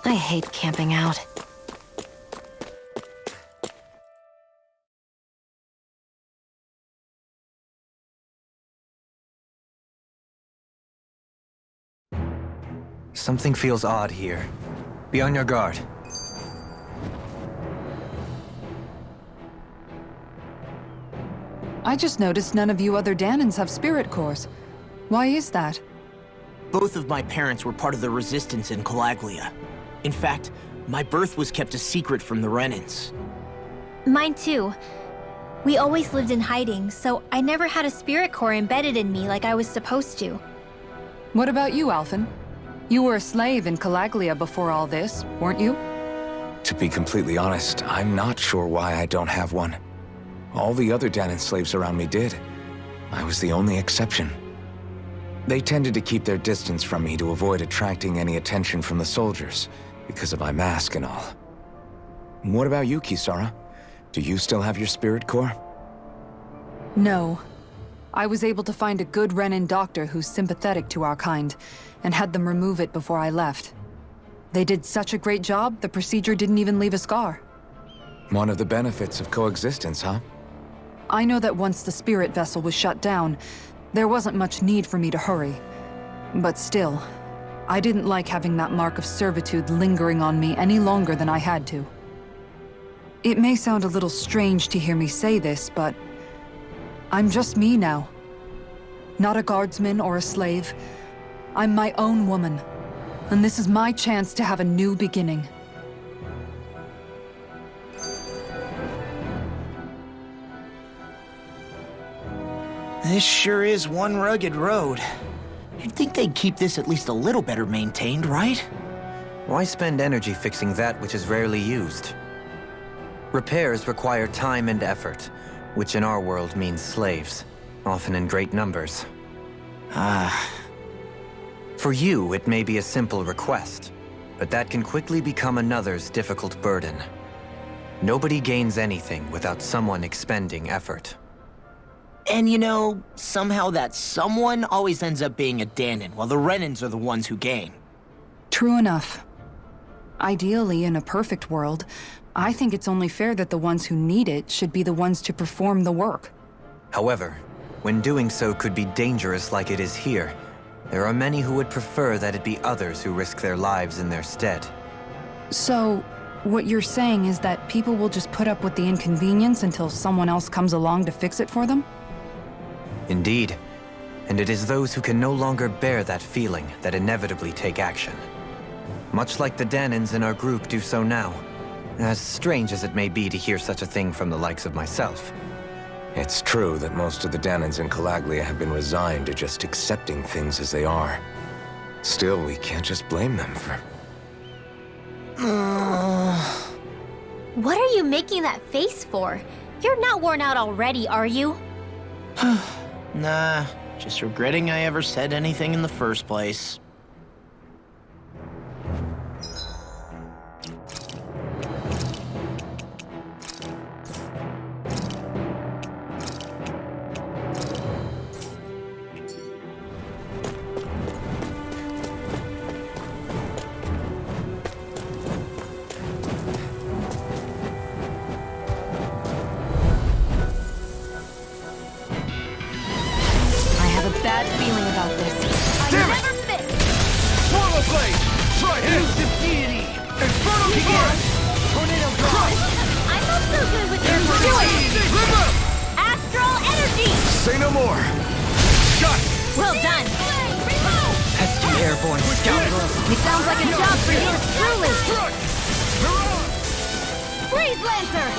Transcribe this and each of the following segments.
I hate camping out. Something feels odd here. Be on your guard. I just noticed none of you other Dahnans have spirit cores. Why is that? Both of my parents were part of the resistance in Calaglia. In fact, my birth was kept a secret from the Renans. Mine too. We always lived in hiding, so I never had a spirit core embedded in me like I was supposed to. What about you, Alphen? You were a slave in Calaglia before all this, weren't you? To be completely honest, I'm not sure why I don't have one. All the other Dahnan slaves around me did. I was the only exception. They tended to keep their distance from me to avoid attracting any attention from the soldiers, because of my mask and all. What about you, Kisara? Do you still have your spirit core? No. I was able to find a good Renan doctor who's sympathetic to our kind, and had them remove it before I left. They did such a great job, the procedure didn't even leave a scar. One of the benefits of coexistence, huh? I know that once the spirit vessel was shut down, there wasn't much need for me to hurry. But still, I didn't like having that mark of servitude lingering on me any longer than I had to. It may sound a little strange to hear me say this, but I'm just me now. Not a guardsman or a slave. I'm my own woman, and this is my chance to have a new beginning. This sure is one rugged road. You'd think they'd keep this at least a little better maintained, right? Why spend energy fixing that which is rarely used? Repairs require time and effort, which in our world means slaves, often in great numbers. For you, it may be a simple request, but that can quickly become another's difficult burden. Nobody gains anything without someone expending effort. And you know, somehow that someone always ends up being a Dahnan, while the Renans are the ones who gain. True enough. Ideally, in a perfect world, I think it's only fair that the ones who need it should be the ones to perform the work. However, when doing so could be dangerous like it is here, there are many who would prefer that it be others who risk their lives in their stead. So, what you're saying is that people will just put up with the inconvenience until someone else comes along to fix it for them? Indeed. And it is those who can no longer bear that feeling that inevitably take action. Much like the Dahnans in our group do so now. As strange as it may be to hear such a thing from the likes of myself. It's true that most of the Dahnans in Calaglia have been resigned to just accepting things as they are. Still, we can't just blame them for... What are you making that face for? You're not worn out already, are you? Nah, just regretting I ever said anything in the first place. Bad feeling about this. Damn it! Never fit! Swallow blade! Try hit! Use the deity! Infernal begin! Tornado drop! I'm not so good with your River! Astral energy! Say no more! Shot! Well done! Pesky airborne scoundrels. It sounds like a job for yours truly! Struck! Freeze Lancer!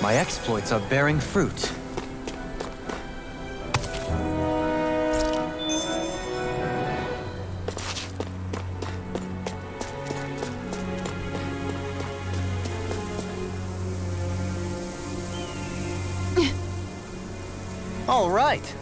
My exploits are bearing fruit. All right.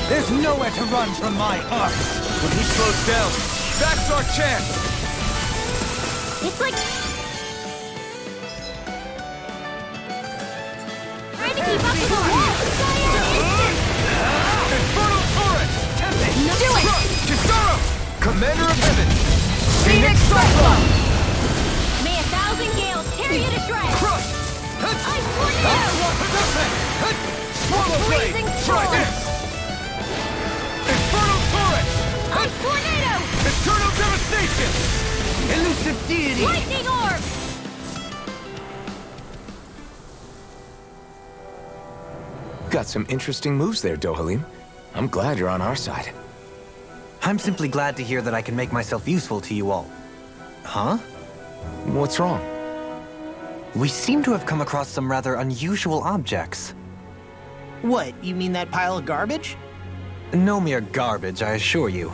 There's nowhere to run from my arc! When he slows down, that's our chance! It's like... trying to keep up with the wall! Infernal Torrent! Tempest! Do it! Kisara! Commander of Heaven! Phoenix Cyclone! May 1,000 gales tear you to shreds! Crush! Ice tornado! Swallow Blade! Blazing Try storm! this! Infernal Torrent! Ice tornado! Eternal Devastation! Elusive deity! Lightning orb! Got some interesting moves there, Dohalim. I'm glad you're on our side. I'm simply glad to hear that I can make myself useful to you all. Huh? What's wrong? We seem to have come across some rather unusual objects. What, you mean that pile of garbage? No mere garbage, I assure you.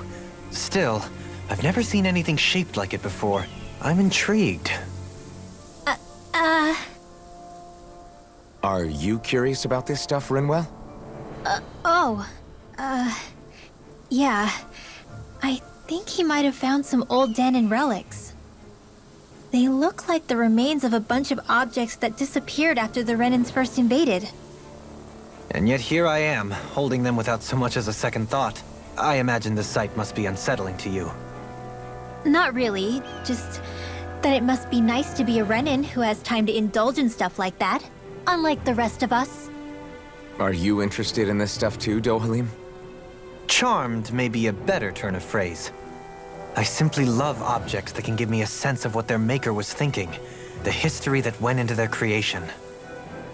Still, I've never seen anything shaped like it before. I'm intrigued. Are you curious about this stuff, Renewal? Yeah. I think he might have found some old Dahnan relics. They look like the remains of a bunch of objects that disappeared after the Renans first invaded. And yet here I am, holding them without so much as a second thought. I imagine the sight must be unsettling to you. Not really, just that it must be nice to be a Renan who has time to indulge in stuff like that, unlike the rest of us. Are you interested in this stuff too, Dohalim? Charmed may be a better turn of phrase. I simply love objects that can give me a sense of what their maker was thinking, the history that went into their creation.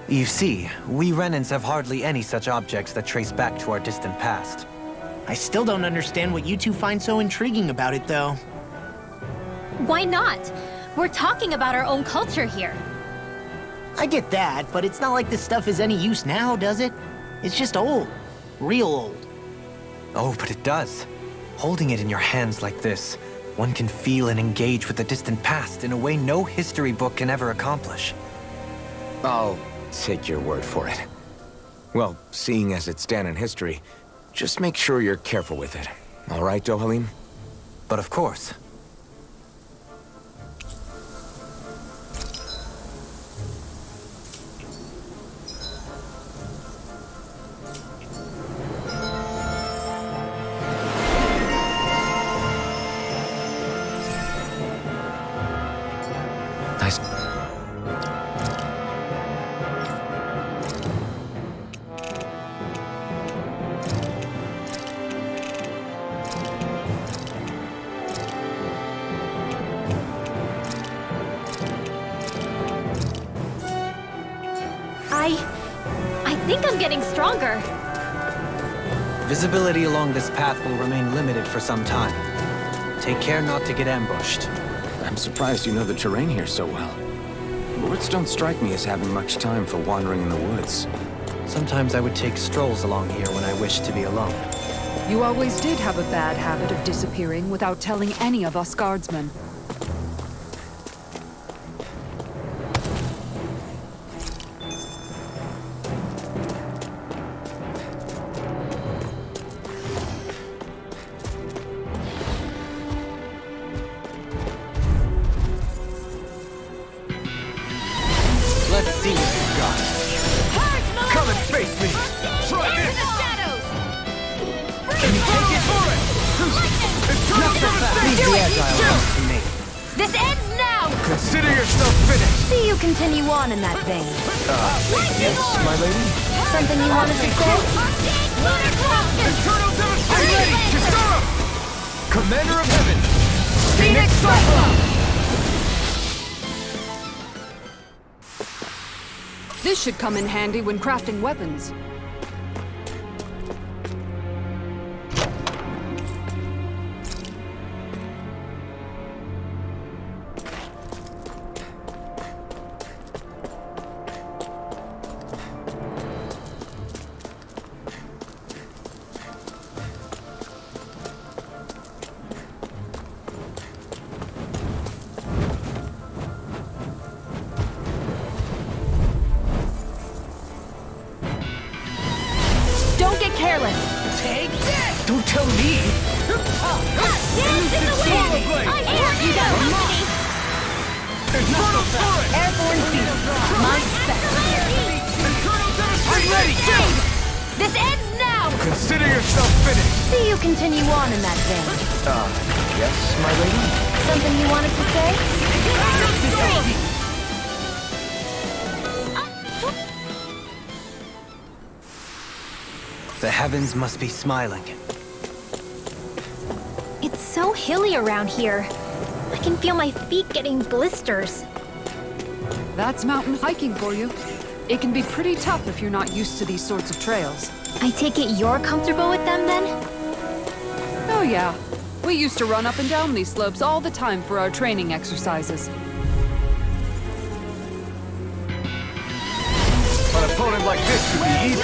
You see, we Renans have hardly any such objects that trace back to our distant past. I still don't understand what you two find so intriguing about it, though. Why not? We're talking about our own culture here. I get that, but it's not like this stuff is any use now, does it? It's just old. Real old. Oh, but it does. Holding it in your hands like this, one can feel and engage with the distant past in a way no history book can ever accomplish. I'll take your word for it. Well, seeing as it's Dahnan history, just make sure you're careful with it. All right, Dohalim? But of course. Nice. I think I'm getting stronger. Visibility along this path will remain limited for some time. Take care not to get ambushed. I'm surprised you know the terrain here so well. Lords don't strike me as having much time for wandering in the woods. Sometimes I would take strolls along here when I wished to be alone. You always did have a bad habit of disappearing without telling any of us guardsmen. Let's see what you've got. Come and face me! Try this! Infernal Torrent! Eternal Devastation! To me. This ends now! Consider yourself finished! See you continue on in that vein. Yes, my lady? Something you wanted to say? Eternal Devastation! Kisara! Commander of Heaven! Phoenix Cyclone! This should come in handy when crafting weapons. Don't get careless. Take this! Don't tell me! Dance in the wind! I'm here! You got company! Infernal turret! Airborne beam. My spec. I'm ready! This ends now! Consider yourself finished! See you continue on in that vein. Yes, my lady? Something you wanted to say? The heavens must be smiling. It's so hilly around here. I can feel my feet getting blisters. That's mountain hiking for you. It can be pretty tough if you're not used to these sorts of trails. I take it you're comfortable with them then? Oh yeah. We used to run up and down these slopes all the time for our training exercises. An opponent like this should be easy.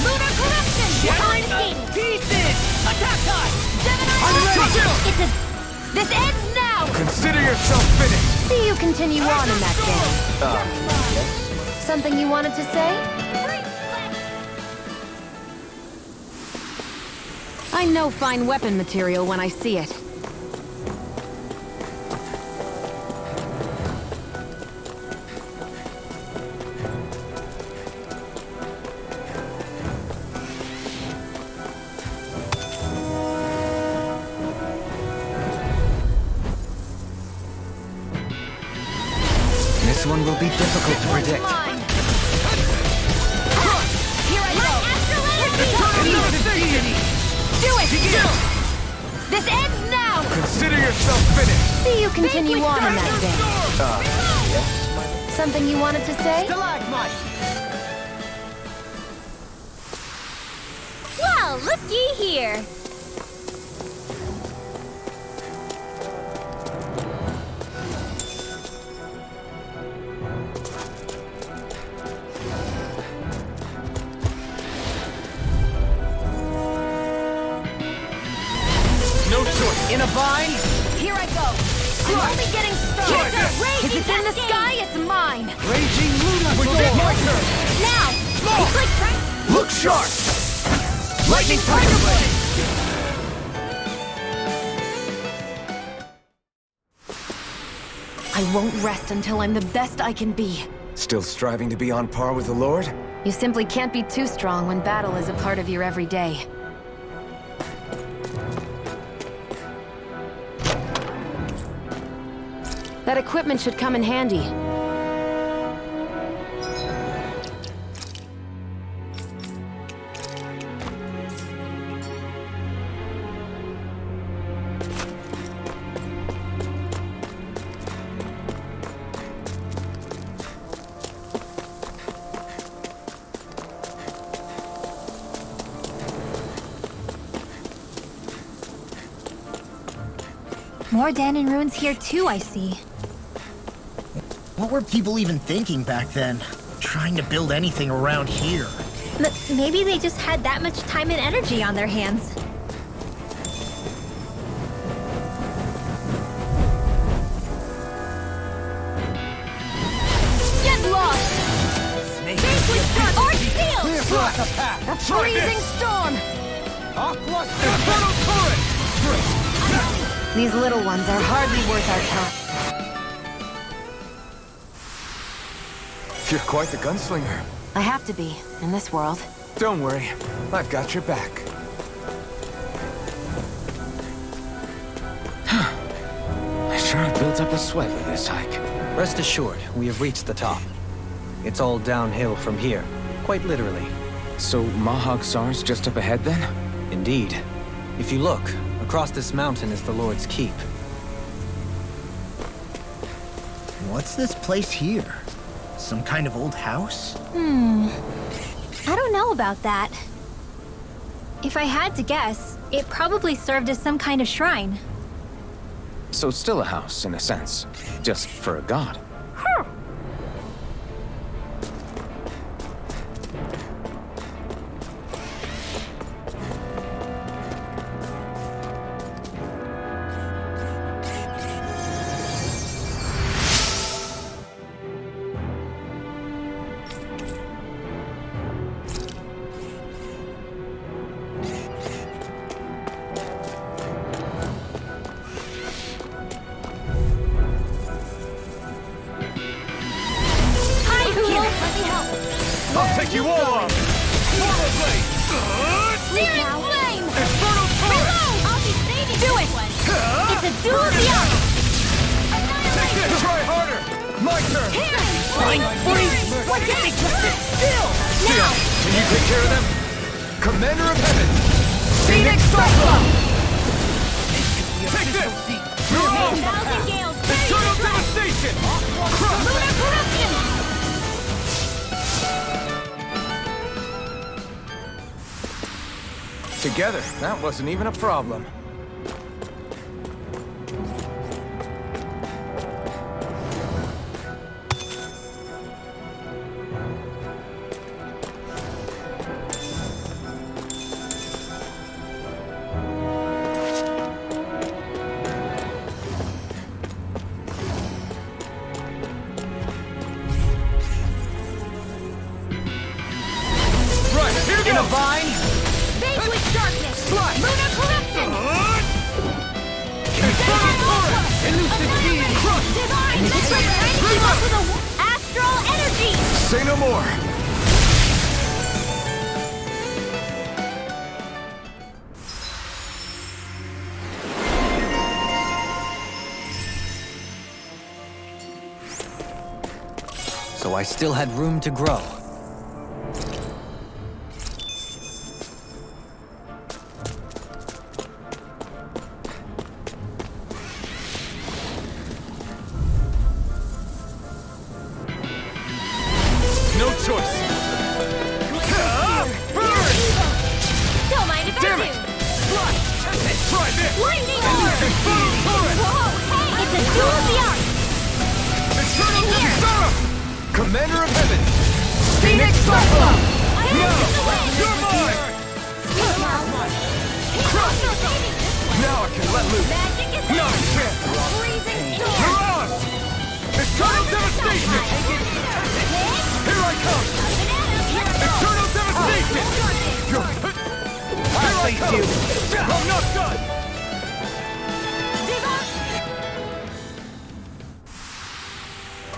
Lunar corruption! Behind skating! Pieces! Attack time! Gemini I'm ready! This ends now! Consider yourself finished! See you continue on in that vein. Something you wanted to say? I know fine weapon material when I see it. This one will be difficult to predict. Here I go! Do it! This ends now! Consider yourself finished! See you continue on in that vein. Something you wanted to say? Well, looky here! No choice! In a bind? Here I go! I'm only getting started! If it's in the sky, it's mine! Raging Luna Storm! Now! It's like Look sharp! Lightning Tiger Blade! I won't rest until I'm the best I can be. Still striving to be on par with the Lord? You simply can't be too strong when battle is a part of your everyday. That equipment should come in handy. More Dahnan ruins here too, I see. What were people even thinking back then? Trying to build anything around here. Maybe they just had that much time and energy on their hands. Get lost! Safely shut! Arch field! Clear the path! A freezing storm! Infernal Turret! These little ones are hardly worth our time. You're quite the gunslinger. I have to be, in this world. Don't worry, I've got your back. I sure have built up a sweat with this hike. Rest assured, we have reached the top. It's all downhill from here, quite literally. So Mahag Saar's just up ahead then? Indeed. If you look, across this mountain is the Lord's Keep. What's this place here? Some kind of old house? I don't know about that. If I had to guess, it probably served as some kind of shrine. So still a house, in a sense. Just for a god. pick you all up! Portal blade! Searing flame! Infernal torrent! Reload! I'll be saving do it! It's a duel of the arts! Take this! Try harder! My turn! Flying freeze! What did they just sit still? Now! Can you take care of them? Commander of Heaven! Phoenix Cyclone! Take this! You're off! Thousand Gales! Eternal devastation! Lunar corruption! Together, that wasn't even a problem. Right, here we go! Vanquish darkness! Lunar corruption! Infernal torrent! Elusive deity! Divine! It's like trying to keep up with a astral energy! Say no more! So I still had room to grow. No choice! Don't mind if Damn I it! do! Try this! Lightning orb! Infernal torrent! Whoa! Hey! It's a duel of the arts! Eternal In here! Kisara! Commander of Heaven! Phoenix Cyclone! You're mine! Now I can let loose! Magic is Not a chance! freezing You're storm! on! Eternal devastation! Here I come! Eternal devastation! Here I come! I'm not done!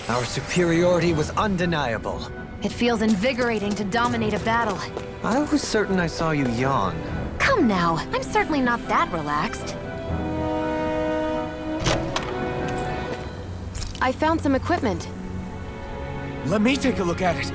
Our superiority was undeniable. It feels invigorating to dominate a battle. I was certain I saw you yawn. Come now, I'm certainly not that relaxed. I found some equipment. Let me take a look at it.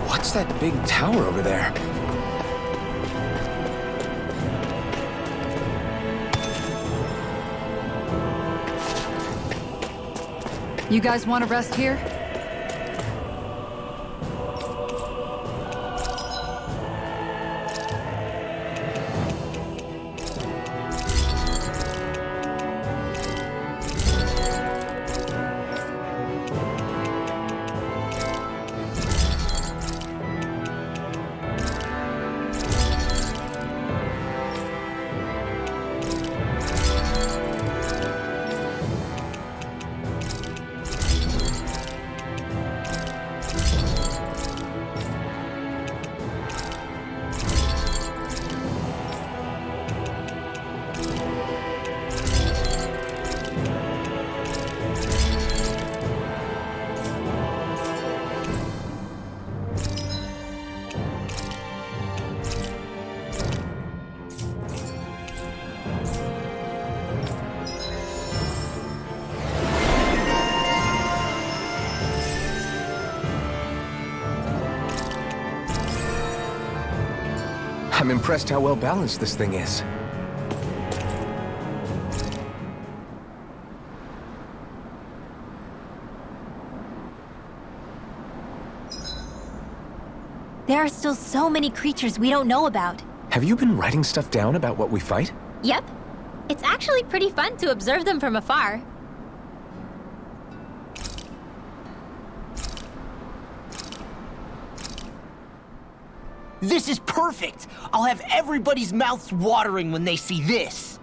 What's that big tower over there? You guys want to rest here? I'm impressed how well balanced this thing is. There are still so many creatures we don't know about. Have you been writing stuff down about what we fight? Yep. It's actually pretty fun to observe them from afar. This is perfect! I'll have everybody's mouths watering when they see this!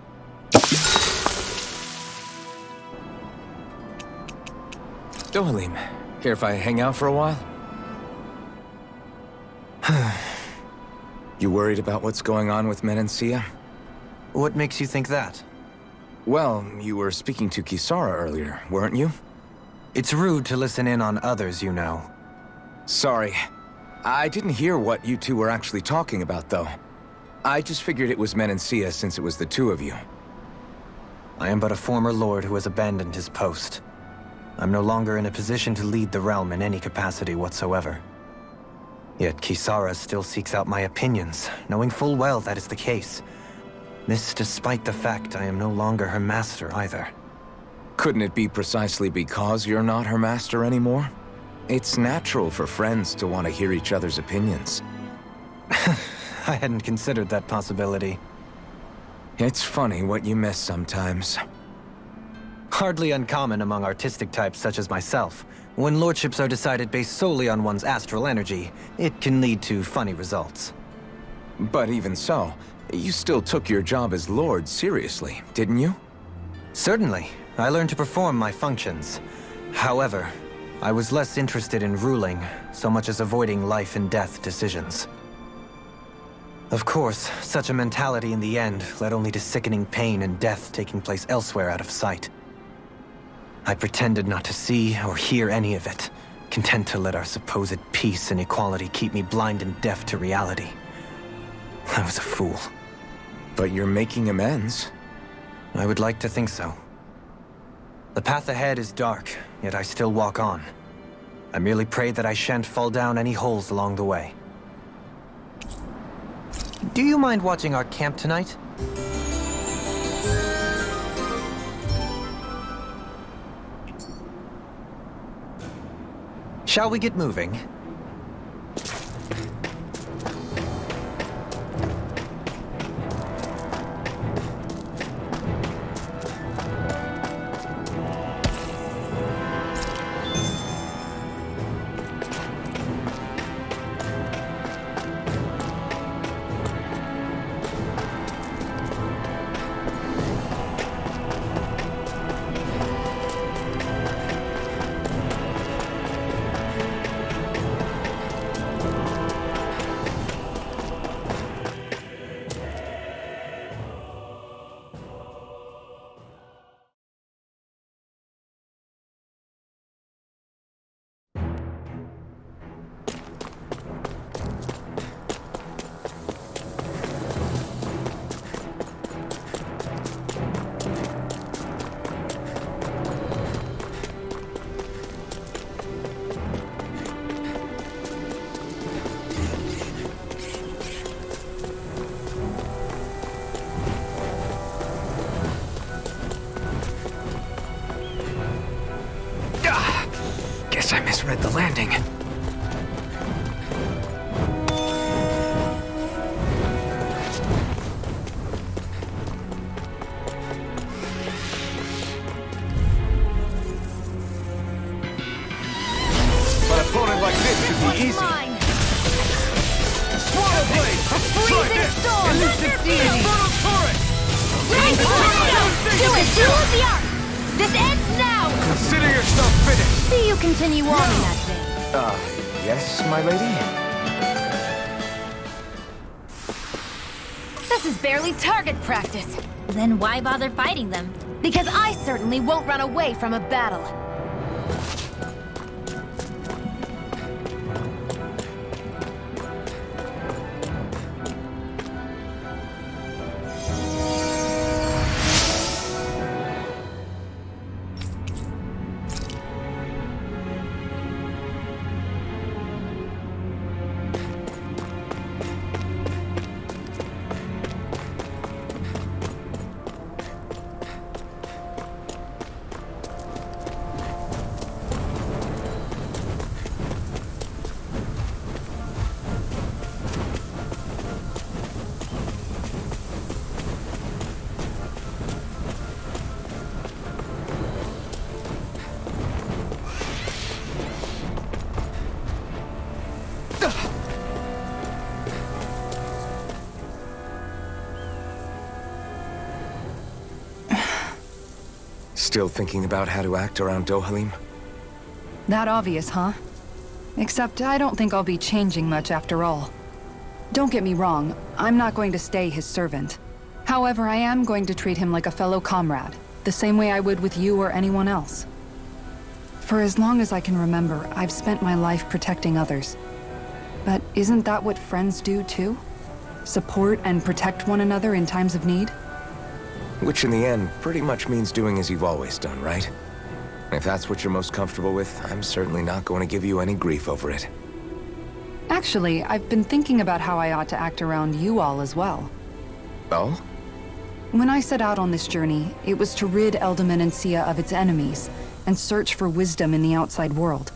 Dohalim, care if I hang out for a while? You worried about what's going on with Menancia? What makes you think that? Well, you were speaking to Kisara earlier, weren't you? It's rude to listen in on others, you know. Sorry. I didn't hear what you two were actually talking about, though. I just figured it was Menancia since it was the two of you. I am but a former lord who has abandoned his post. I'm no longer in a position to lead the realm in any capacity whatsoever. Yet Kisara still seeks out my opinions, knowing full well that is the case. This despite the fact I am no longer her master either. Couldn't it be precisely because you're not her master anymore? It's natural for friends to want to hear each other's opinions. I hadn't considered that possibility. It's funny what you miss sometimes. Hardly uncommon among artistic types such as myself. When lordships are decided based solely on one's astral energy, it can lead to funny results. But even so, you still took your job as lord seriously, didn't you? Certainly. I learned to perform my functions. However, I was less interested in ruling, so much as avoiding life and death decisions. Of course, such a mentality in the end led only to sickening pain and death taking place elsewhere out of sight. I pretended not to see or hear any of it, content to let our supposed peace and equality keep me blind and deaf to reality. I was a fool. But you're making amends. I would like to think so. The path ahead is dark, yet I still walk on. I merely pray that I shan't fall down any holes along the way. Do you mind watching our camp tonight? Shall we get moving? Guess I misread the landing. An opponent like this should be easy. Mine. Swallow blade! Try Freezing this! storm. Elusive deity! Infernal turret! Right, do it. Do the arc. This ends now. Consider yourself finished! See you continue on in that day. Yes, my lady? This is barely target practice. Then why bother fighting them? Because I certainly won't run away from a battle. Still thinking about how to act around Dohalim? That obvious, huh? Except I don't think I'll be changing much after all. Don't get me wrong, I'm not going to stay his servant. However, I am going to treat him like a fellow comrade, the same way I would with you or anyone else. For as long as I can remember, I've spent my life protecting others. But isn't that what friends do too? Support and protect one another in times of need? Which in the end pretty much means doing as you've always done, right? If that's what you're most comfortable with, I'm certainly not going to give you any grief over it. Actually, I've been thinking about how I ought to act around you all as well. Oh? When I set out on this journey, it was to rid Eldaman and Sia of its enemies, and search for wisdom in the outside world.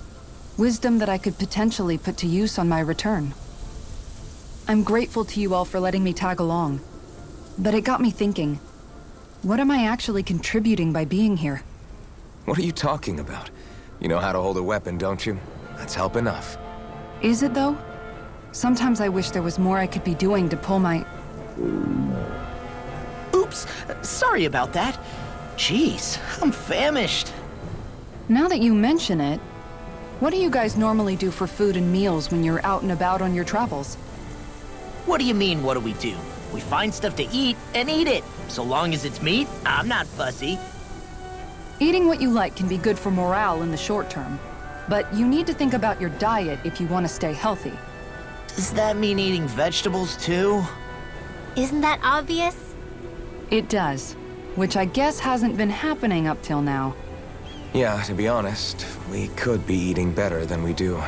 Wisdom that I could potentially put to use on my return. I'm grateful to you all for letting me tag along. But it got me thinking, what am I actually contributing by being here? What are you talking about? You know how to hold a weapon, don't you? That's help enough. Is it though? Sometimes I wish there was more I could be doing to pull my... Oops, sorry about that. Jeez, I'm famished. Now that you mention it, what do you guys normally do for food and meals when you're out and about on your travels? What do you mean, what do? We find stuff to eat and eat it. So long as it's meat, I'm not fussy. Eating what you like can be good for morale in the short term, but you need to think about your diet if you want to stay healthy. Does that mean eating vegetables too? Isn't that obvious? It does, which I guess hasn't been happening up till now. Yeah, to be honest, we could be eating better than we do.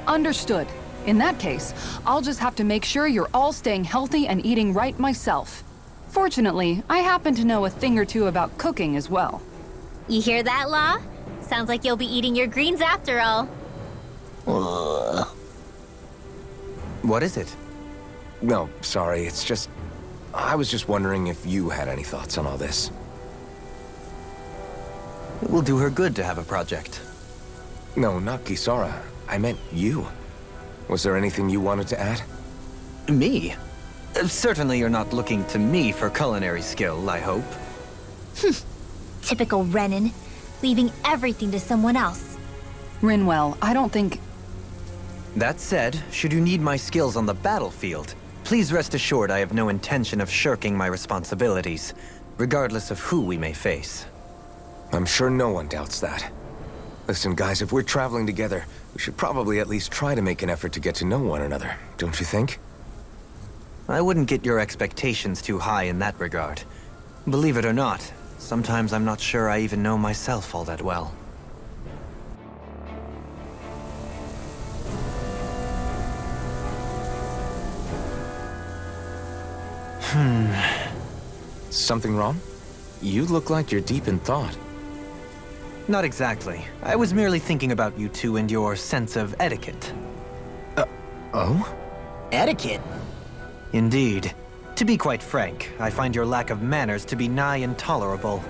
Understood. In that case, I'll just have to make sure you're all staying healthy and eating right myself. Fortunately, I happen to know a thing or two about cooking as well. You hear that, Law? Sounds like you'll be eating your greens after all. What is it? No, sorry, it's just... I was just wondering if you had any thoughts on all this. It will do her good to have a project. No, not Kisara. I meant you. Was there anything you wanted to add? Me? Certainly you're not looking to me for culinary skill, I hope. Typical Renan, leaving everything to someone else. Renewal, I don't think... That said, should you need my skills on the battlefield, please rest assured I have no intention of shirking my responsibilities, regardless of who we may face. I'm sure no one doubts that. Listen, guys, if we're traveling together, we should probably at least try to make an effort to get to know one another, don't you think? I wouldn't get your expectations too high in that regard. Believe it or not, sometimes I'm not sure I even know myself all that well. Something wrong? You look like you're deep in thought. Not exactly. I was merely thinking about you two and your sense of etiquette. Oh? Etiquette? Indeed. To be quite frank, I find your lack of manners to be nigh intolerable.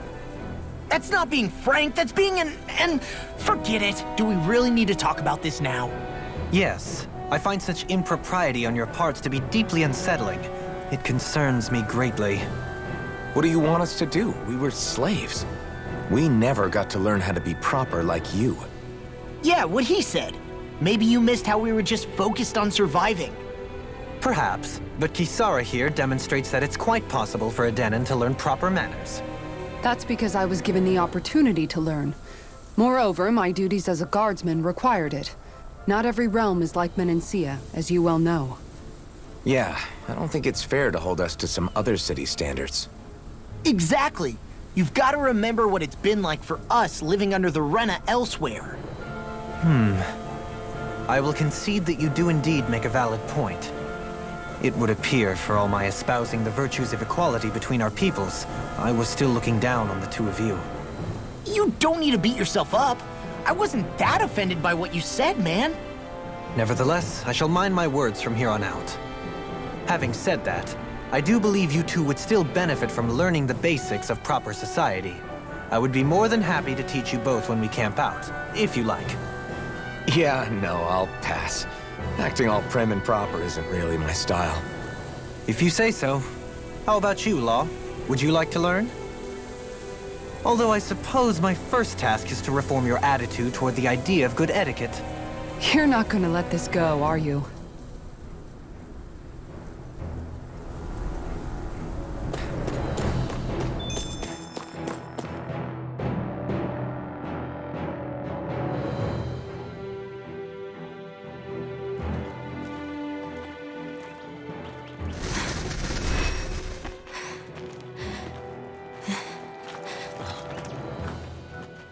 That's not being frank, that's being and forget it. Do we really need to talk about this now? Yes, I find such impropriety on your parts to be deeply unsettling. It concerns me greatly. What do you want us to do? We were slaves. We never got to learn how to be proper like you. Yeah, what he said. Maybe you missed how we were just focused on surviving. Perhaps, but Kisara here demonstrates that it's quite possible for a Dahnan to learn proper manners. That's because I was given the opportunity to learn. Moreover, my duties as a guardsman required it. Not every realm is like Menancia, as you well know. Yeah, I don't think it's fair to hold us to some other city standards. Exactly. You've got to remember what it's been like for us living under the Rena elsewhere. I will concede that you do indeed make a valid point. It would appear, for all my espousing the virtues of equality between our peoples, I was still looking down on the two of you. You don't need to beat yourself up. I wasn't that offended by what you said, man. Nevertheless, I shall mind my words from here on out. Having said that, I do believe you two would still benefit from learning the basics of proper society. I would be more than happy to teach you both when we camp out, if you like. Yeah, no, I'll pass. Acting all prim and proper isn't really my style. If you say so. How about you, Law? Would you like to learn? Although I suppose my first task is to reform your attitude toward the idea of good etiquette. You're not gonna let this go, are you?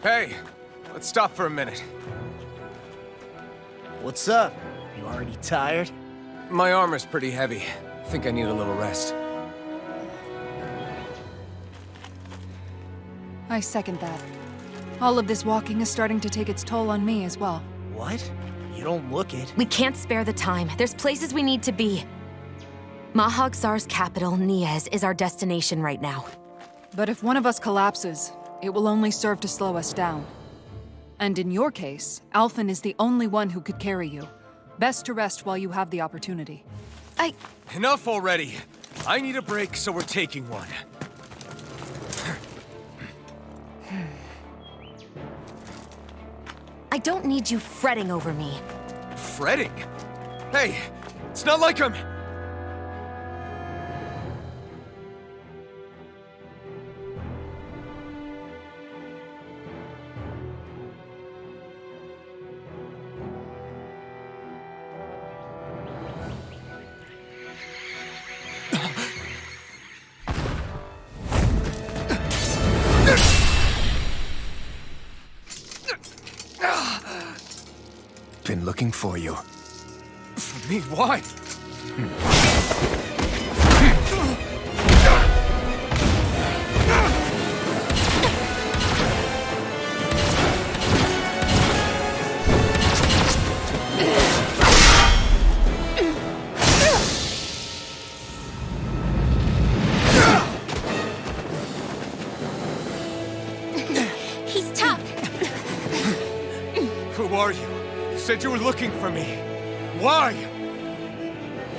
Hey, let's stop for a minute. What's up? You already tired? My armor's pretty heavy. Think I need a little rest. I second that. All of this walking is starting to take its toll on me as well. What? You don't look it. We can't spare the time. There's places we need to be. Mahag Saar's capital, Niez, is our destination right now. But if one of us collapses, it will only serve to slow us down. And in your case, Alphen is the only one who could carry you. Best to rest while you have the opportunity. Enough already! I need a break, so we're taking one. I don't need you fretting over me. Fretting? Hey, it's not like I'm... Been looking for you. For me, why? He's tough. Who are you? You said you were looking for me. Why?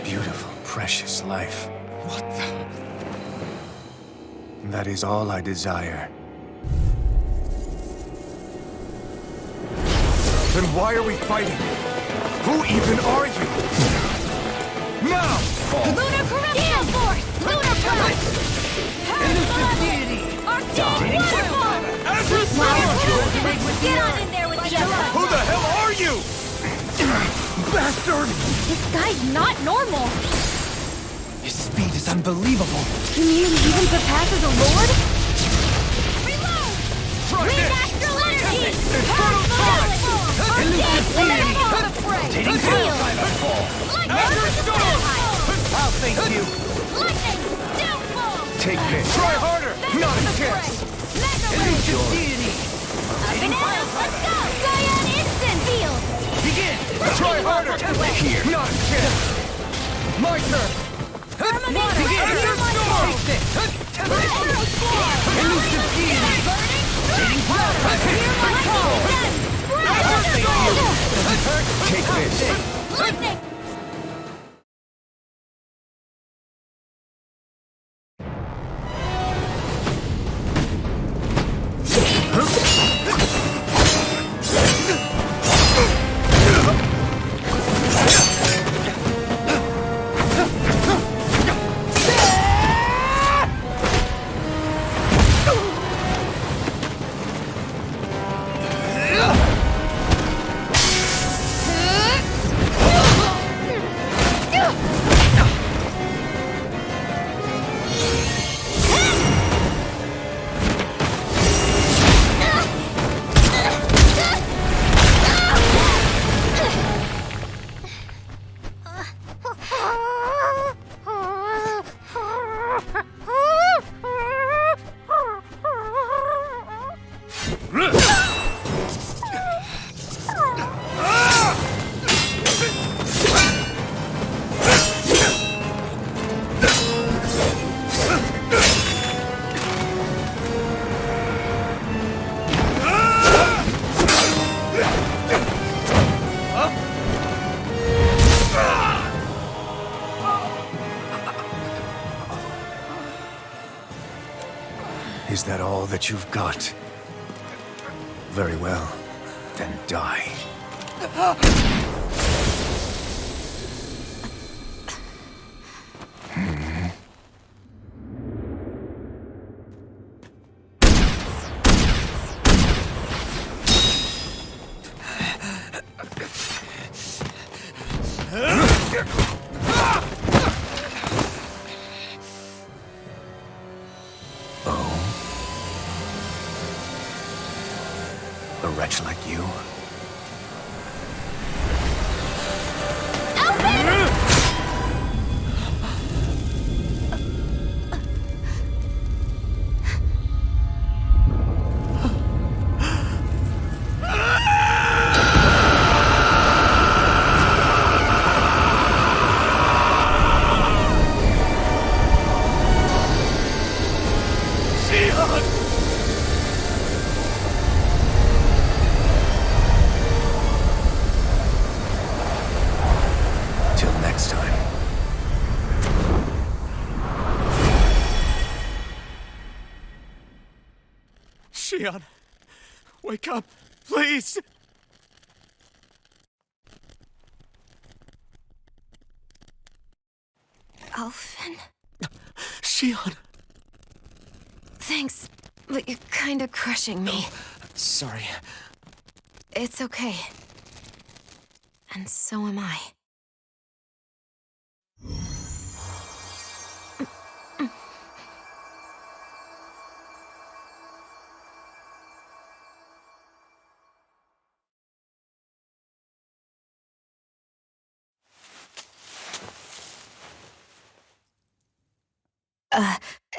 Beautiful, precious life. What the... That is all I desire. Then why are we fighting? Who even are you? Now! Lunar Corruption Force! Lunar Force! Wonderful! Get on in there with the other! Who the hell are you? Bastard! This guy's not normal! His speed is unbelievable. You mean he even surpasses a lord? Reload! Try Breathe this! astral energy! Infernal Tide! Taking fire! I'll thank you! Lightning! Downfall! Take this! Try harder! Not a chance! Mega Ray! Let's go! Cyan instant field! Begin! Try harder! Here! Not chance! My turn! Begin! Take this! Elusive deity! Getting power! Take this! Lightning! Is that all that you've got? Very well. Then die. A wretch like you? Shion, wake up, please! Alphen? Shion! Thanks, but you're kinda crushing me. Sorry. It's okay. And so am I.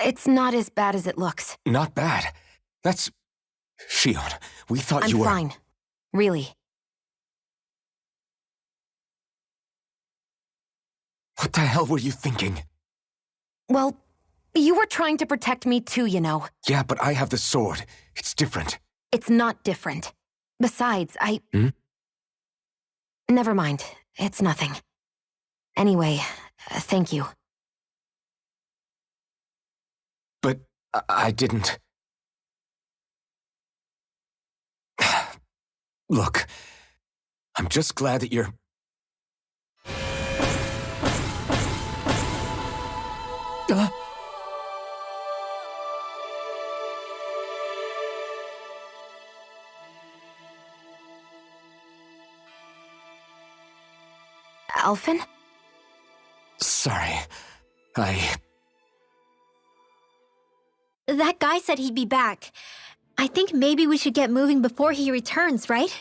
It's not as bad as it looks. Not bad. That's... Shion, we thought I'm you were... fine. Really. What the hell were you thinking? Well, you were trying to protect me too, you know. Yeah, but I have the sword. It's different. It's not different. Besides, Never mind. It's nothing. Anyway, thank you. But I didn't... Look, I'm just glad that you're... Alphen? Sorry. That guy said he'd be back. I think maybe we should get moving before he returns, right?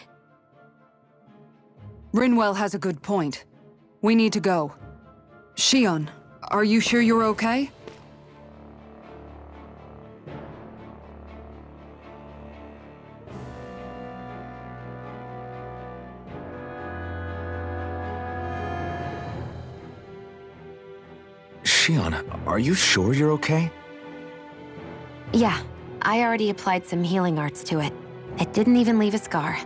Renewal has a good point. We need to go. Shion, are you sure you're okay? Shion, are you sure you're okay? Yeah, I already applied some healing arts to it. It didn't even leave a scar.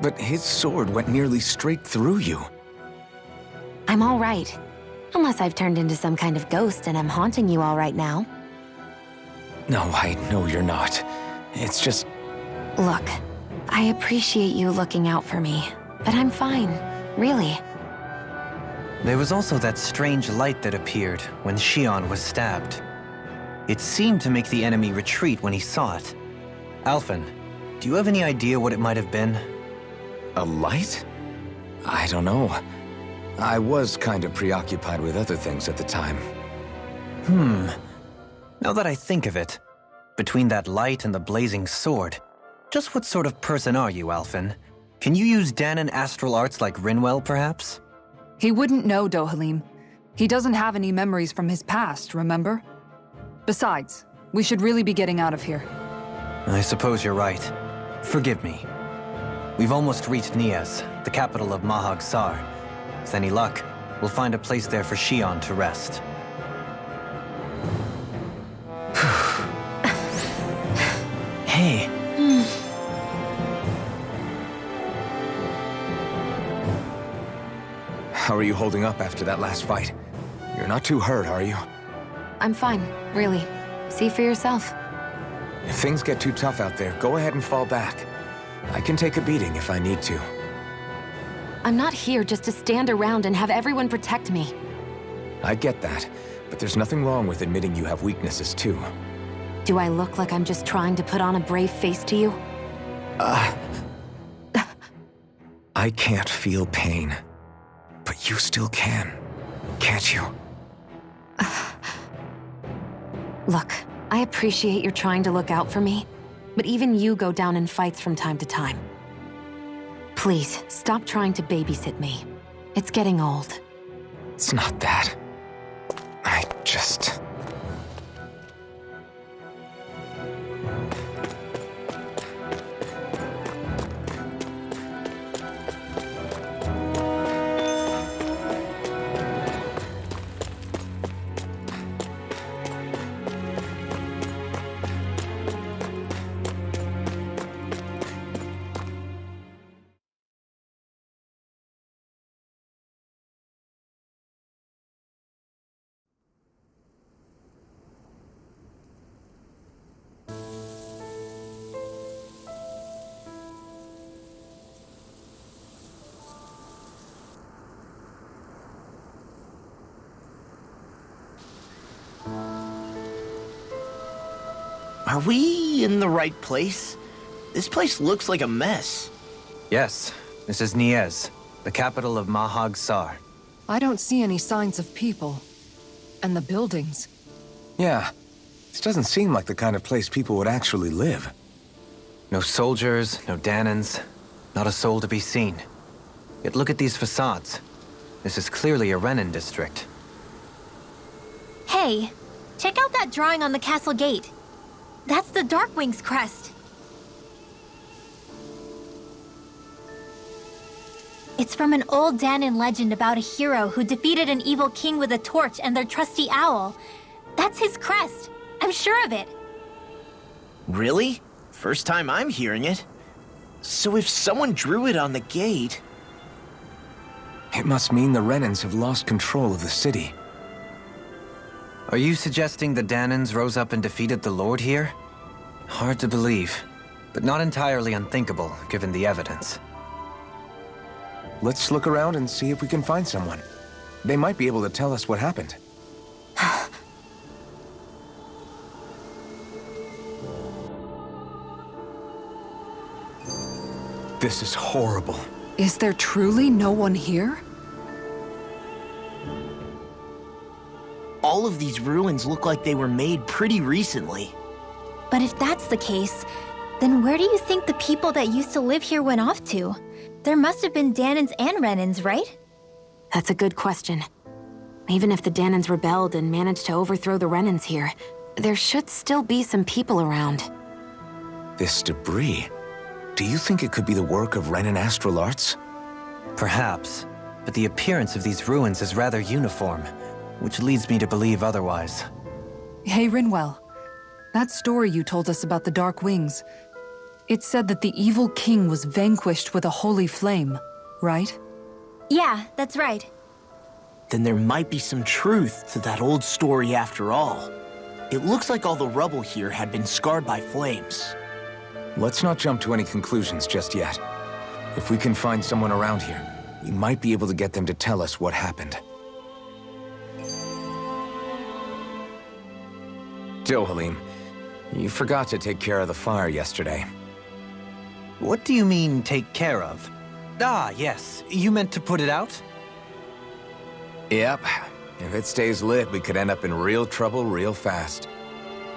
But his sword went nearly straight through you. I'm all right. Unless I've turned into some kind of ghost and I'm haunting you all right now. No, I know you're not. It's just... Look, I appreciate you looking out for me, but I'm fine, really. There was also that strange light that appeared when Shion was stabbed. It seemed to make the enemy retreat when he saw it. Alphen, do you have any idea what it might have been? A light? I don't know. I was kind of preoccupied with other things at the time. Now that I think of it, between that light and the blazing sword, just what sort of person are you, Alphen? Can you use Dahnan astral arts like Renewal, perhaps? He wouldn't know, Dohalim. He doesn't have any memories from his past, remember? Besides, we should really be getting out of here. I suppose you're right. Forgive me. We've almost reached Niez, the capital of Mahag Saar. With any luck, we'll find a place there for Shion to rest. Hey. How are you holding up after that last fight? You're not too hurt, are you? I'm fine, really. See for yourself. If things get too tough out there, go ahead and fall back. I can take a beating if I need to. I'm not here just to stand around and have everyone protect me. I get that, but there's nothing wrong with admitting you have weaknesses too. Do I look like I'm just trying to put on a brave face to you? I can't feel pain. But you still can, can't you? Look, I appreciate you're trying to look out for me, but even you go down in fights from time to time. Please, stop trying to babysit me. It's getting old. It's not that. I just... Are we in the right place? This place looks like a mess. Yes, this is Niez, the capital of Mahag Saar. I don't see any signs of people. And the buildings. Yeah, this doesn't seem like the kind of place people would actually live. No soldiers, no Dahnans, not a soul to be seen. Yet look at these facades. This is clearly a Renin district. Hey, check out that drawing on the castle gate. That's the Darkwing's crest. It's from an old Dahnan legend about a hero who defeated an evil king with a torch and their trusty owl. That's his crest. I'm sure of it. Really? First time I'm hearing it. So if someone drew it on the gate... It must mean the Renins have lost control of the city. Are you suggesting the Dahnans rose up and defeated the Lord here? Hard to believe, but not entirely unthinkable, given the evidence. Let's look around and see if we can find someone. They might be able to tell us what happened. This is horrible. Is there truly no one here? All of these ruins look like they were made pretty recently. But if that's the case, then where do you think the people that used to live here went off to? There must have been Dahnans and Renins, right? That's a good question. Even if the Dahnans rebelled and managed to overthrow the Renins here, there should still be some people around. This debris... Do you think it could be the work of Renin astral arts? Perhaps, but the appearance of these ruins is rather uniform. which leads me to believe otherwise. Hey, Renewal. That story you told us about the Dark Wings. It said that the evil king was vanquished with a holy flame, right? Yeah, that's right. Then there might be some truth to that old story after all. It looks like all the rubble here had been scarred by flames. Let's not jump to any conclusions just yet. If we can find someone around here, we might be able to get them to tell us what happened. Dohalim, you forgot to take care of the fire yesterday. What do you mean, take care of? Ah, yes. You meant to put it out? Yep. If it stays lit, we could end up in real trouble real fast.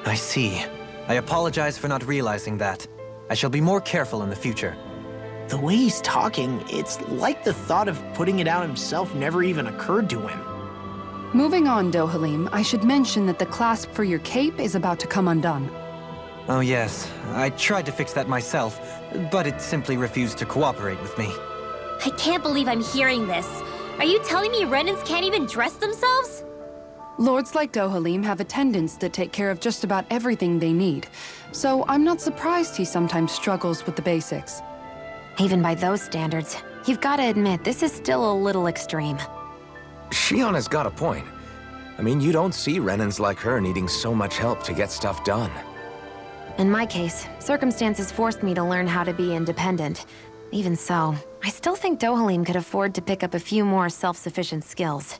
I see. I apologize for not realizing that. I shall be more careful in the future. The way he's talking, it's like the thought of putting it out himself never even occurred to him. Moving on, Dohalim, I should mention that the clasp for your cape is about to come undone. Oh yes, I tried to fix that myself, but it simply refused to cooperate with me. I can't believe I'm hearing this. Are you telling me Renans can't even dress themselves? Lords like Dohalim have attendants that take care of just about everything they need, so I'm not surprised he sometimes struggles with the basics. Even by those standards, you've got to admit this is still a little extreme. Shionna's got a point. I mean, you don't see Renans like her needing so much help to get stuff done. In my case, circumstances forced me to learn how to be independent. Even so, I still think Dohalim could afford to pick up a few more self-sufficient skills.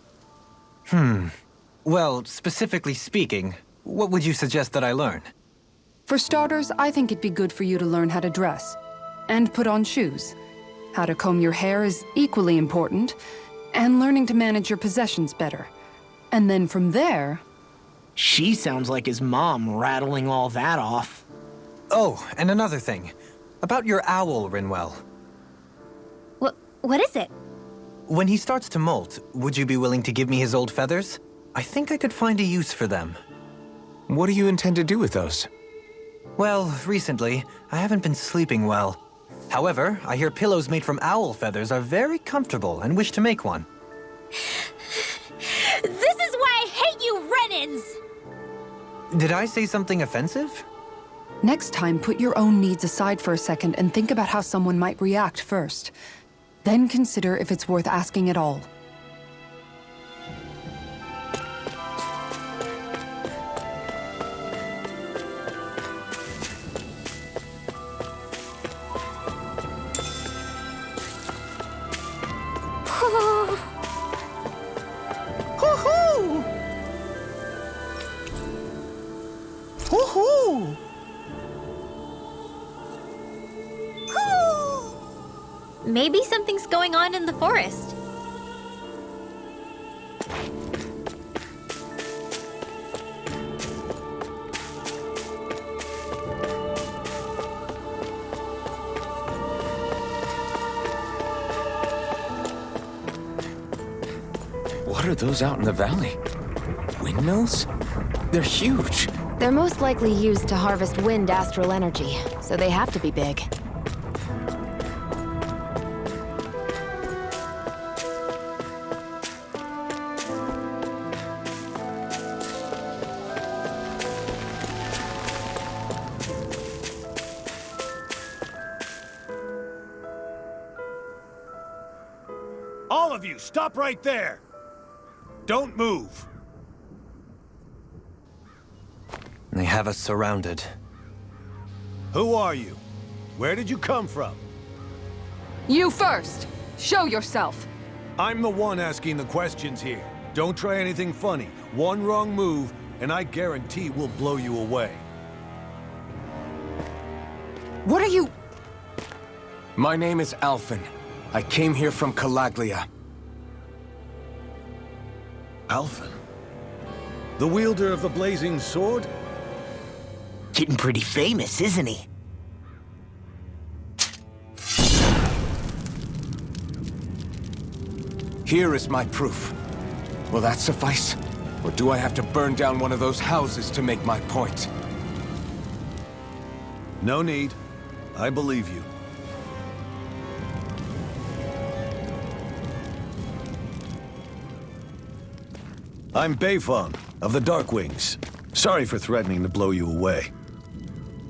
Well, specifically speaking, what would you suggest that I learn? For starters, I think it'd be good for you to learn how to dress. And put on shoes. How to comb your hair is equally important, and learning to manage your possessions better. And then from there... She sounds like his mom rattling all that off. Oh, and another thing. About your owl, Renewal. What is it? When he starts to molt, would you be willing to give me his old feathers? I think I could find a use for them. What do you intend to do with those? Well, recently, I haven't been sleeping well. However, I hear pillows made from owl feathers are very comfortable and wish to make one. This is why I hate you, Renans! Did I say something offensive? Next time, put your own needs aside for a second and think about how someone might react first. Then consider if it's worth asking at all. Maybe something's going on in the forest. What are those out in the valley? Windmills? They're huge. They're most likely used to harvest wind astral energy, so they have to be big. All of you, stop right there! Don't move! They have us surrounded. Who are you? Where did you come from? You first! Show yourself! I'm the one asking the questions here. Don't try anything funny. One wrong move, and I guarantee we'll blow you away. What are you... My name is Alphen. I came here from Calaglia. Alphen? The wielder of the blazing sword? Getting pretty famous, isn't he? Here is my proof. Will that suffice? Or do I have to burn down one of those houses to make my point? No need. I believe you. I'm Beifong, of the Darkwings. Sorry for threatening to blow you away.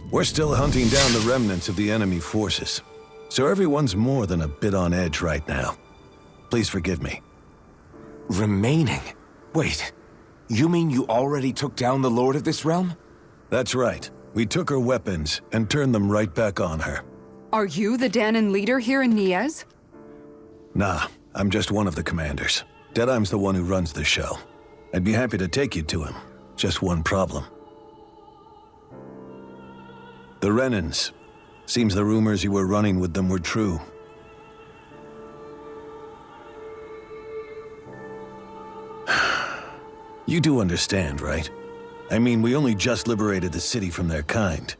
We're still hunting down the remnants of the enemy forces, so everyone's more than a bit on edge right now. Please forgive me. Remaining? Wait, you mean you already took down the Lord of this realm? That's right. We took her weapons and turned them right back on her. Are you the Dahnan leader here in Niez? Nah, I'm just one of the commanders. Deadheim's the one who runs the show. I'd be happy to take you to him. Just one problem. The Renins. Seems the rumors you were running with them were true. You do understand, right? I mean, we only just liberated the city from their kind.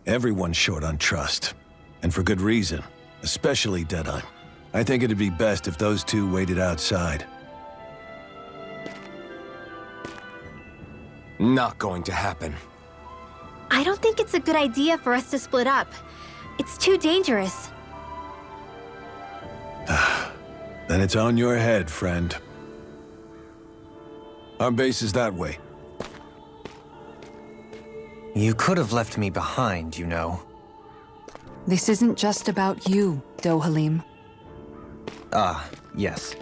Everyone's short on trust. And for good reason. Especially Deadheim. I think it'd be best if those two waited outside. Not going to happen. I don't think it's a good idea for us to split up. It's too dangerous. Then it's on your head, friend. Our base is that way. You could have left me behind, you know. This isn't just about you, Dohalim. Ah, yes.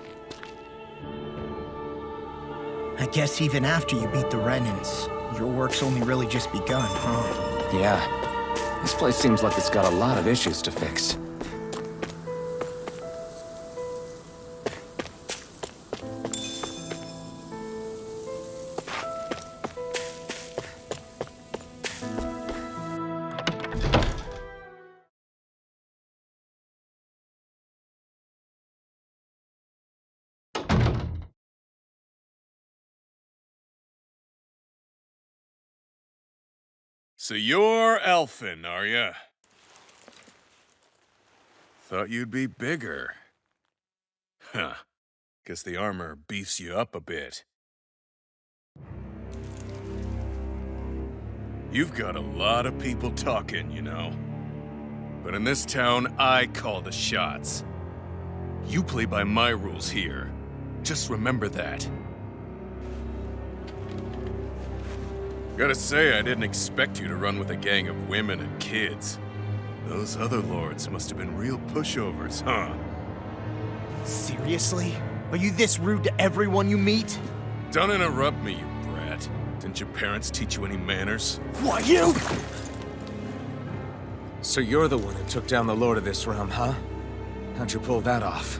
I guess even after you beat the Renins, your work's only really just begun, huh? Yeah. This place seems like it's got a lot of issues to fix. So you're elfin, are ya? Thought you'd be bigger. Huh. Guess the armor beefs you up a bit. You've got a lot of people talking, you know. But in this town, I call the shots. You play by my rules here. Just remember that. Gotta say, I didn't expect you to run with a gang of women and kids. Those other lords must have been real pushovers, huh? Seriously? Are you this rude to everyone you meet? Don't interrupt me, you brat. Didn't your parents teach you any manners? What, you? So you're the one who took down the Lord of this realm, huh? How'd you pull that off?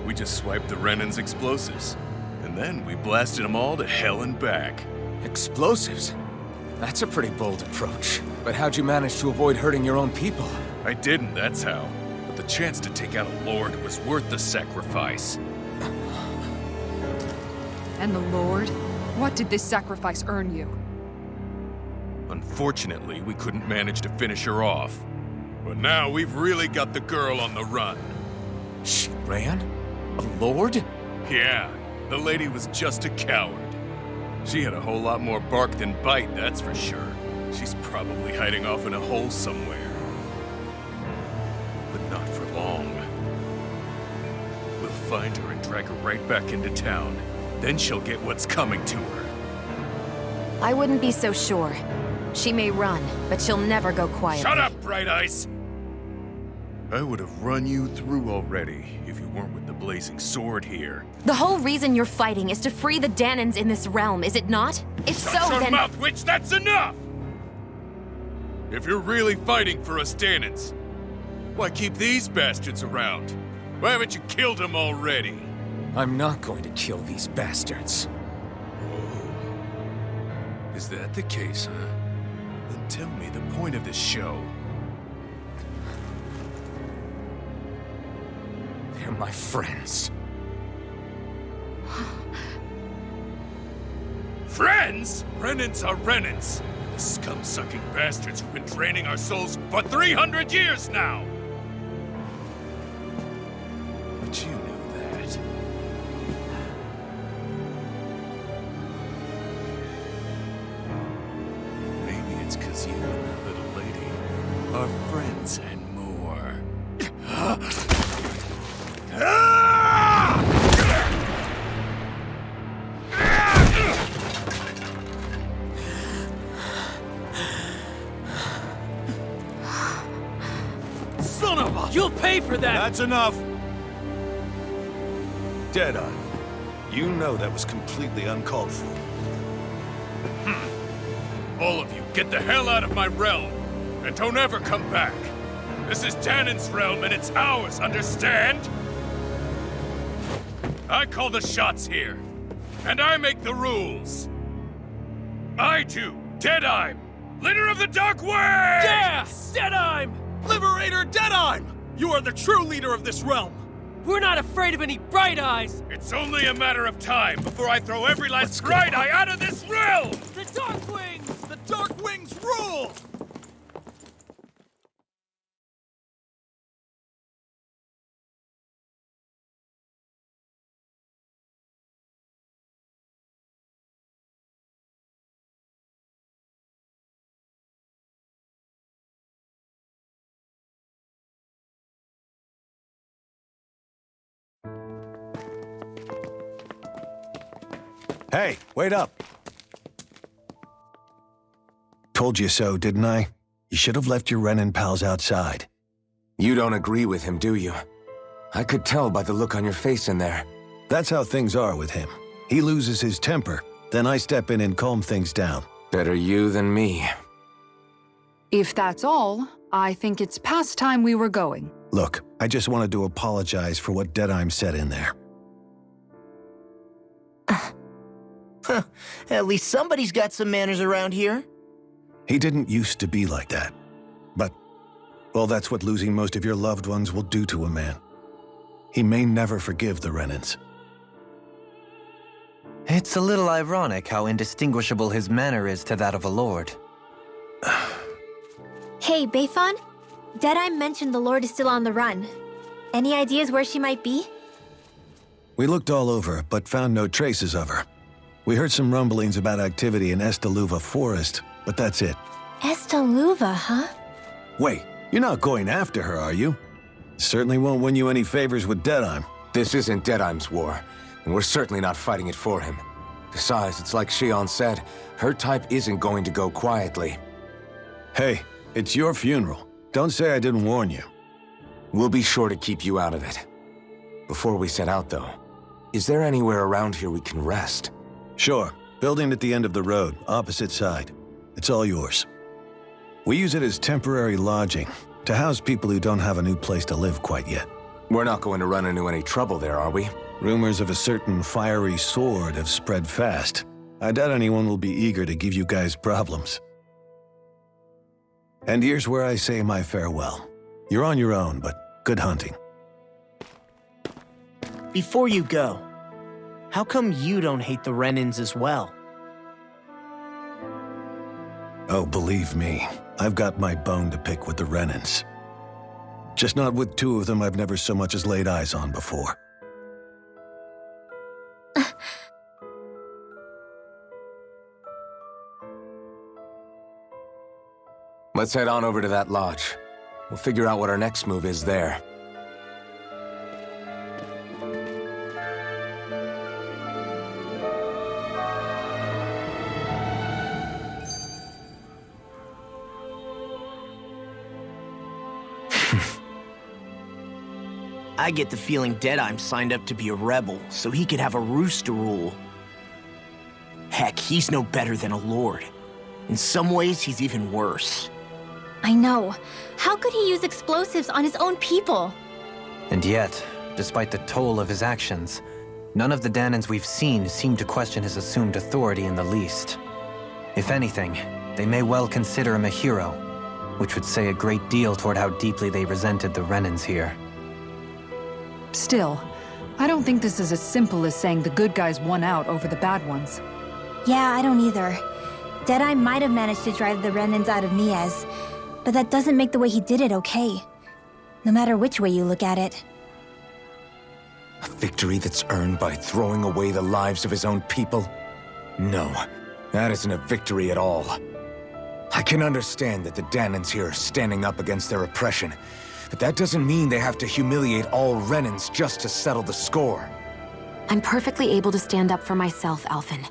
We just swiped the Renins' explosives. And then we blasted them all to hell and back. Explosives? That's a pretty bold approach. But how'd you manage to avoid hurting your own people? I didn't, that's how. But the chance to take out a lord was worth the sacrifice. And the Lord? What did this sacrifice earn you? Unfortunately, we couldn't manage to finish her off. But now we've really got the girl on the run. She ran? A lord? Yeah, the lady was just a coward. She had a whole lot more bark than bite, that's for sure. She's probably hiding off in a hole somewhere. But not for long. We'll find her and drag her right back into town. Then she'll get what's coming to her. I wouldn't be so sure. She may run, but she'll never go quietly. Shut up, Bright Eyes! I would have run you through already if you weren't with the blazing sword here. The whole reason you're fighting is to free the Dahnans in this realm, is it not? If so, Shut your then— mouth, witch! That's enough! If you're really fighting for us Dahnans, why keep these bastards around? Why haven't you killed them already? I'm not going to kill these bastards. Oh. Is that the case, huh? Then tell me the point of this show. They're my friends. Friends? Renins are Renins. The scum-sucking bastards who've been draining our souls for 300 years now! But you knew that. Maybe it's 'cause you and that little lady are friends and more. pay for that! That's enough! Deadeye, you know that was completely uncalled for. All of you, get the hell out of my realm! And don't ever come back! This is Dahnan's realm and it's ours, understand? I call the shots here. And I make the rules. I do, Deadeye, leader of the Dark Way! Yeah! Deadeye! Liberator Deadeye! You are the true leader of this realm! We're not afraid of any Bright Eyes! It's only a matter of time before I throw every last Bright Eye out of this realm! The Dark Wings! The Dark Wings rule! Hey, wait up! Told you so, didn't I? You should have left your Renin pals outside. You don't agree with him, do you? I could tell by the look on your face in there. That's how things are with him. He loses his temper, then I step in and calm things down. Better you than me. If that's all, I think it's past time we were going. Look, I just wanted to apologize for what Deadeye said in there. At least somebody's got some manners around here. He didn't used to be like that. But, well, that's what losing most of your loved ones will do to a man. He may never forgive the Renins. It's a little ironic how indistinguishable his manner is to that of a lord. Hey, Beifon? Deadeye mentioned the Lord is still on the run. Any ideas where she might be? We looked all over, but found no traces of her. We heard some rumblings about activity in Este Luvah Forest, but that's it. Este Luvah, huh? Wait, you're not going after her, are you? Certainly won't win you any favors with Deadeye. This isn't Deadeye's war, and we're certainly not fighting it for him. Besides, it's like Shion said, her type isn't going to go quietly. Hey, it's your funeral. Don't say I didn't warn you. We'll be sure to keep you out of it. Before we set out, though, is there anywhere around here we can rest? Sure. Building at the end of the road, opposite side. It's all yours. We use it as temporary lodging, to house people who don't have a new place to live quite yet. We're not going to run into any trouble there, are we? Rumors of a certain fiery sword have spread fast. I doubt anyone will be eager to give you guys problems. And here's where I say my farewell. You're on your own, but good hunting. Before you go, how come you don't hate the Renins as well? Oh, believe me, I've got my bone to pick with the Renins. Just not with two of them I've never so much as laid eyes on before. Let's head on over to that lodge. We'll figure out what our next move is there. I get the feeling Deadeye signed up to be a rebel so he could have a roost to rule. Heck, he's no better than a lord. In some ways, he's even worse. I know. How could he use explosives on his own people? And yet, despite the toll of his actions, none of the Dahnans we've seen seem to question his assumed authority in the least. If anything, they may well consider him a hero, which would say a great deal toward how deeply they resented the Renins here. Still, I don't think this is as simple as saying the good guys won out over the bad ones. Yeah, I don't either. Deadeye might have managed to drive the Renins out of Niez, but that doesn't make the way he did it okay. No matter which way you look at it. A victory that's earned by throwing away the lives of his own people? No, that isn't a victory at all. I can understand that the Dahnans here are standing up against their oppression, but that doesn't mean they have to humiliate all Renins just to settle the score. I'm perfectly able to stand up for myself, Alphen.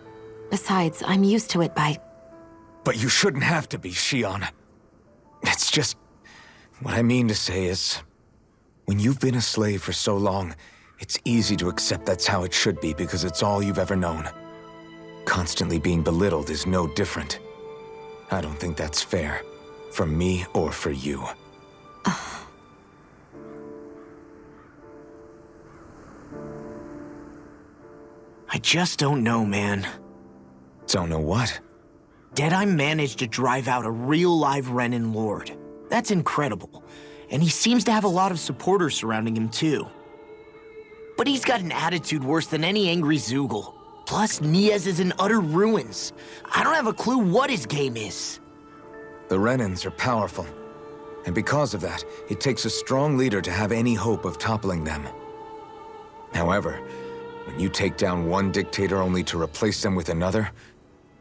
Besides, I'm used to it by... But you shouldn't have to be, Shion. It's just... What I mean to say is... When you've been a slave for so long, it's easy to accept that's how it should be because it's all you've ever known. Constantly being belittled is no different. I don't think that's fair. For me or for you. I just don't know, man. Don't know what? Deadeye managed to drive out a real live Renin Lord. That's incredible. And he seems to have a lot of supporters surrounding him too. But he's got an attitude worse than any angry Zoogle. Plus, Niez is in utter ruins. I don't have a clue what his game is. The Renins are powerful. And because of that, it takes a strong leader to have any hope of toppling them. However, when you take down one dictator only to replace them with another,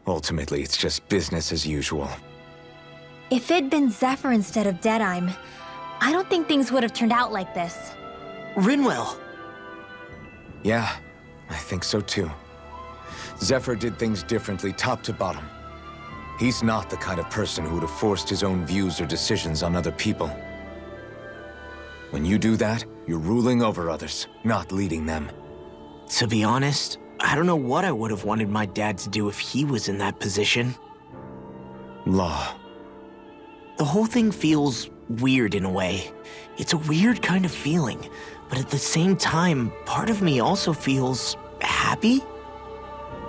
ultimately it's just business as usual. If it'd been Zephyr instead of Deadeye, I don't think things would have turned out like this. Renewal. Yeah, I think so too. Zephyr did things differently top to bottom. He's not the kind of person who would have forced his own views or decisions on other people. When you do that, you're ruling over others, not leading them. To be honest, I don't know what I would have wanted my dad to do if he was in that position. Law. The whole thing feels weird in a way. It's a weird kind of feeling, but at the same time, part of me also feels happy.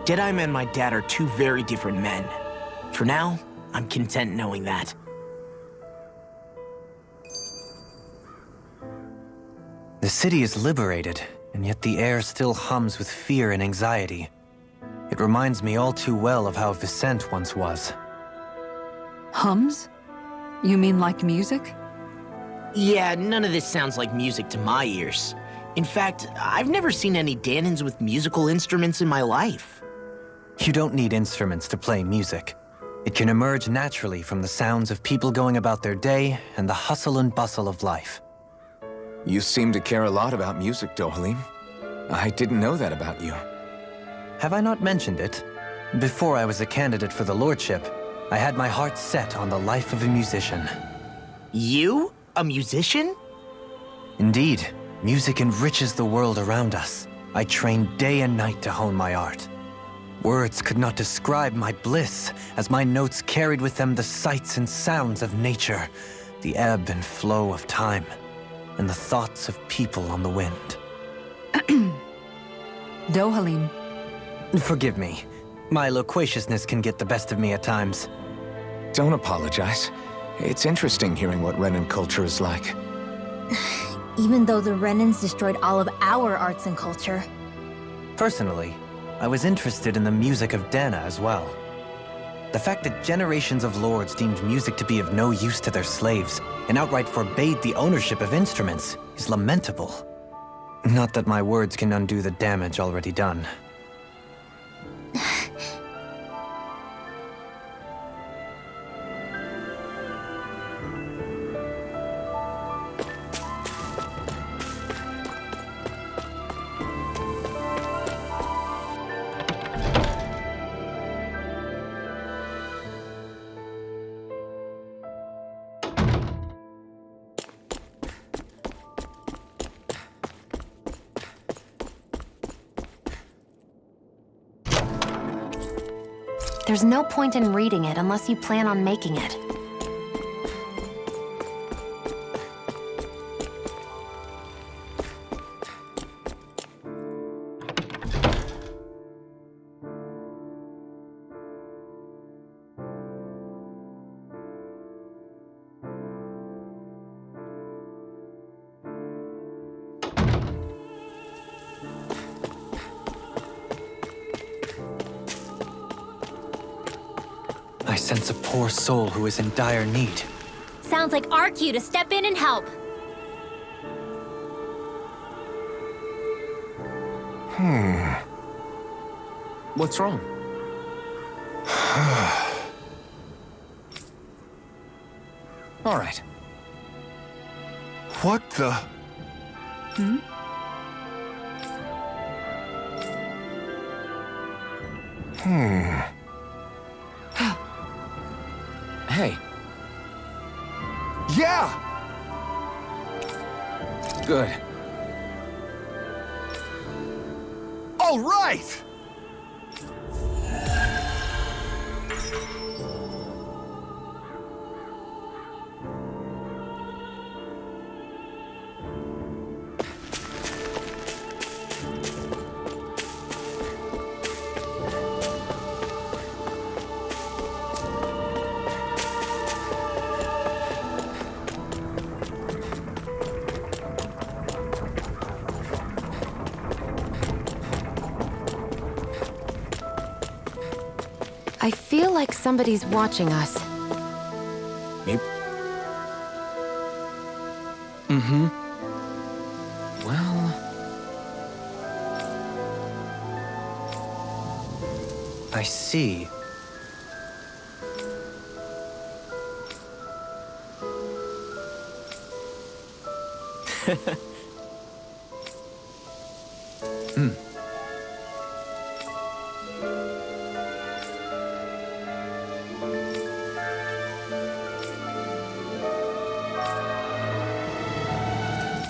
Deadeye and my dad are two very different men. For now, I'm content knowing that. The city is liberated, and yet the air still hums with fear and anxiety. It reminds me all too well of how Vicente once was. Hums? You mean like music? Yeah, none of this sounds like music to my ears. In fact, I've never seen any Dahnans with musical instruments in my life. You don't need instruments to play music. It can emerge naturally from the sounds of people going about their day and the hustle and bustle of life. You seem to care a lot about music, Dohalim. I didn't know that about you. Have I not mentioned it? Before I was a candidate for the lordship, I had my heart set on the life of a musician. You? A musician? Indeed, music enriches the world around us. I trained day and night to hone my art. Words could not describe my bliss, as my notes carried with them the sights and sounds of nature, the ebb and flow of time, and the thoughts of people on the wind. Dohalim. Forgive me. My loquaciousness can get the best of me at times. Don't apologize. It's interesting hearing what Renin culture is like. Even though the Renins destroyed all of our arts and culture. Personally, I was interested in the music of Dahnan as well. The fact that generations of lords deemed music to be of no use to their slaves and outright forbade the ownership of instruments is lamentable. Not that my words can undo the damage already done. There's no point in reading it unless you plan on making it. I sense a poor soul who is in dire need. Sounds like our cue to step in and help. What's wrong? All right. What the? Hey. Yeah! Good. All right! I feel like somebody's watching us. Maybe. Mm-hmm. Well... I see.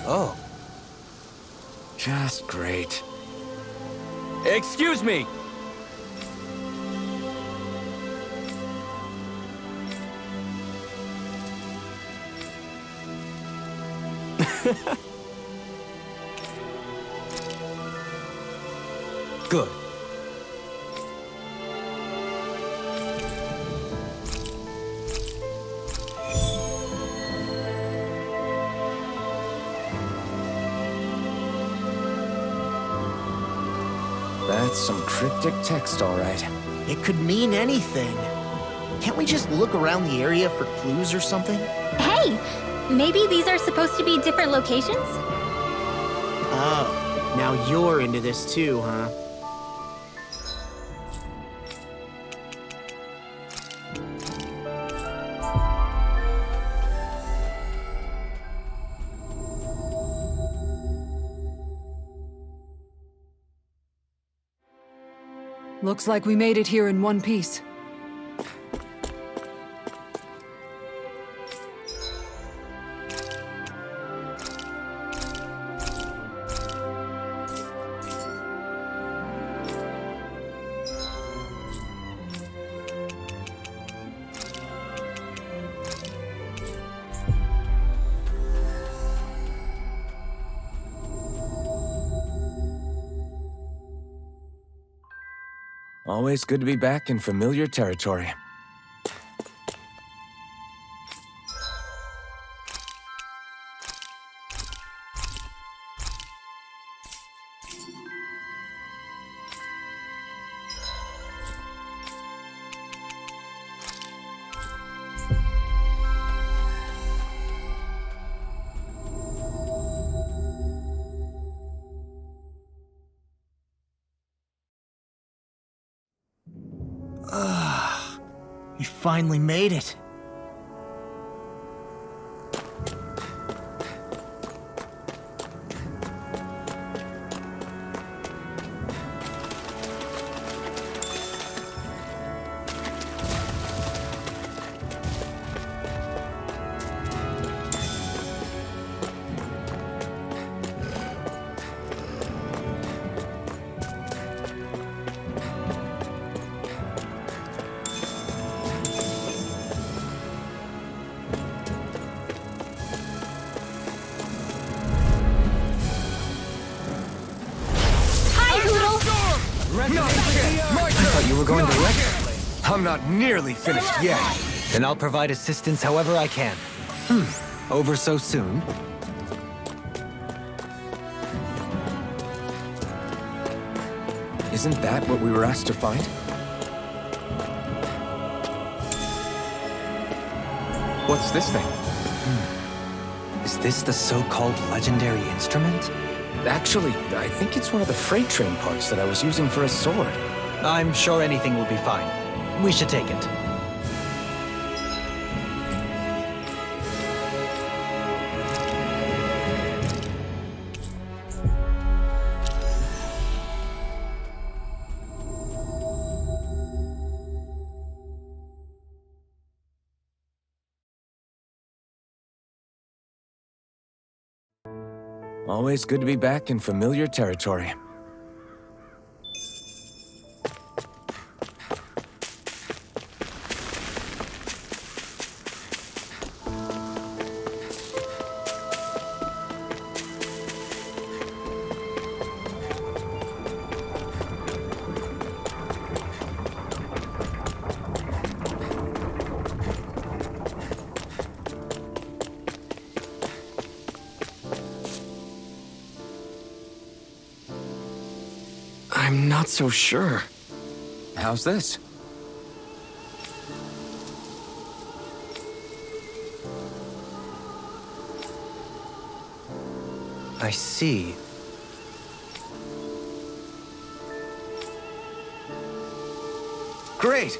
Oh. Just great. Excuse me! Good. That's some cryptic text, all right. It could mean anything. Can't we just look around the area for clues or something? Hey! Maybe these are supposed to be different locations? Oh, now you're into this too, huh? Looks like we made it here in one piece. Always good to be back in familiar territory. We finally made it. I thought you were going to wreck. I'm not nearly finished yet. Then I'll provide assistance however I can. Over so soon? Isn't that what we were asked to find? What's this thing? Is this the so-called legendary instrument? Actually, I think it's one of the freight train parts that I was using for a sword. I'm sure anything will be fine. We should take it. Always good to be back in familiar territory. I'm not so sure. How's this? I see. Great!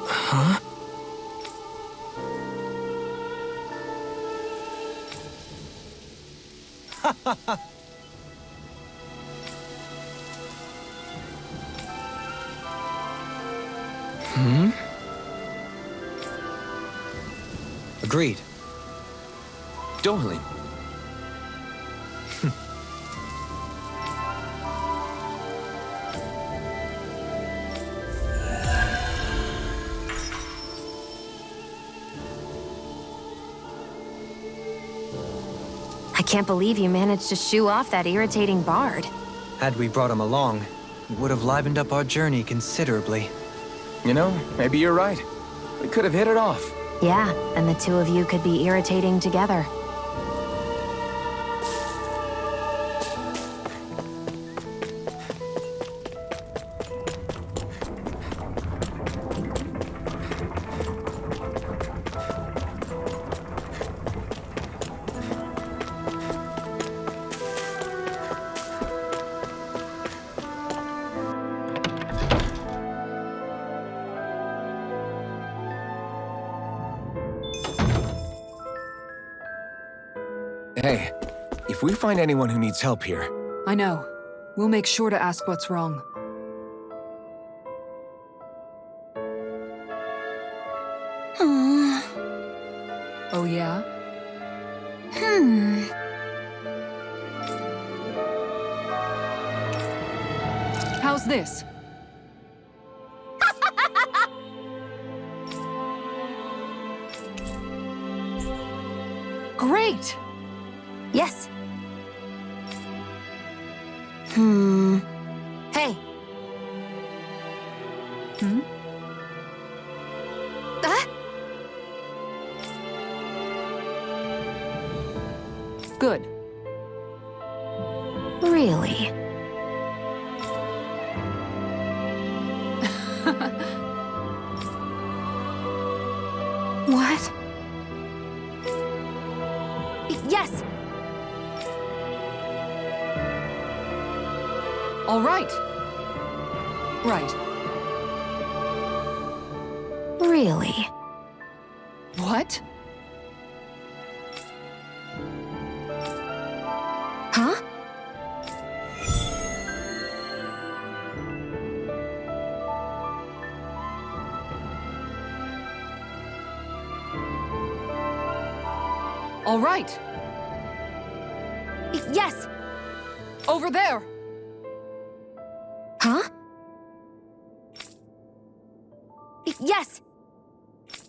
Huh? Hmm? Agreed. Darling. I can't believe you managed to shoo off that irritating bard. Had we brought him along, it would have livened up our journey considerably. You know, maybe you're right. We could have hit it off. Yeah, and the two of you could be irritating together. Hey, if we find anyone who needs help here... I know. We'll make sure to ask what's wrong. Oh yeah? How's this? Great! Yes. Hey. Good. Really? What? Yes! All right. Right. Really? What? Huh? All right. Yes! Over there! Huh? Yes!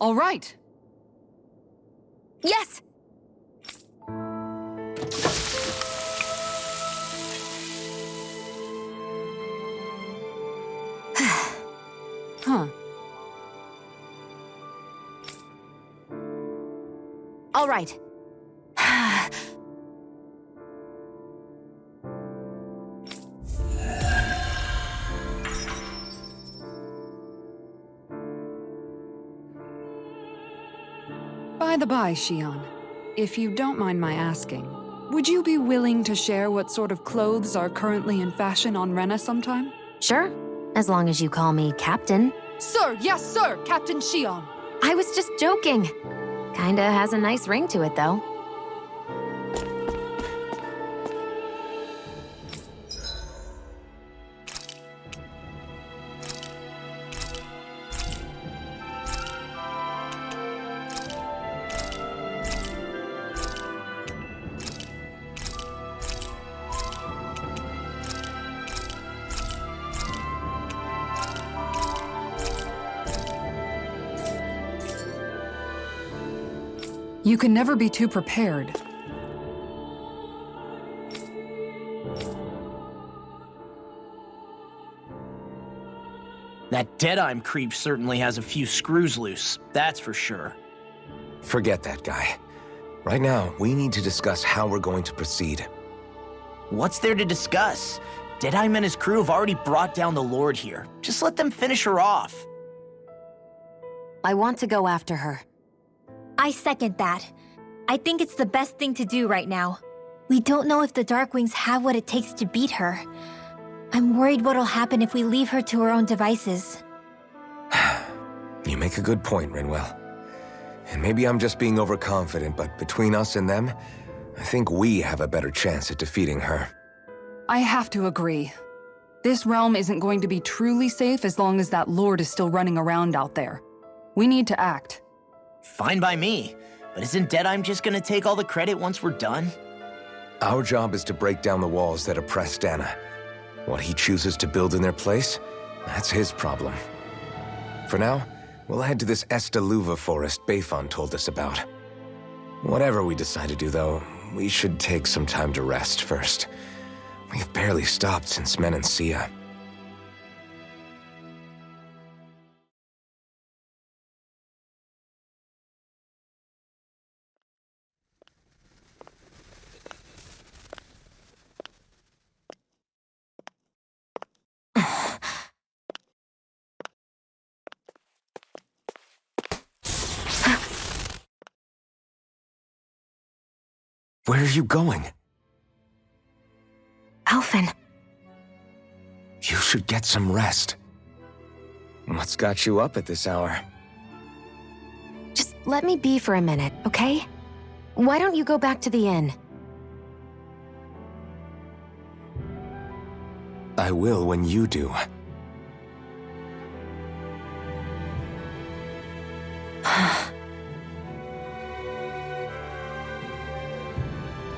All right. Yes! Huh. All right. By the by, Xion, if you don't mind my asking, would you be willing to share what sort of clothes are currently in fashion on Rena sometime? Sure, as long as you call me Captain. Sir, yes, sir, Captain Xion. I was just joking. Kinda has a nice ring to it, though. You can never be too prepared. That Deadeye creep certainly has a few screws loose, that's for sure. Forget that guy. Right now, we need to discuss how we're going to proceed. What's there to discuss? Deadeye and his crew have already brought down the Lord here. Just let them finish her off. I want to go after her. I second that. I think it's the best thing to do right now. We don't know if the Darkwings have what it takes to beat her. I'm worried what'll happen if we leave her to her own devices. You make a good point, Renewal. And maybe I'm just being overconfident, but between us and them, I think we have a better chance at defeating her. I have to agree. This realm isn't going to be truly safe as long as that Lord is still running around out there. We need to act. Fine by me. But isn't Deadeye just gonna take all the credit once we're done? Our job is to break down the walls that oppress Dahnan. What he chooses to build in their place, that's his problem. For now, we'll head to this Este Luvah Forest Bayfon told us about. Whatever we decide to do, though, we should take some time to rest first. We've barely stopped since Menancia. Where are you going? Alphen. You should get some rest. What's got you up at this hour? Just let me be for a minute, okay? Why don't you go back to the inn? I will when you do.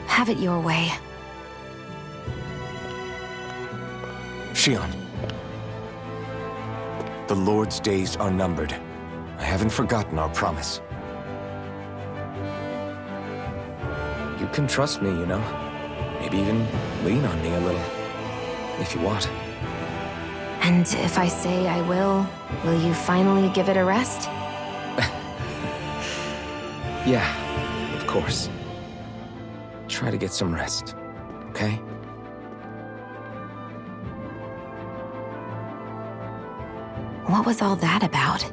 Have it your way. Shion. The Lord's days are numbered. I haven't forgotten our promise. You can trust me, you know. Maybe even lean on me a little. If you want. And if I say I will you finally give it a rest? Yeah, of course. Try to get some rest, okay? What was all that about?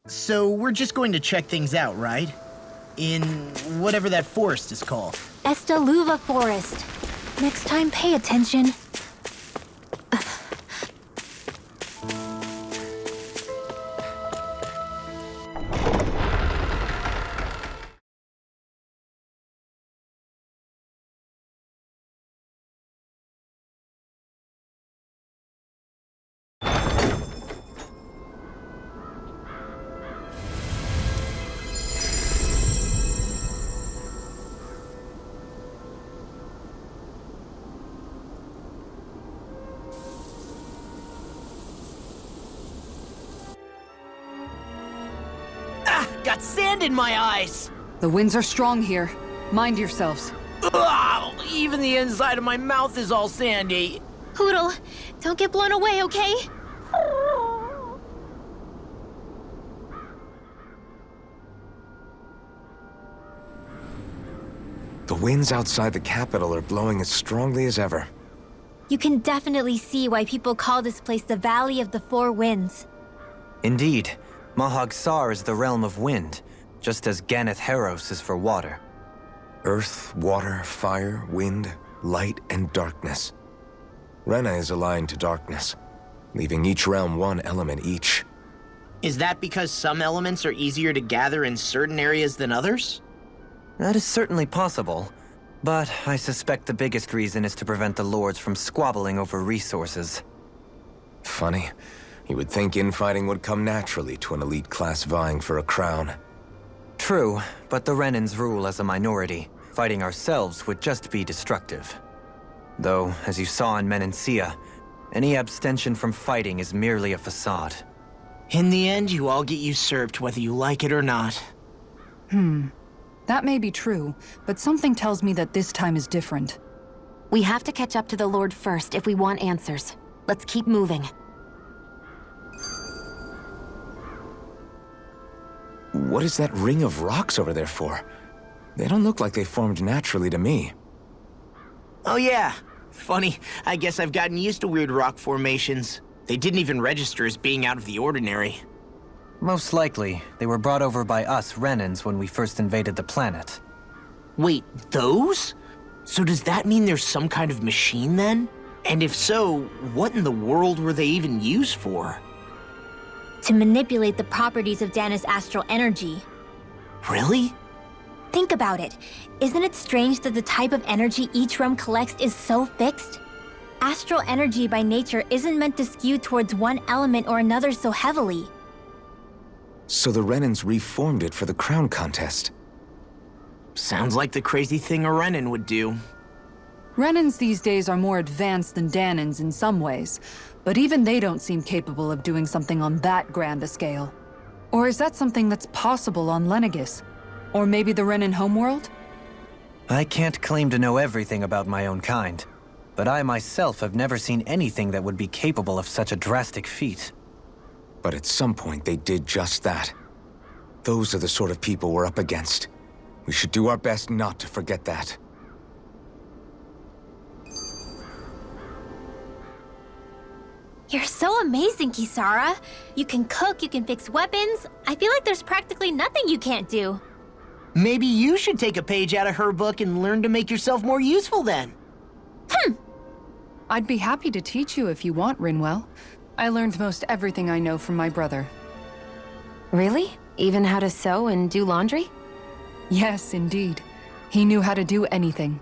So we're just going to check things out, right? In whatever that forest is called. Este Luvah Forest. Next time, pay attention. Got sand in my eyes! The winds are strong here. Mind yourselves. Ugh, even the inside of my mouth is all sandy. Hootle, don't get blown away, okay? The winds outside the capital are blowing as strongly as ever. You can definitely see why people call this place the Valley of the Four Winds. Indeed. Mahag Saar is the realm of wind, just as Ganeth Heros is for water. Earth, water, fire, wind, light, and darkness. Rena is aligned to darkness, leaving each realm one element each. Is that because some elements are easier to gather in certain areas than others? That is certainly possible, but I suspect the biggest reason is to prevent the lords from squabbling over resources. Funny. You would think infighting would come naturally to an elite class vying for a crown. True, but the Renans rule as a minority, Fighting ourselves would just be destructive. Though, as you saw in Menancia, any abstention from fighting is merely a facade. In the end, you all get usurped whether you like it or not. That may be true, but something tells me that this time is different. We have to catch up to the Lord first if we want answers. Let's keep moving. What is that ring of rocks over there for? They don't look like they formed naturally to me. Oh yeah. Funny, I guess I've gotten used to weird rock formations. They didn't even register as being out of the ordinary. Most likely, they were brought over by us Renans when we first invaded the planet. Wait, those? So does that mean there's some kind of machine then? And if so, what in the world were they even used for? To manipulate the properties of Dana's astral energy. Really? Think about it. Isn't it strange that the type of energy each realm collects is so fixed? Astral energy by nature isn't meant to skew towards one element or another so heavily. So the Renans reformed it for the crown contest. Sounds like the crazy thing a Renan would do. Renans these days are more advanced than Dahnans in some ways, but even they don't seem capable of doing something on that grand a scale. Or is that something that's possible on Lenegis? Or maybe the Renan homeworld? I can't claim to know everything about my own kind, but I myself have never seen anything that would be capable of such a drastic feat. But at some point they did just that. Those are the sort of people we're up against. We should do our best not to forget that. You're so amazing, Kisara. You can cook, you can fix weapons. I feel like there's practically nothing you can't do. Maybe you should take a page out of her book and learn to make yourself more useful then. I'd be happy to teach you if you want, Renewal. I learned most everything I know from my brother. Really? Even how to sew and do laundry? Yes, indeed. He knew how to do anything.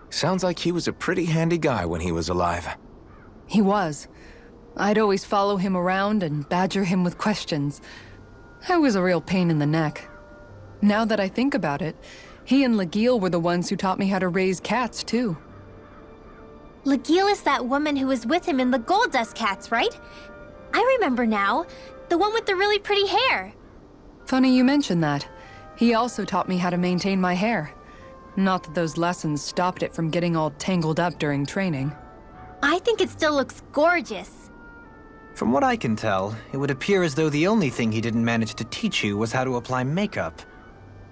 Sounds like he was a pretty handy guy when he was alive. He was. I'd always follow him around and badger him with questions. I was a real pain in the neck. Now that I think about it, he and Legil were the ones who taught me how to raise cats, too. Legil is that woman who was with him in the Gold Dust Cats, right? I remember now. The one with the really pretty hair. Funny you mention that. He also taught me how to maintain my hair. Not that those lessons stopped it from getting all tangled up during training. I think it still looks gorgeous. From what I can tell, it would appear as though the only thing he didn't manage to teach you was how to apply makeup.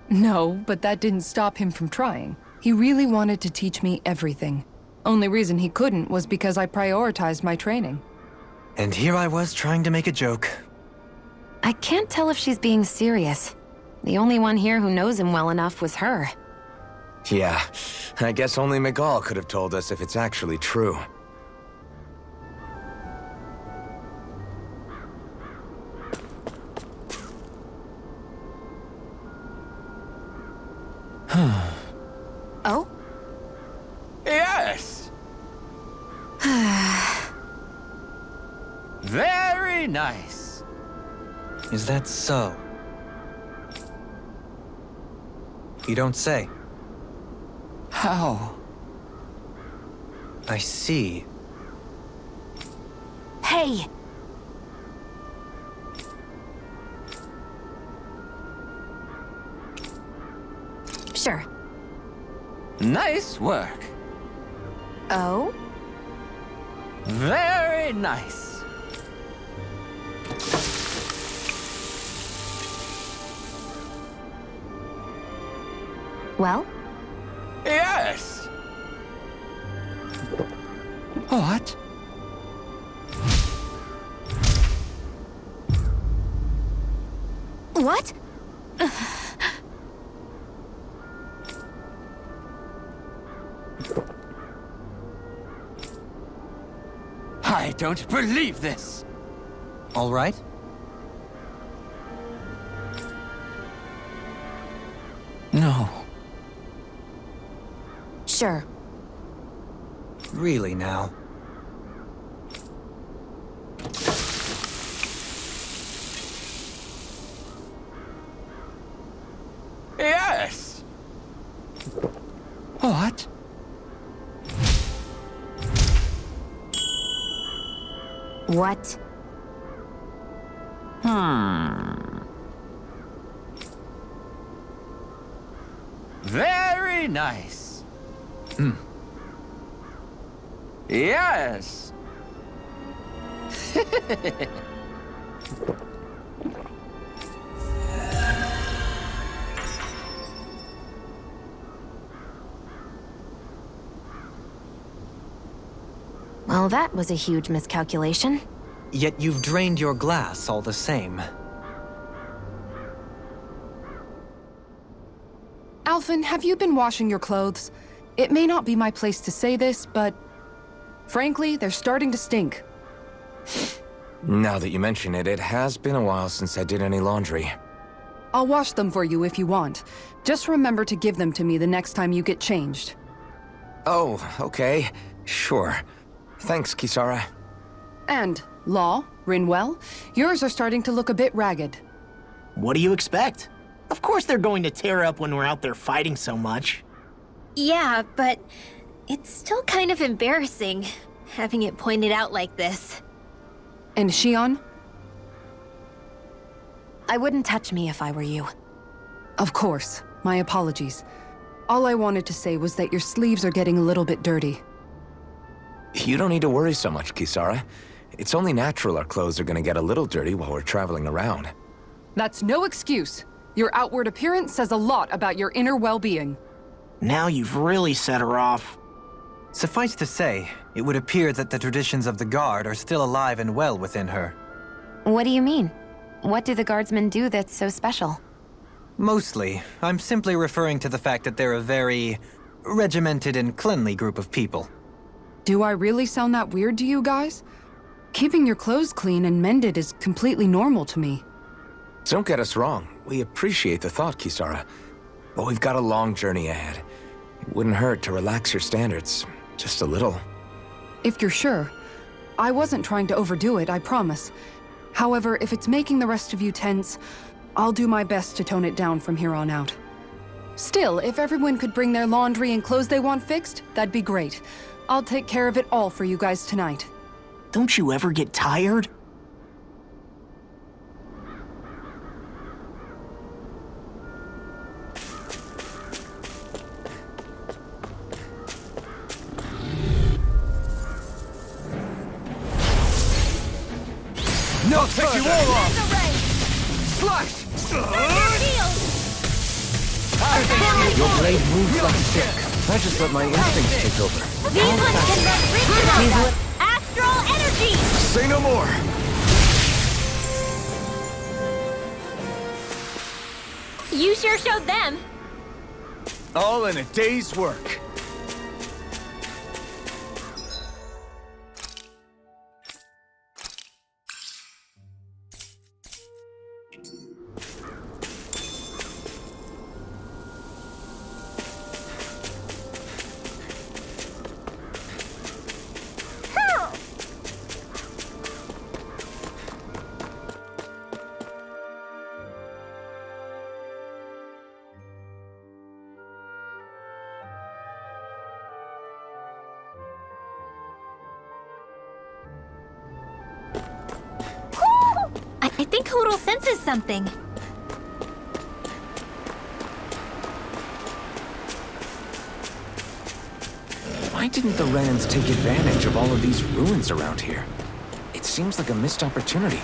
No, but that didn't stop him from trying. He really wanted to teach me everything. Only reason he couldn't was because I prioritized my training. And here I was trying to make a joke. I can't tell if she's being serious. The only one here who knows him well enough was her. Yeah, I guess only Miguel could have told us if it's actually true. Oh? Yes! Very nice. Is that so? You don't say. How? I see. Hey! Sure. Nice work. Oh? Very nice. Well? Yes! What? What? I don't believe this. All right. No. Sure. Really now. Yes! What? What? Very nice. Yes. Well, that was a huge miscalculation. Yet you've drained your glass all the same. Alphen, have you been washing your clothes? It may not be my place to say this, but frankly, they're starting to stink. Now that you mention it, it has been a while since I did any laundry. I'll wash them for you if you want. Just remember to give them to me the next time you get changed. Oh, okay. Sure. Thanks, Kisara. And, Law, Renewal, yours are starting to look a bit ragged. What do you expect? Of course they're going to tear up when we're out there fighting so much. Yeah, but it's still kind of embarrassing, having it pointed out like this. And Shion? I wouldn't touch me if I were you. Of course. My apologies. All I wanted to say was that your sleeves are getting a little bit dirty. You don't need to worry so much, Kisara. It's only natural our clothes are gonna get a little dirty while we're traveling around. That's no excuse. Your outward appearance says a lot about your inner well-being. Now you've really set her off. Suffice to say, it would appear that the traditions of the Guard are still alive and well within her. What do you mean? What do the guardsmen do that's so special? Mostly, I'm simply referring to the fact that they're a very regimented and cleanly group of people. Do I really sound that weird to you guys? Keeping your clothes clean and mended is completely normal to me. Don't get us wrong. We appreciate the thought, Kisara. But we've got a long journey ahead. It wouldn't hurt to relax your standards. Just a little. If you're sure. I wasn't trying to overdo it, I promise. However, if it's making the rest of you tense, I'll do my best to tone it down from here on out. Still, if everyone could bring their laundry and clothes they want fixed, that'd be great. I'll take care of it all for you guys tonight. Don't you ever get tired? No, I'll take you all off! Slash! Your blade moves like a stick. I just let my instincts take over. These ones can run free astral energy! Say no more! You sure showed them. All in a day's work. I think Hoodle senses something. Why didn't the Renans take advantage of all of these ruins around here? It seems like a missed opportunity.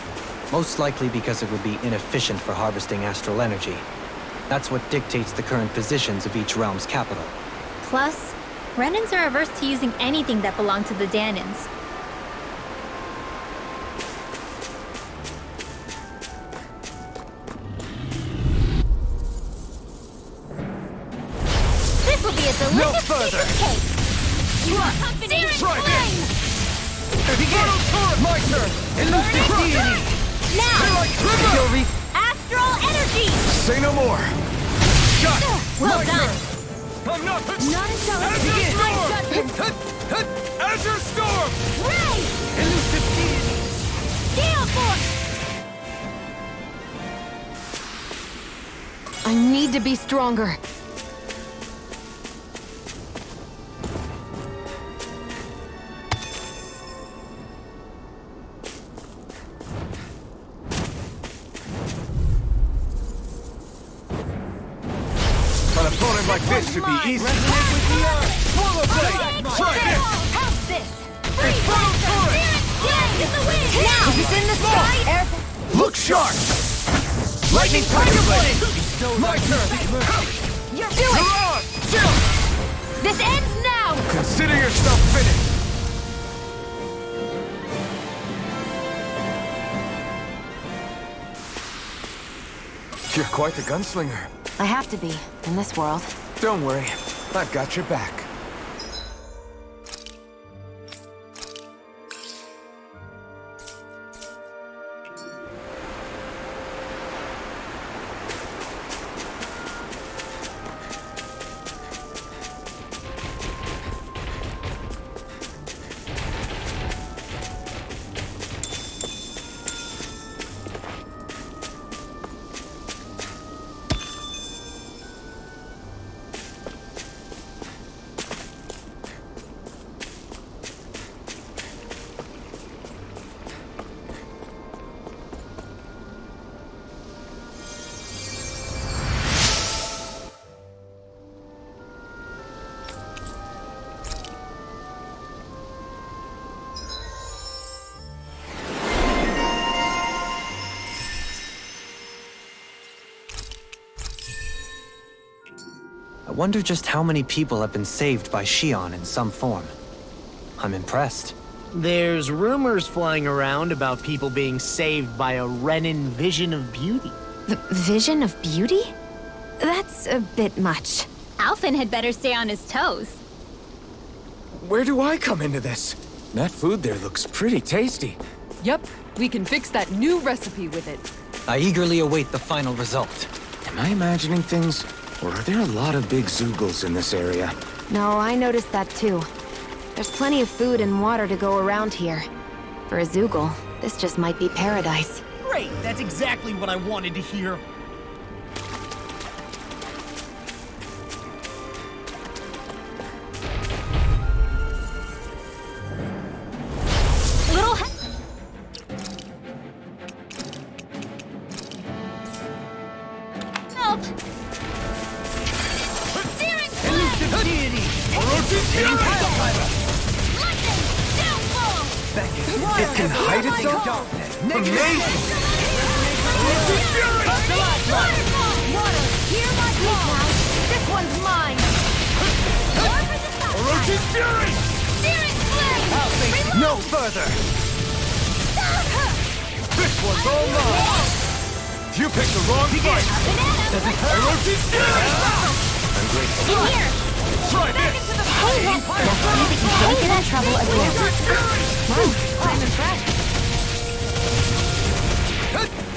Most likely because it would be inefficient for harvesting astral energy. That's what dictates the current positions of each realm's capital. Plus, Renans are averse to using anything that belonged to the Dahnans. This will be a delicious piece of cake! You are accompanied in flame! Begin! My turn! Elusive deity! Now! Astral energy! Say no more! Shot! Well done! I'm not... Not until Begin! my judgment! Azure Storm! Ray! Elusive deity! Gale Force! I need to be stronger. This should be easy. Resonate with the earth. Swallow blade. Try this. How's this? It's full turret. Now, it's in the sky. Look sharp. Lightning tiger blade. My turn. You're doing it. Chill. This ends now. Consider yourself finished. You're quite the gunslinger. I have to be, in this world. Don't worry, I've got your back. I wonder just how many people have been saved by Shion in some form. I'm impressed. There's rumors flying around about people being saved by a Renin vision of beauty. The vision of beauty? That's a bit much. Alphen had better stay on his toes. Where do I come into this? That food there looks pretty tasty. Yep, we can fix that new recipe with it. I eagerly await the final result. Am I imagining things? Or are there a lot of big Zoogles in this area? No, I noticed that too. There's plenty of food and water to go around here. For a Zoogle, this just might be paradise. Great, that's exactly what I wanted to hear. Little help! It can hide itself? Amazing! Water, hear my call! This one's mine! Searing flame! No further! This one's all mine! You picked the wrong fight! I'm grateful. In here! Try this! Hey, you can get in trouble again. Wow, I'm impressed.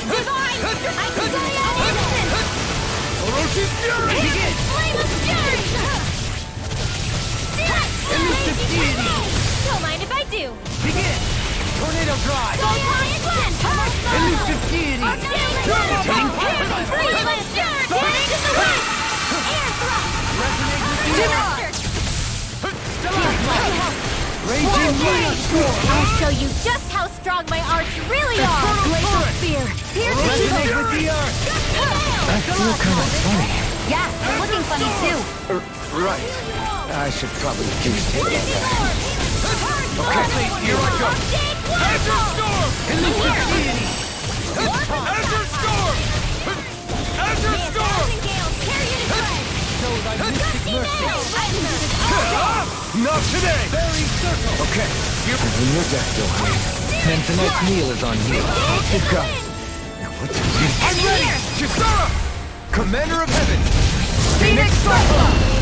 Divine! I can go out instant! Orochi's Fury! Begin! Flame of Fury! Elusive Deity! Don't mind if I do! Begin! Tornado Drive! Go high and blend! Elusive Deity! Flame of Fury! Turning to the west! Air thrust! Resonate with the earth! Raging Blade! I'll show you just how strong my arts really are! Glacial Spear! Pierce Resonate with the earth! I feel kind of funny. Yeah, you're looking funny too. Right. I should probably do Okay, here I go! Azure Storm! Elusive Deity! Azure Storm! Azure Storm! Show thy mystic mercy! Not today! Fairy Circle! Okay, in your deck, Gohan. And tonight's meal is on you. It comes. Now what do we... I'm ready! Kisara! Commander of Heaven! Phoenix Cyclops!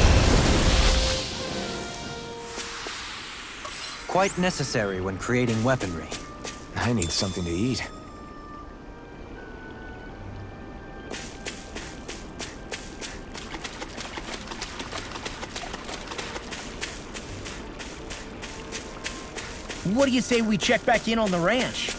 Quite necessary when creating weaponry. I need something to eat. What do you say we check back in on the ranch?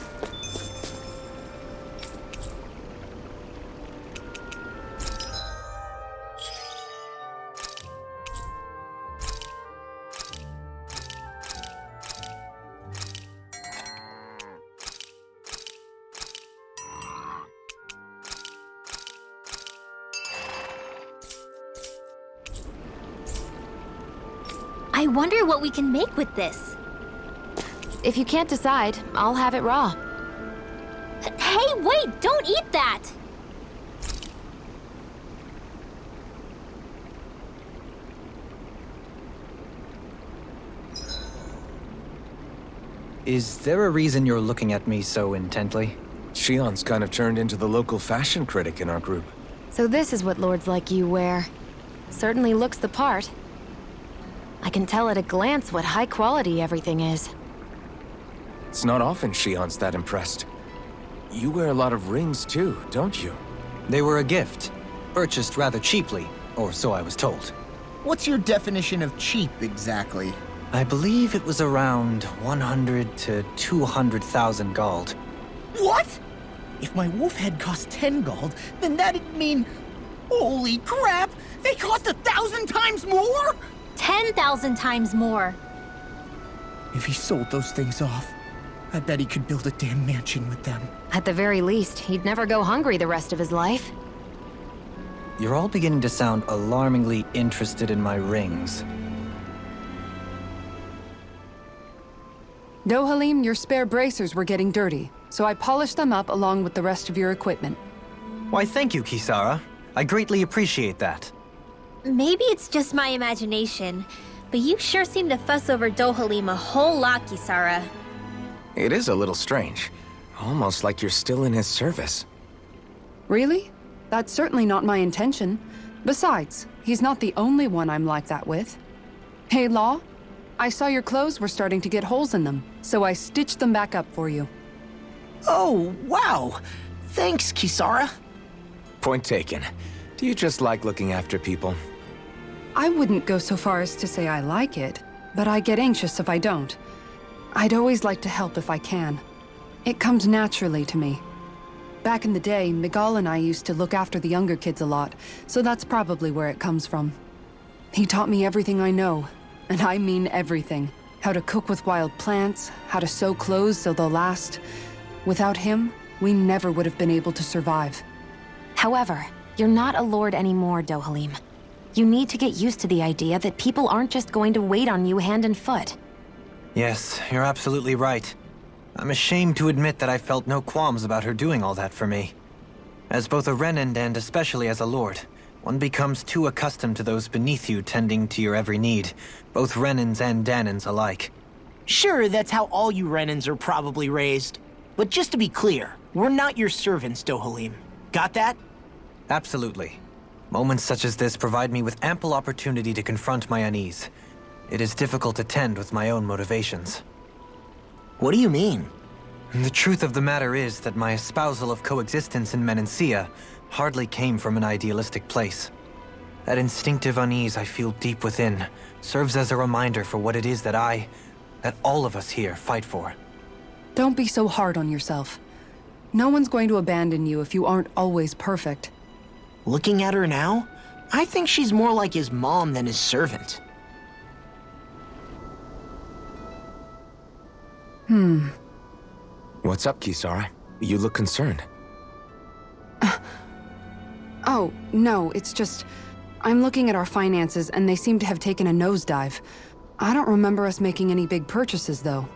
I wonder what we can make with this. If you can't decide, I'll have it raw. Hey, wait! Don't eat that! Is there a reason you're looking at me so intently? Shion's kind of turned into the local fashion critic in our group. So this is what lords like you wear. Certainly looks the part. I can tell at a glance what high quality everything is. It's not often Shion's that impressed. You wear a lot of rings too, don't you? They were a gift. Purchased rather cheaply, or so I was told. What's your definition of cheap, exactly? I believe it was around 100 to 200,000 gold. What? If my wolf head cost 10 gold, then that'd mean... Holy crap! They cost 1,000 times more?! 10,000 times more. If he sold those things off, I bet he could build a damn mansion with them. At the very least, he'd never go hungry the rest of his life. You're all beginning to sound alarmingly interested in my rings. Dohalim, your spare bracers were getting dirty, so I polished them up along with the rest of your equipment. Why, thank you, Kisara. I greatly appreciate that. Maybe it's just my imagination, but you sure seem to fuss over Dohalim a whole lot, Kisara. It is a little strange. Almost like you're still in his service. Really? That's certainly not my intention. Besides, he's not the only one I'm like that with. Hey, Law? I saw your clothes were starting to get holes in them, so I stitched them back up for you. Oh, wow! Thanks, Kisara. Point taken. Do you just like looking after people? I wouldn't go so far as to say I like it, but I get anxious if I don't. I'd always like to help if I can. It comes naturally to me. Back in the day, Miguel and I used to look after the younger kids a lot, so that's probably where it comes from. He taught me everything I know, and I mean everything. How to cook with wild plants, how to sew clothes so they'll last. Without him, we never would have been able to survive. However, you're not a lord anymore, Dohalim. You need to get used to the idea that people aren't just going to wait on you hand and foot. Yes, you're absolutely right. I'm ashamed to admit that I felt no qualms about her doing all that for me. As both a Renan and especially as a lord, one becomes too accustomed to those beneath you tending to your every need, both Renans and Dahnans alike. Sure, that's how all you Renans are probably raised. But just to be clear, we're not your servants, Dohalim. Got that? Absolutely. Moments such as this provide me with ample opportunity to confront my unease. It is difficult to tend with my own motivations. What do you mean? The truth of the matter is that my espousal of coexistence in Menancia hardly came from an idealistic place. That instinctive unease I feel deep within serves as a reminder for what it is that all of us here fight for. Don't be so hard on yourself. No one's going to abandon you if you aren't always perfect. Looking at her now, I think she's more like his mom than his servant. What's up, Kisara? You look concerned. Oh, no, it's just... I'm looking at our finances and they seem to have taken a nosedive. I don't remember us making any big purchases, though.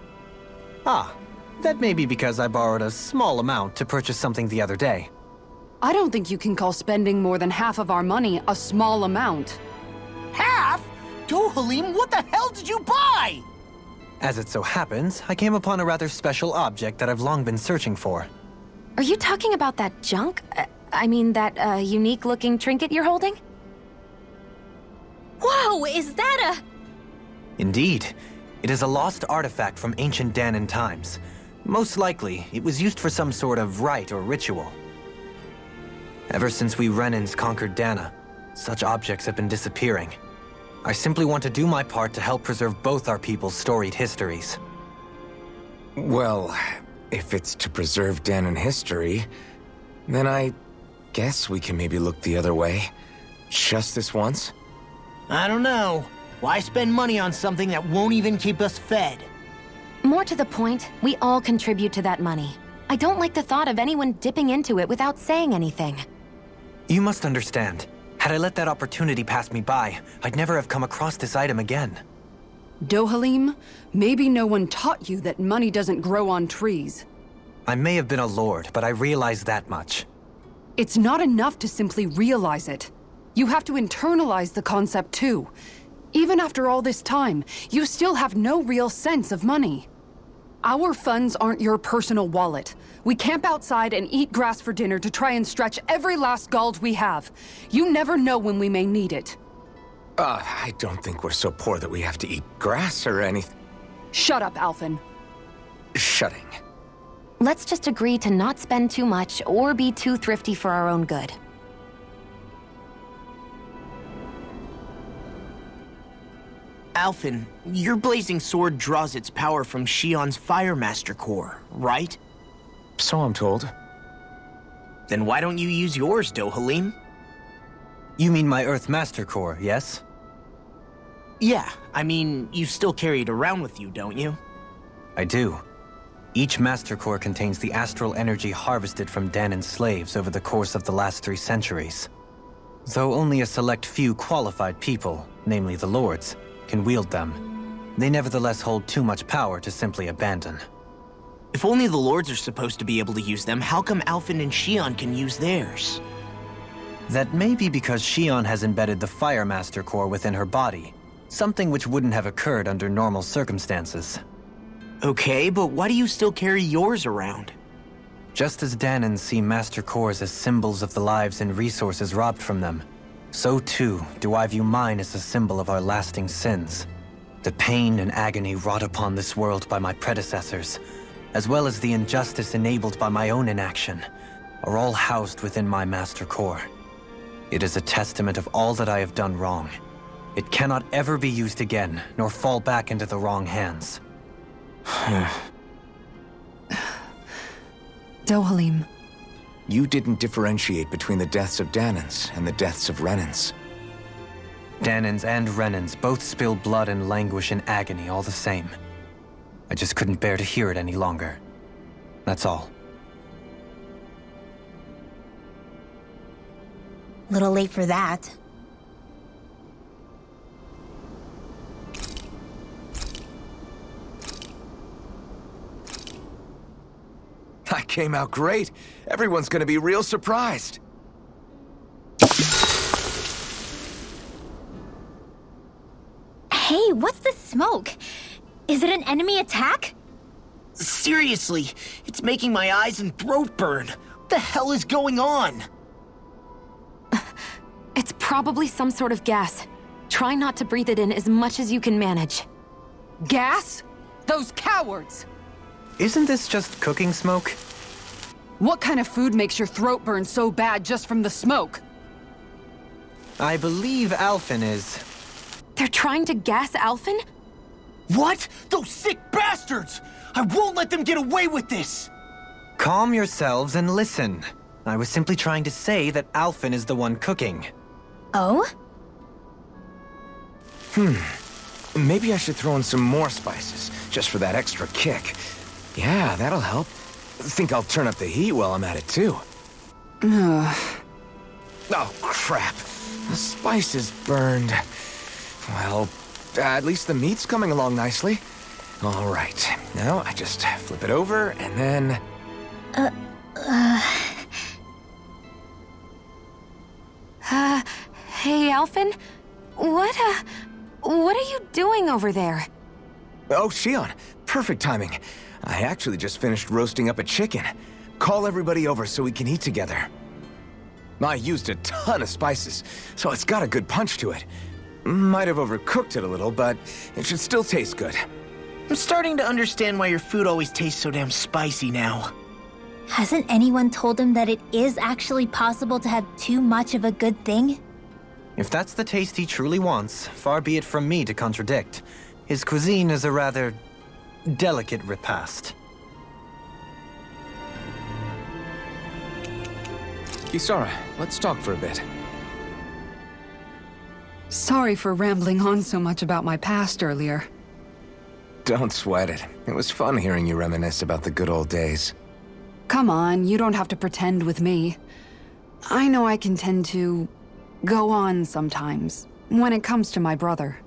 Ah, that may be because I borrowed a small amount to purchase something the other day. I don't think you can call spending more than half of our money a small amount. Half? Dohalim, what the hell did you buy? As it so happens, I came upon a rather special object that I've long been searching for. Are you talking about that junk? That unique-looking trinket you're holding? Whoa, is that a... Indeed. It is a lost artifact from ancient Dahnan times. Most likely, it was used for some sort of rite or ritual. Ever since we Renans conquered Dahna, such objects have been disappearing. I simply want to do my part to help preserve both our people's storied histories. Well, if it's to preserve Dahnan history, then I guess we can maybe look the other way. Just this once? I don't know. Why spend money on something that won't even keep us fed? More to the point, we all contribute to that money. I don't like the thought of anyone dipping into it without saying anything. You must understand. Had I let that opportunity pass me by, I'd never have come across this item again. Dohalim, maybe no one taught you that money doesn't grow on trees. I may have been a lord, but I realize that much. It's not enough to simply realize it. You have to internalize the concept too. Even after all this time, you still have no real sense of money. Our funds aren't your personal wallet. We camp outside and eat grass for dinner to try and stretch every last gold we have. You never know when we may need it. I don't think we're so poor that we have to eat grass or anything. Shut up, Alphen. Shutting. Let's just agree to not spend too much or be too thrifty for our own good. Alphen, your blazing sword draws its power from Shion's Firemaster core, right? So I'm told. Then why don't you use yours, Dohalim? You mean my Earth Master Core, yes? Yeah, I mean, you still carry it around with you, don't you? I do. Each Master Core contains the astral energy harvested from Dahnan's slaves over the course of the last 3 centuries. Though only a select few qualified people, namely the Lords, can wield them, they nevertheless hold too much power to simply abandon. If only the Lords are supposed to be able to use them, how come Alphen and Shion can use theirs? That may be because Shion has embedded the Firemaster Core within her body, something which wouldn't have occurred under normal circumstances. Okay, but why do you still carry yours around? Just as Dahnans see Master Cores as symbols of the lives and resources robbed from them, so too do I view mine as a symbol of our lasting sins. The pain and agony wrought upon this world by my predecessors, as well as the injustice enabled by my own inaction, are all housed within my Master Core. It is a testament of all that I have done wrong. It cannot ever be used again, nor fall back into the wrong hands. Dohalim. You didn't differentiate between the deaths of Dahnans and the deaths of Renans. Dahnans and Renans both spill blood and languish in agony all the same. I just couldn't bear to hear it any longer. That's all. Little late for that. I came out great. Everyone's gonna be real surprised. Hey, what's the smoke? Is it an enemy attack? Seriously, it's making my eyes and throat burn. What the hell is going on? It's probably some sort of gas. Try not to breathe it in as much as you can manage. Gas? Those cowards! Isn't this just cooking smoke? What kind of food makes your throat burn so bad just from the smoke? I believe Alphen is... They're trying to gas Alphen? What? Those sick bastards! I won't let them get away with this! Calm yourselves and listen. I was simply trying to say that Alphen is the one cooking. Oh? Maybe I should throw in some more spices, just for that extra kick. Yeah, that'll help. Think I'll turn up the heat while I'm at it, too. Oh, crap. The spices burned. Well, at least the meat's coming along nicely. All right. Now I just flip it over, and then... Hey, Alphen? What are you doing over there? Oh, Shion. Perfect timing. I actually just finished roasting up a chicken. Call everybody over so we can eat together. I used a ton of spices, so it's got a good punch to it. Might have overcooked it a little, but it should still taste good. I'm starting to understand why your food always tastes so damn spicy now. Hasn't anyone told him that it is actually possible to have too much of a good thing? If that's the taste he truly wants, far be it from me to contradict. His cuisine is a rather delicate repast. Kisara, let's talk for a bit. Sorry for rambling on so much about my past earlier. Don't sweat it. It was fun hearing you reminisce about the good old days. Come on, you don't have to pretend with me. I know I can tend to go on sometimes, when it comes to my brother.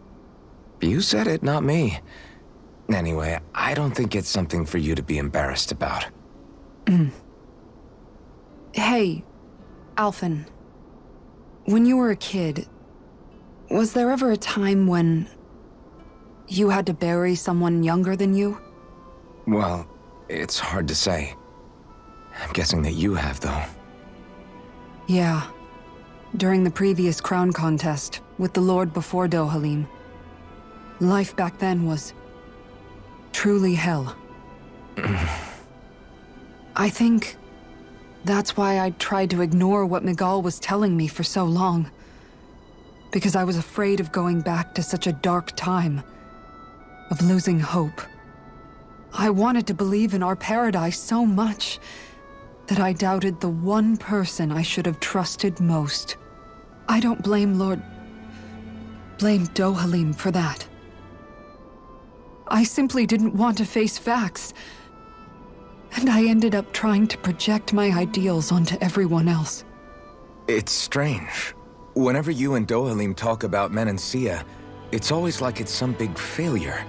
You said it, not me. Anyway, I don't think it's something for you to be embarrassed about. Hey, Alphen. When you were a kid, was there ever a time when you had to bury someone younger than you? Well, it's hard to say. I'm guessing that you have, though. Yeah. During the previous crown contest, with the Lord before Dohalim. Life back then was truly hell. I think that's why I tried to ignore what Miguel was telling me for so long. Because I was afraid of going back to such a dark time, of losing hope. I wanted to believe in our paradise so much that I doubted the one person I should have trusted most. I don't blame blame Dohalim for that. I simply didn't want to face facts. And I ended up trying to project my ideals onto everyone else. It's strange. Whenever you and Dohalim talk about Menancia, it's always like it's some big failure.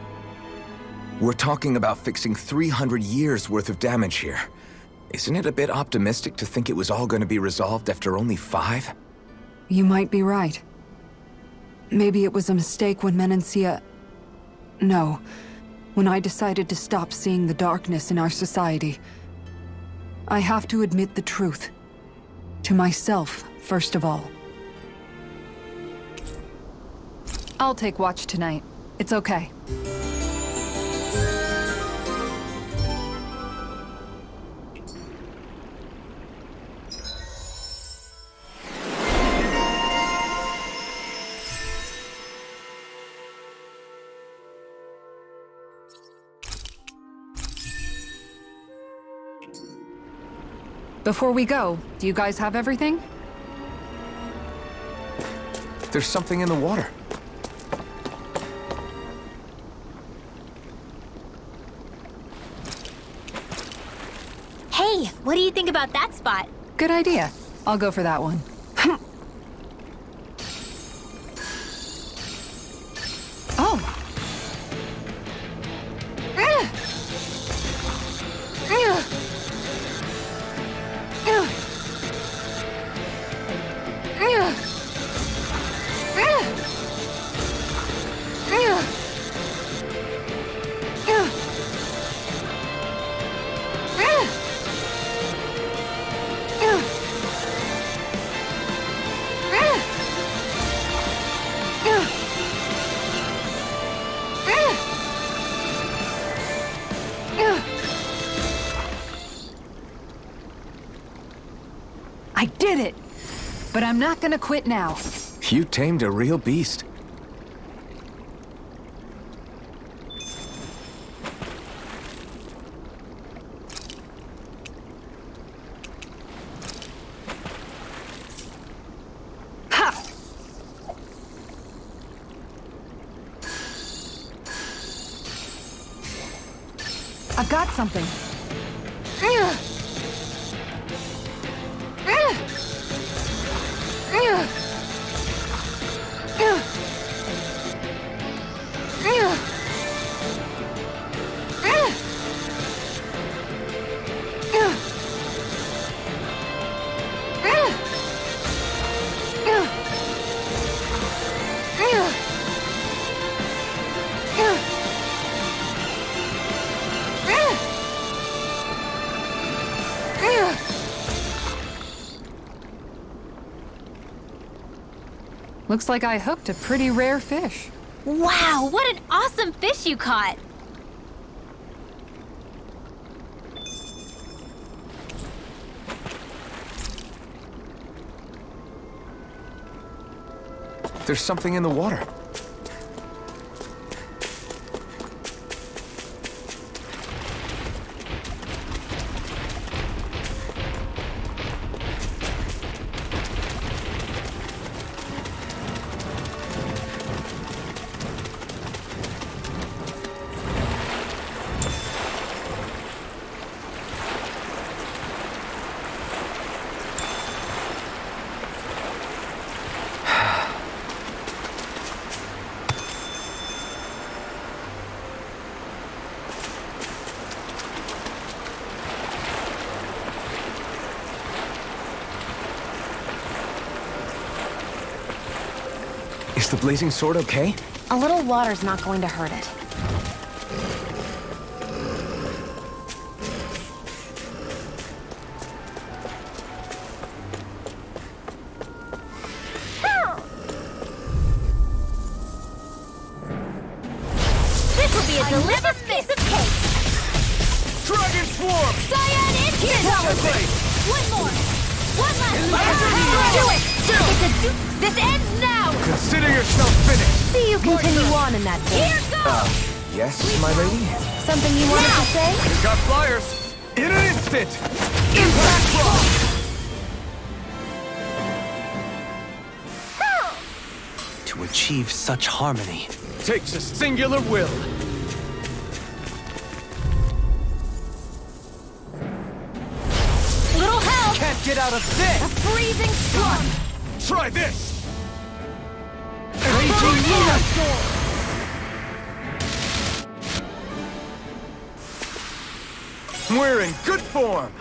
We're talking about fixing 300 years worth of damage here. Isn't it a bit optimistic to think it was all going to be resolved after only 5? You might be right. Maybe it was a mistake when Menancia... No. When I decided to stop seeing the darkness in our society. I have to admit the truth. To myself, first of all. I'll take watch tonight. It's okay. Before we go, do you guys have everything? There's something in the water. Hey, what do you think about that spot? Good idea. I'll go for that one. Oh! I did it! But I'm not gonna quit now. You tamed a real beast. Ha! I've got something. Looks like I hooked a pretty rare fish. Wow, what an awesome fish you caught! There's something in the water. Is the blazing sword okay? A little water's not going to hurt it. This will be a delicious piece of cake! Dragon Swarm! Cyan is here! One more! One last! Do it! This ends now! Consider yourself finished! See you continue on in that Here vein. goes! Yes, my lady? Something you wanted to say? We've got flyers! In an instant! Impact Rock! To achieve such harmony. Takes a singular will. Little help! Can't get out of this! A freezing slump! Try this! We're in good form!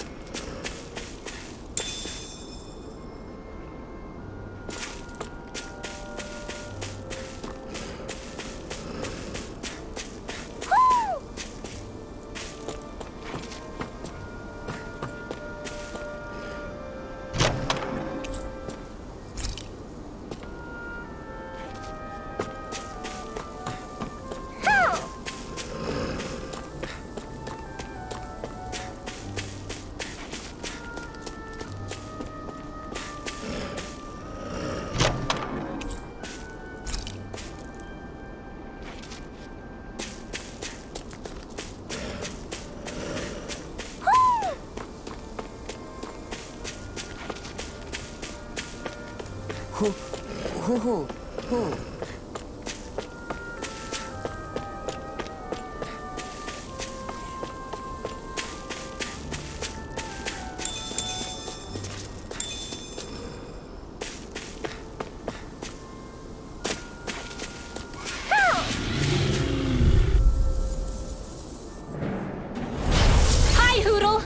Hi, Hoodle!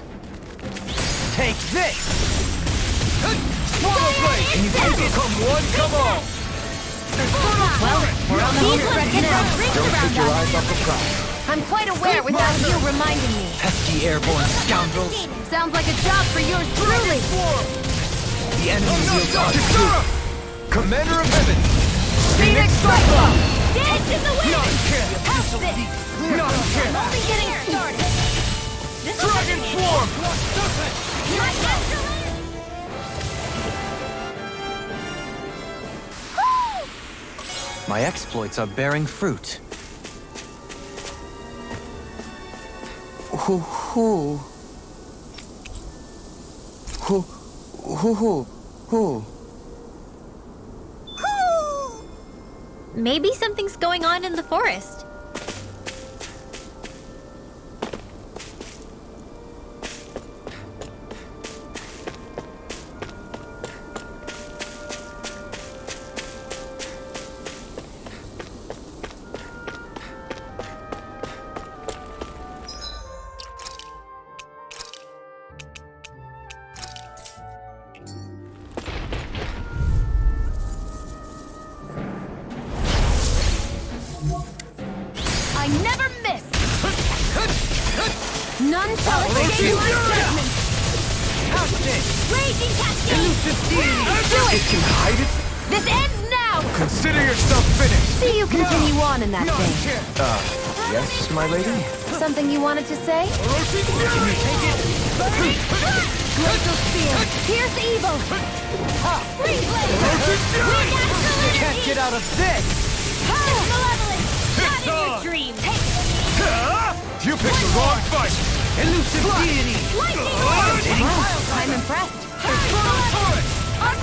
Take this! Swallow Blade! Can you take it? Come one, come all! Well, we're on the home stretch now. Don't take your eyes off the prize. I'm quite aware without you reminding me. Pesky airborne scoundrels. Sounds like a job for yours truly. The enemy wields our Kisara! Commander of Heaven! Phoenix Cyclone! Dance in the wind! Not Help this! Not I'm only getting started! This Dragon Swarm! My exploits are bearing fruit. Hoo hoo. Hoo hoo hoo hoo. Maybe something's going on in the forest. I never miss! None shall escape my judgment! Raging Cascade! Do it! Can hide it? This ends now! Consider yourself finished! See you continue on in that vein. Yes, my lady? Something you wanted to say? Glacial Spear! Pierce evil! Freeze Blade! Can't get out of this! Malevolence! Not in your dreams! You picked the wrong fight! Elusive deity! Lightning I'm impressed.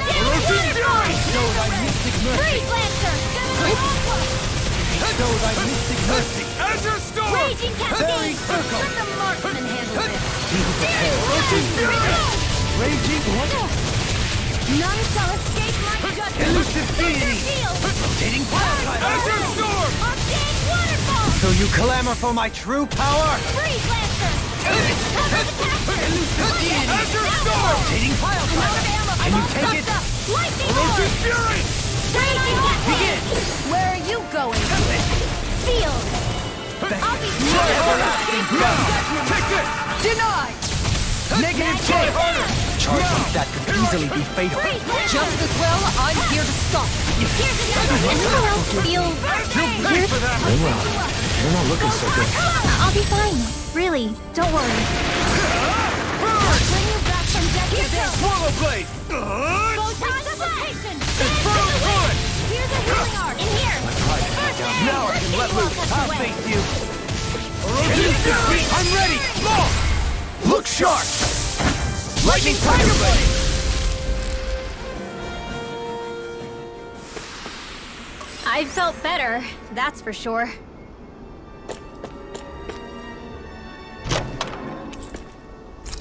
Erosion Fury! Show thy mystic mercy! Freeze Lancer! Show thy mystic mercy! Azure Storm! Raging Fairy Cascade! circle! Let the marksman handle this! Erosion fury! Raging what? None shall escape my judgment. Elusive deity! Rotating cloud! Azure Storm! Arcane Waterfall! So you clamor for my true power? Freeze Lancer! Cover the caster! Elusive deity! Azure Storm! Rotating cloud! I'm out of ammo! Can you take it? Lightning Erosion Lord! Fury! Raging Cascade! Begin! Where are you going? Sealed! I'll be Take this! Denied! Negative charge! Charge like that could easily be fatal. Just as well, I'm here to stop. Anyone else feel weird? You're not looking so good. I'll be fine. Really, don't worry. Bring you back from death to this. Swallow blade! Infernal bullet! Here's a healing arc. In here. Now I can let loose. I'll face you. I'm ready! Law! Look sharp! Lightning Tiger Blade! I felt better, that's for sure.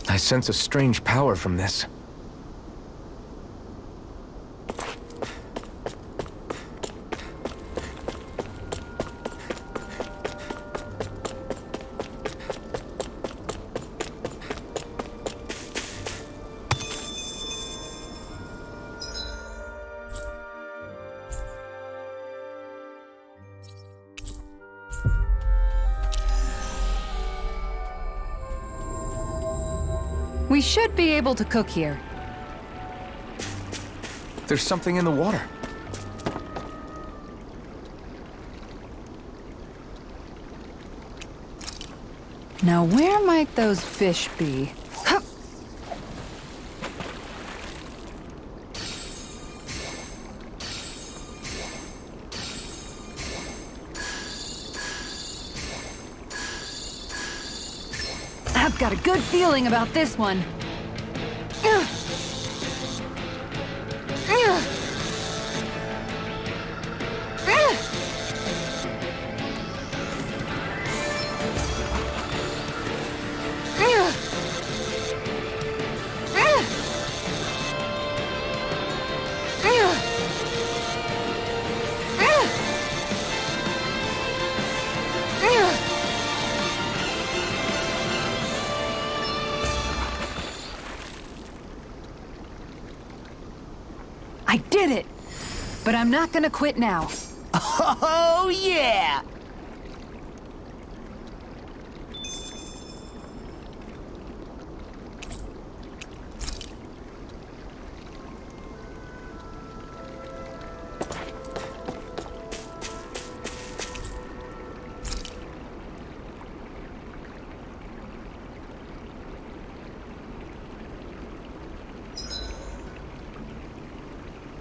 I sense a strange power from this. We should be able to cook here. There's something in the water. Now where might those fish be? Hup. I've got a good feeling about this one. I did it! But I'm not gonna quit now. Oh, yeah!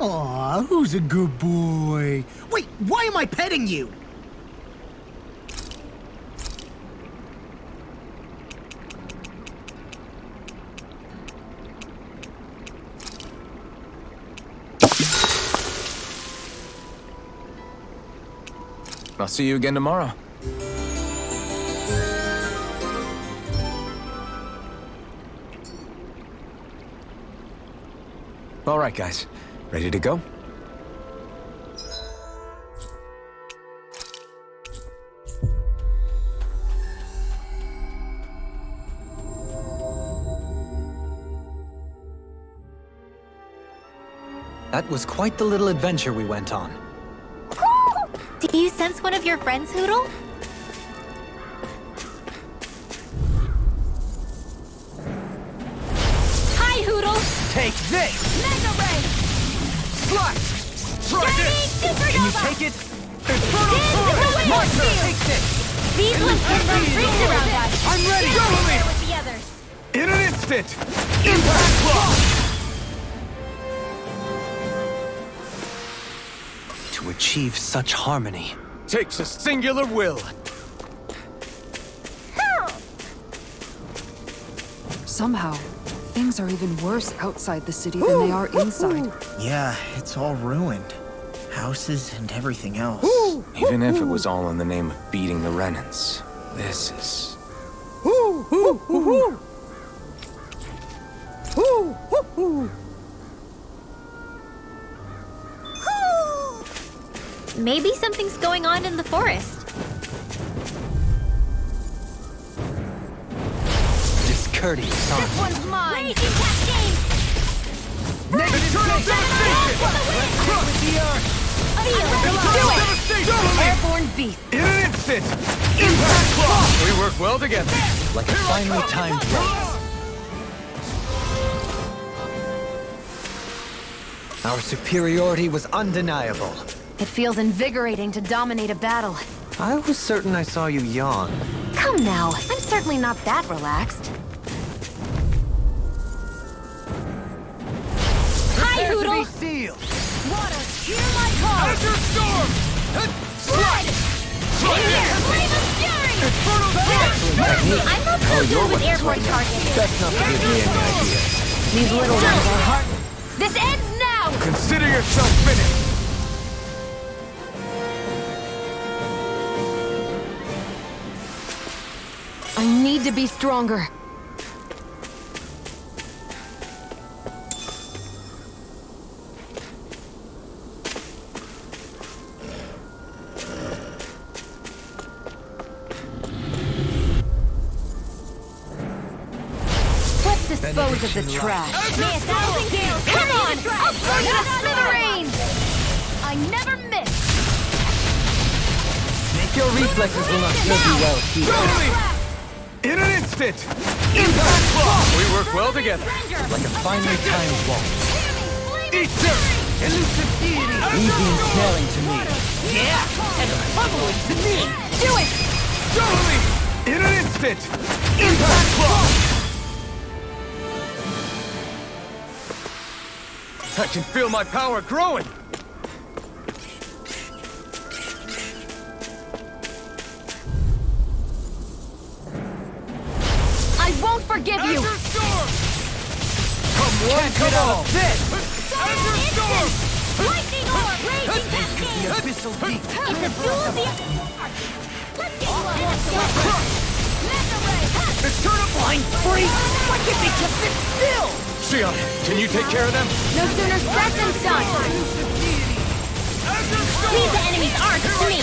Aw, who's a good boy? Wait, why am I petting you? I'll see you again tomorrow. All right, guys. Ready to go? That was quite the little adventure we went on. Do you sense one of your friends, Hoodle? Hi, Hoodle! Take this! Mega Ray! Slice! Try this! Supernova! Can you take it? Infernal Torrent! My turn! Take this! These ones can run rings around us! I'm ready! Go, Lily! With the others! In an instant! Impact Block! To achieve such harmony. Takes a singular will. Somehow, things are even worse outside the city than they are inside. Yeah, it's all ruined. Houses and everything else. Even if it was all in the name of beating the Renans, this is... Maybe something's going on in the forest. Discourteous son. This one's mine! Raging cascade! Eternal devastation! For the win! Crush the earth! Airborne beast. In an instant! Impact Claw! We work well together, like a finely timed race. Our superiority was undeniable. It feels invigorating to dominate a battle. I was certain I saw you yawn. Come now, I'm certainly not that relaxed. Hi, Prepare to Hoodle! be sealed! Water, hear my call! Azure Storm! Flood! Flame of Fury! Infernal Blast! I'm not so good with airborne targets. That's not to give me any ideas. These little ones are hard. This ends now! Consider yourself finished! I need to be stronger. Let's dispose of the trash. May 1,000 gales Come on! I'll burn you to smithereens! I never miss! Your reflexes will not serve you well here. Totally! In an instant! Impact Claw! We work well together, like a finely timed waltz. Eat dirt! Elusive deity! Easy and smelling to me. Yeah, and bubbling to me. Do it! Totally! In an instant! Impact Claw! I can feel my power growing! I won't forgive you! Azure Storm! Come one, come all! This! Azure Storm! Lightning orb! Raging cascade! The abyssal deep. It's a duel of the... Let's get one! Eternal Blind freak! Why can't they just sit still? Shion, can you take care of them? No sooner said than done! Azure Storm! Leave the enemy's arms to me.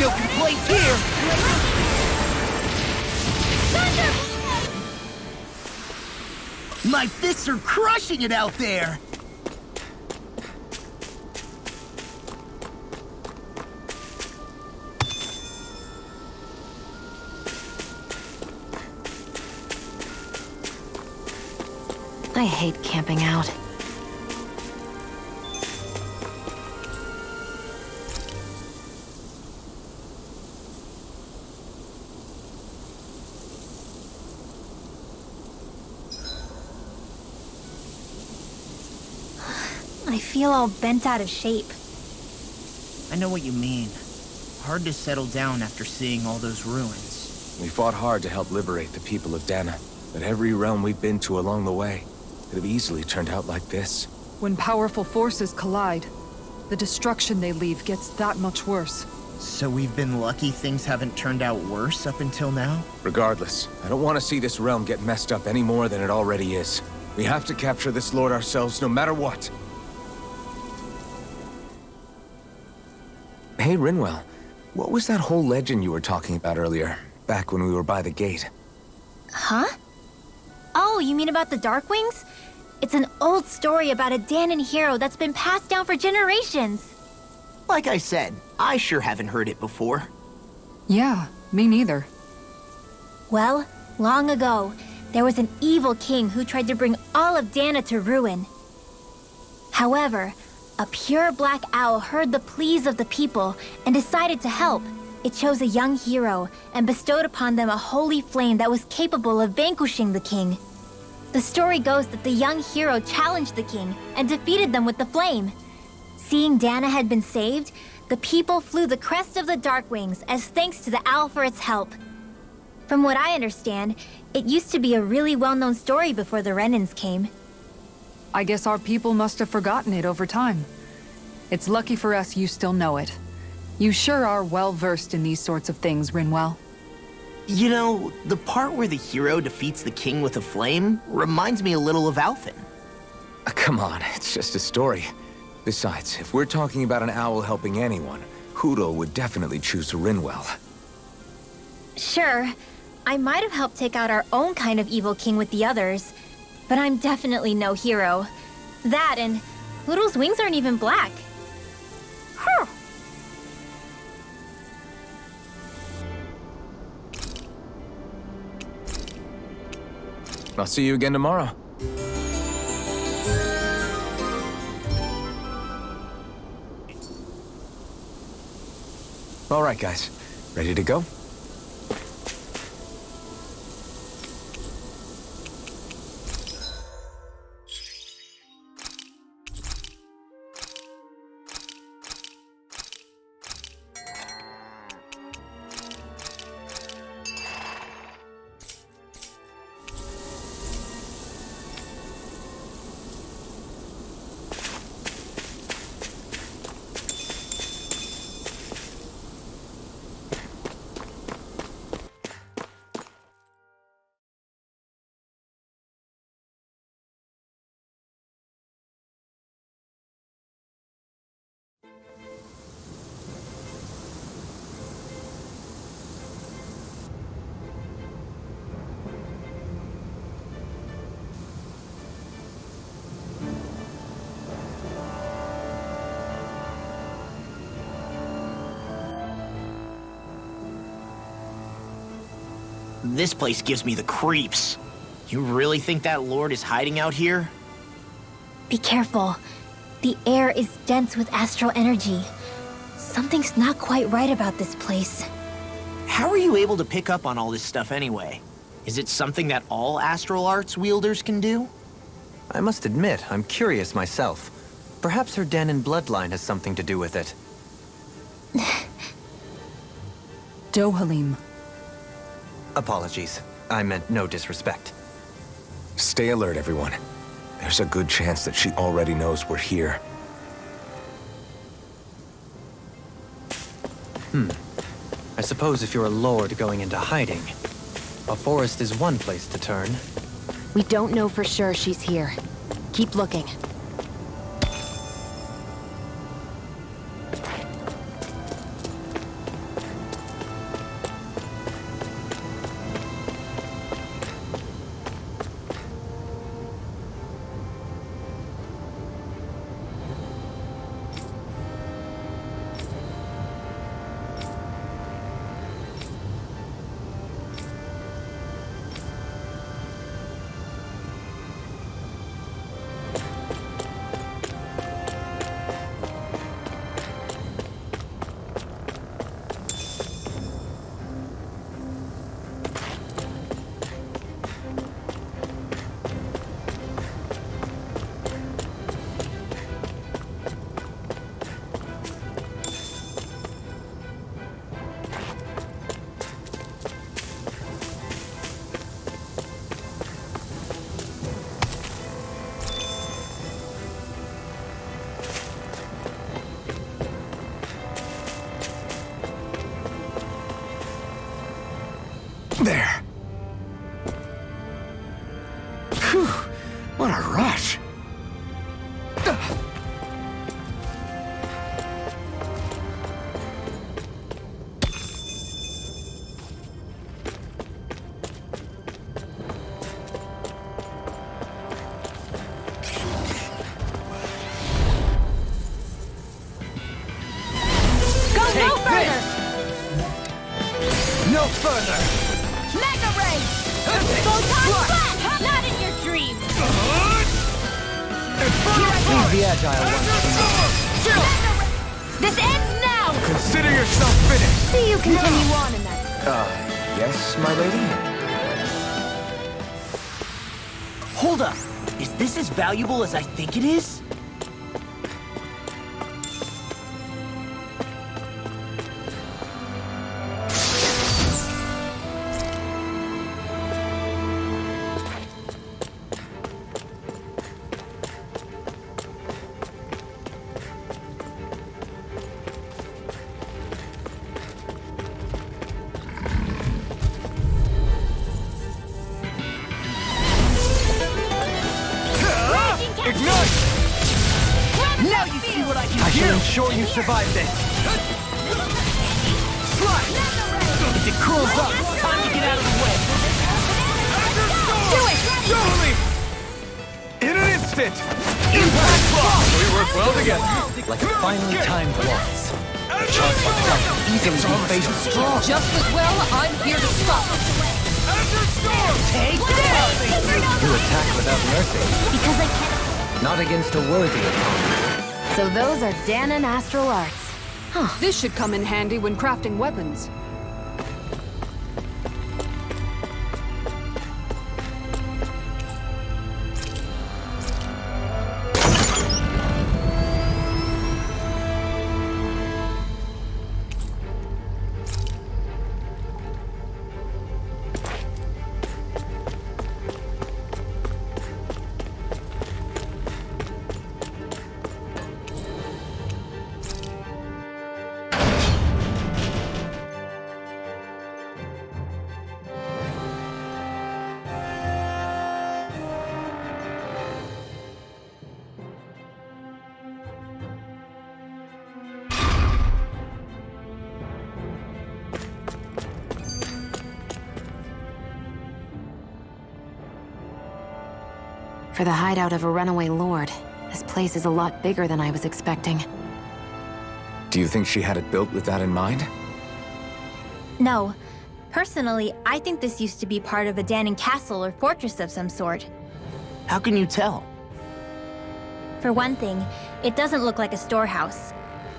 No complaints here. My fists are crushing it out there. I hate camping out. I feel all bent out of shape. I know what you mean. Hard to settle down after seeing all those ruins. We fought hard to help liberate the people of Dahnan, but every realm we've been to along the way could have easily turned out like this. When powerful forces collide, the destruction they leave gets that much worse. So we've been lucky things haven't turned out worse up until now? Regardless, I don't want to see this realm get messed up any more than it already is. We have to capture this lord ourselves no matter what. Hey, Renewal, what was that whole legend you were talking about earlier, back when we were by the gate? Huh? Oh, you mean about the Darkwings? It's an old story about a Dahnan hero that's been passed down for generations. Like I said, I sure haven't heard it before. Yeah, me neither. Well, long ago, there was an evil king who tried to bring all of Dahnan to ruin. However, a pure black owl heard the pleas of the people and decided to help. It chose a young hero and bestowed upon them a holy flame that was capable of vanquishing the king. The story goes that the young hero challenged the king and defeated them with the flame. Seeing Dahnan had been saved, the people flew the crest of the Darkwings as thanks to the owl for its help. From what I understand, it used to be a really well-known story before the Renans came. I guess our people must have forgotten it over time. It's lucky for us you still know it. You sure are well-versed in these sorts of things, Renewal. You know, the part where the hero defeats the king with a flame reminds me a little of Alphen. Come on, it's just a story. Besides, if we're talking about an owl helping anyone, Hoodle would definitely choose Renewal. Sure, I might have helped take out our own kind of evil king with the others, but I'm definitely no hero. That and Hoodle's wings aren't even black. I'll see you again tomorrow. All right, guys. Ready to go? This place gives me the creeps. You really think that lord is hiding out here? Be careful. The air is dense with astral energy. Something's not quite right about this place. How are you able to pick up on all this stuff anyway? Is it something that all astral arts wielders can do? I must admit, I'm curious myself. Perhaps her Dahnan bloodline has something to do with it. Dohalim. Apologies. I meant no disrespect. Stay alert, everyone. There's a good chance that she already knows we're here. I suppose if you're a lord going into hiding, a forest is one place to turn. We don't know for sure she's here. Keep looking. There. Phew, what a rush. No further! Mega Ray! Photon Blast! Not in your dreams! Leave the agile one. This ends now! Consider yourself finished! See you continue on in that. Yes, my lady? Hold up. Is this as valuable as I think it is? I shall ensure you survive this. Slide! If it cools up, time to get out of the way. Do it! Surely! In an instant! Impact block! We work well together. Like a finely timed waltz. The charge itself easily be faced strong. Just as well, I'm here to stop. Take this! You attack without mercy. Because I can't. Not against a worthy opponent. So those are Dahnan astral arts. This should come in handy when crafting weapons. For the hideout of a runaway lord, this place is a lot bigger than I was expecting. Do you think she had it built with that in mind? No. Personally, I think this used to be part of a Dahnan castle or fortress of some sort. How can you tell? For one thing, it doesn't look like a storehouse.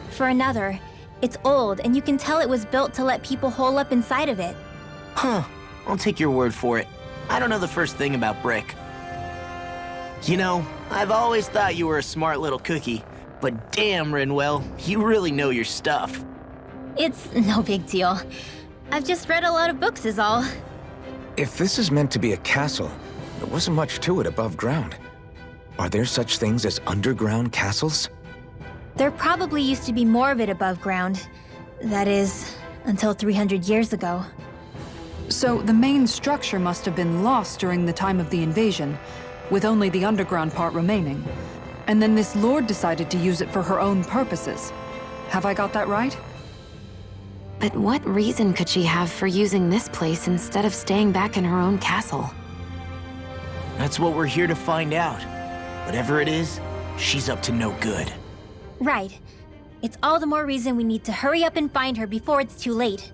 For another, it's old and you can tell it was built to let people hole up inside of it. Huh. I'll take your word for it. I don't know the first thing about brick. You know, I've always thought you were a smart little cookie, but damn, Renewal, you really know your stuff. It's no big deal. I've just read a lot of books is all. If this is meant to be a castle, there wasn't much to it above ground. Are there such things as underground castles? There probably used to be more of it above ground. That is, until 300 years ago. So the main structure must have been lost during the time of the invasion, with only the underground part remaining. And then this lord decided to use it for her own purposes. Have I got that right? But what reason could she have for using this place instead of staying back in her own castle? That's what we're here to find out. Whatever it is, she's up to no good. Right. It's all the more reason we need to hurry up and find her before it's too late.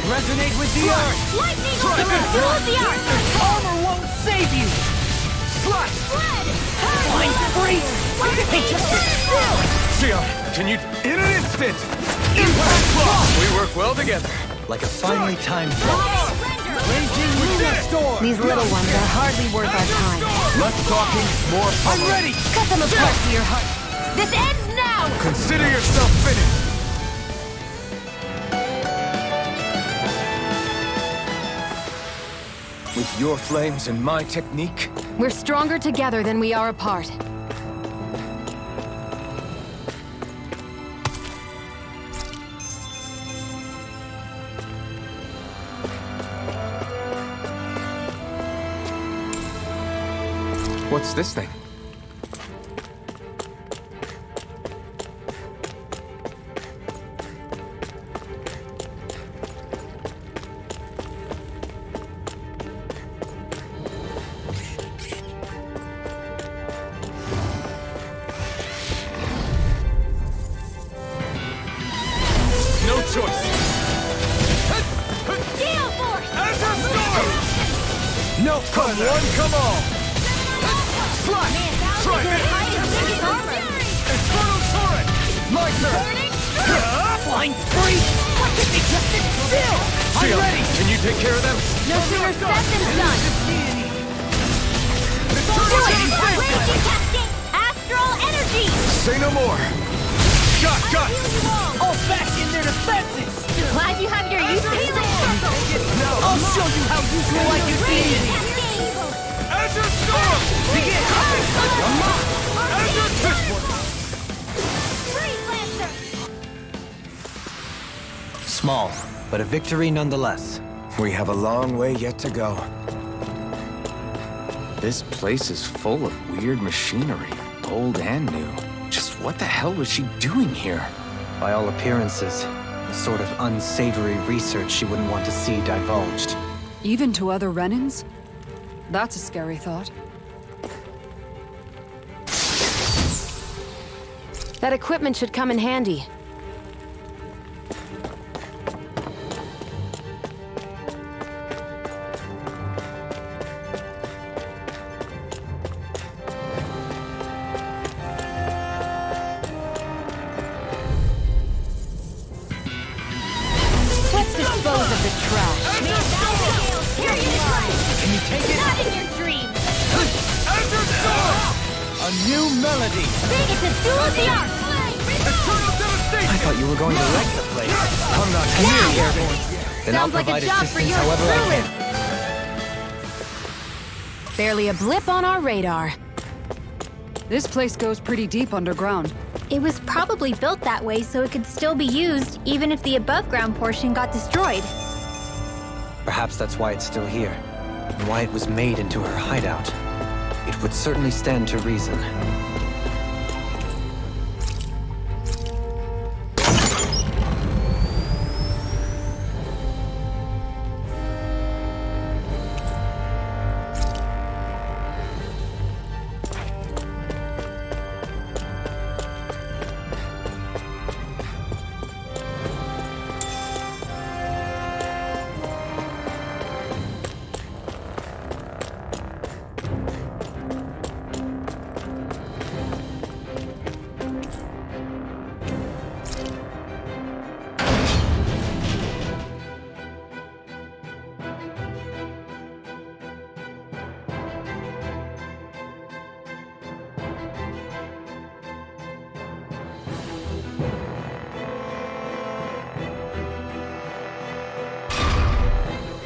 Resonate with the earth! Lightning on the earth! The earth! Armor won't save you! Slash! Flying free! They just sit still! Sia, can you... In an instant! Impact block! We work well together. Like a finely timed block. Raging lunar storm! These little ones are hardly worth our time. Less talking, more I'm ready! Cut them apart to your heart. This ends now! Consider yourself finished! With your flames and my technique? We're stronger together than we are apart. What's this thing? Come one, come all! Slash! Strike! Infernal turret! My turn! Flying free! Why can't they just sit still? I'm ready! Can you take care of them? No sooner said than done! Raging cascade! Astral energy! Say no more! Got! All back in their defenses! Glad you have your uses. I'll show you how useful I can be! Azure Storm! Begin! Azure Small, but a victory nonetheless. We have a long way yet to go. This place is full of weird machinery, old and new. Just what the hell was she doing here? By all appearances, the sort of unsavory research she wouldn't want to see divulged. Even to other Renins? That's a scary thought. That equipment should come in handy. Let's dispose of the trash. Here you go. Can you take it? Not in your dreams. A new melody! It's a duel of the arts. I thought you were going to wreck the place. I'm not Yeah. airborne. Then I'll Sounds like a provide job for assistance you however I truly. can. Barely a blip on our radar. This place goes pretty deep underground. It was probably built that way so it could still be used, even if the above-ground portion got destroyed. Perhaps that's why it's still here, and why it was made into her hideout. It would certainly stand to reason.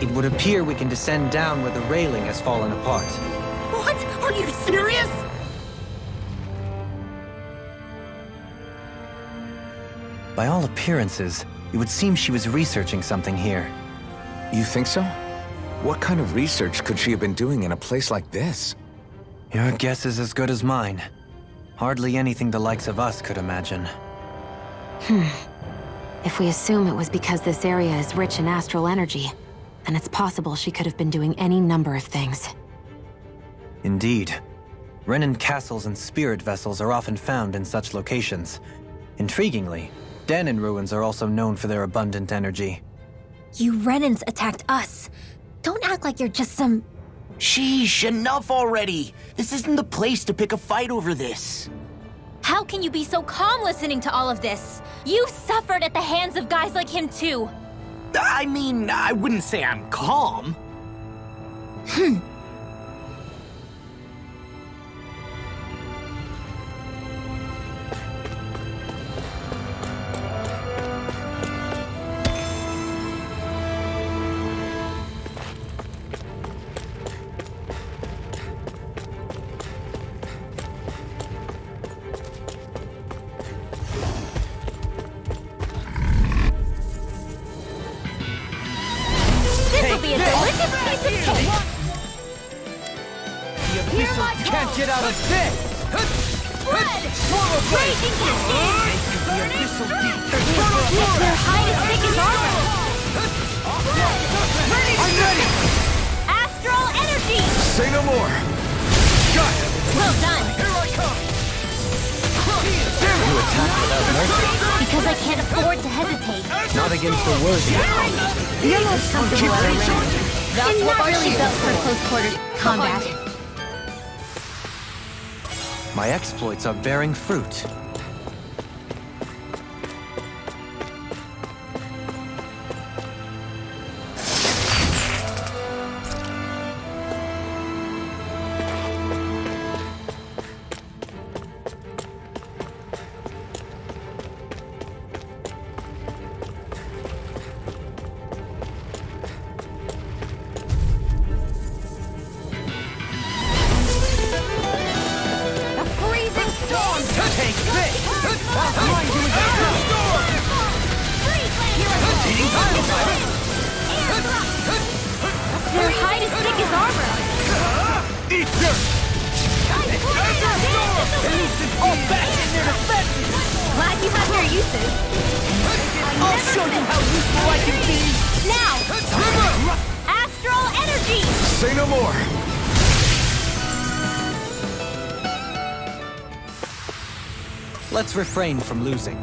It would appear we can descend down where the railing has fallen apart. What? Are you serious? By all appearances, it would seem she was researching something here. You think so? What kind of research could she have been doing in a place like this? Your guess is as good as mine. Hardly anything the likes of us could imagine. If we assume it was because this area is rich in astral energy, then it's possible she could have been doing any number of things. Indeed. Renin castles and spirit vessels are often found in such locations. Intriguingly, Dahnan ruins are also known for their abundant energy. You Renins attacked us. Don't act like you're just some... Sheesh, enough already! This isn't the place to pick a fight over this. How can you be so calm listening to all of this? You suffered at the hands of guys like him too. I mean, I wouldn't say I'm calm. This'll be a delicious piece of cake. The Abyssal can't get out of this! Spread! Raging cascade! The Abyssal deep! Their hide as thick as armor! I'm ready! Astral energy! Say no more! Got it! Well done! Here I come! You attack without mercy. Because I can't afford to hesitate. Not against the worthy. You're most comfortable at a range. That's And what not my really shield's built for close quarters combat. My exploits are bearing fruit. The freezing storm! Take this! All back in their defenses! Glad you have your uses. I'll show you how useful I can be! Now! Astral energy! Say no more. Let's refrain from losing.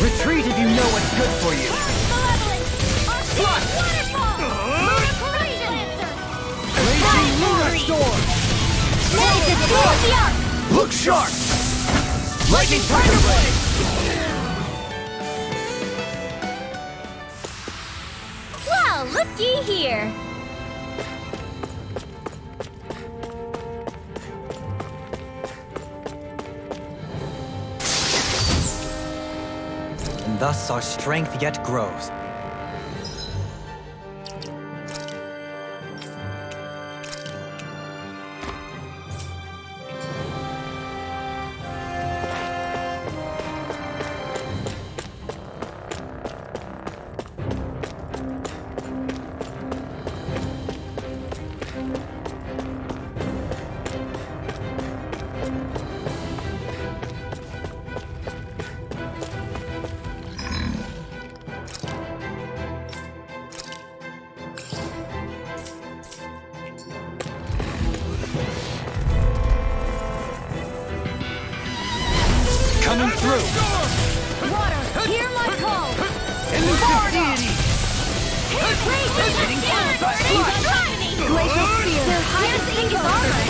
Retreat if you know what's good for you. Raging Lunar Storm! Look sharp! Lightning Tiger Blade! Well, looky here. And thus our strength yet grows. Coming through! Water, hear my call. Elusive deity! Getting Glacial spear. Their highest is armor.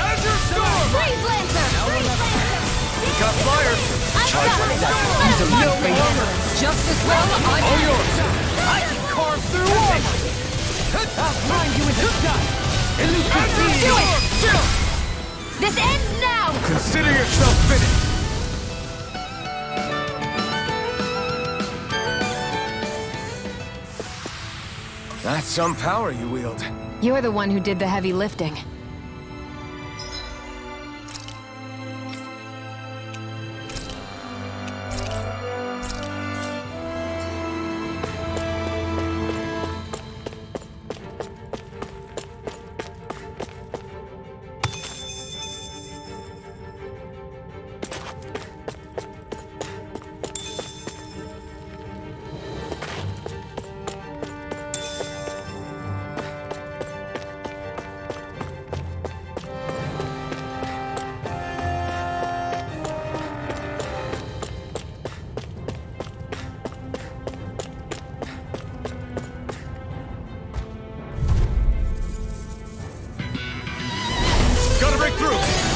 Azure Storm! Freeze Lancer. Got fire! He's a No armor! Just as well I All yours! I can carve through armor! I'll blind you with the sky! Elusive deity! Do it! This ends now! Consider yourself finished! That's some power you wield. You're the one who did the heavy lifting.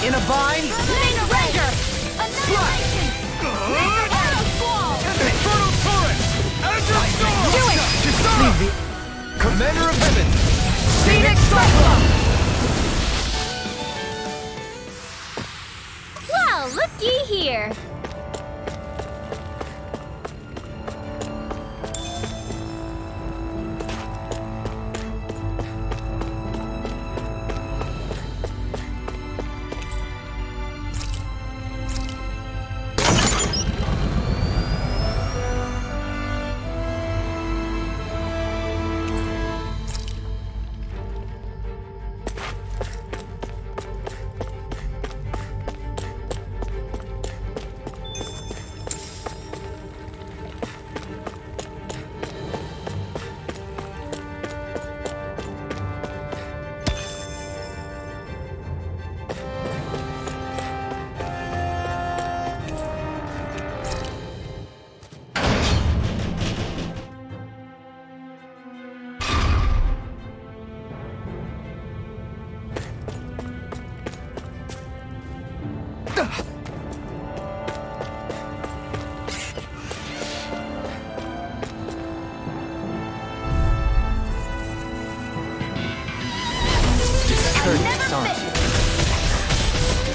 In a bind? Laser Ranger! Annihilation! Laser Arrow Squall! Infernal Torrent! Azure Storm! Do it! Kisara! Commander of Heaven! Phoenix Cyclone! Well, looky here.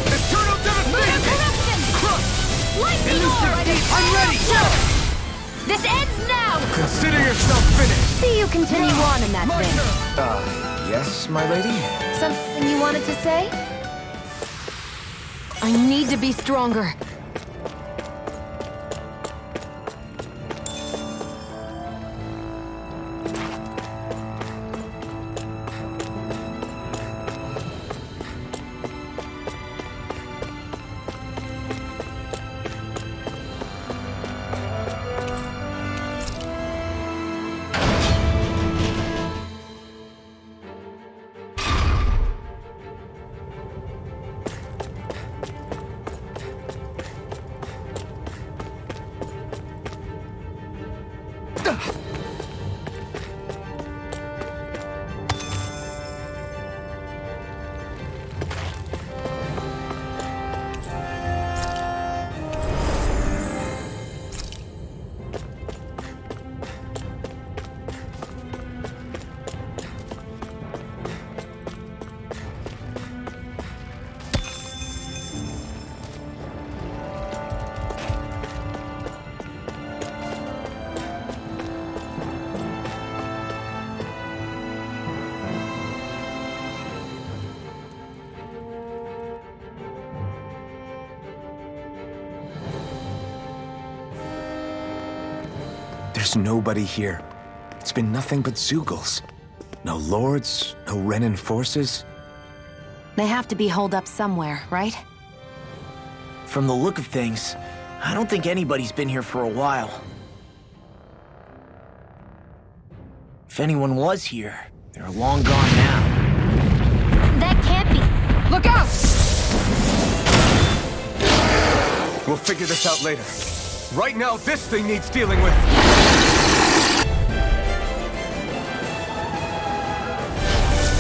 Eternal Devastation! Crush! Lightning Orb! I'm ready! This ends now! Consider yourself finished! See you continue on in that vein. Yes, my lady? Something you wanted to say? I need to be stronger. There's nobody here. It's been nothing but Zeugles. No lords, no Renin forces. They have to be holed up somewhere, right? From the look of things, I don't think anybody's been here for a while. If anyone was here, they're long gone now. That can't be. Look out! We'll figure this out later. Right now, this thing needs dealing with.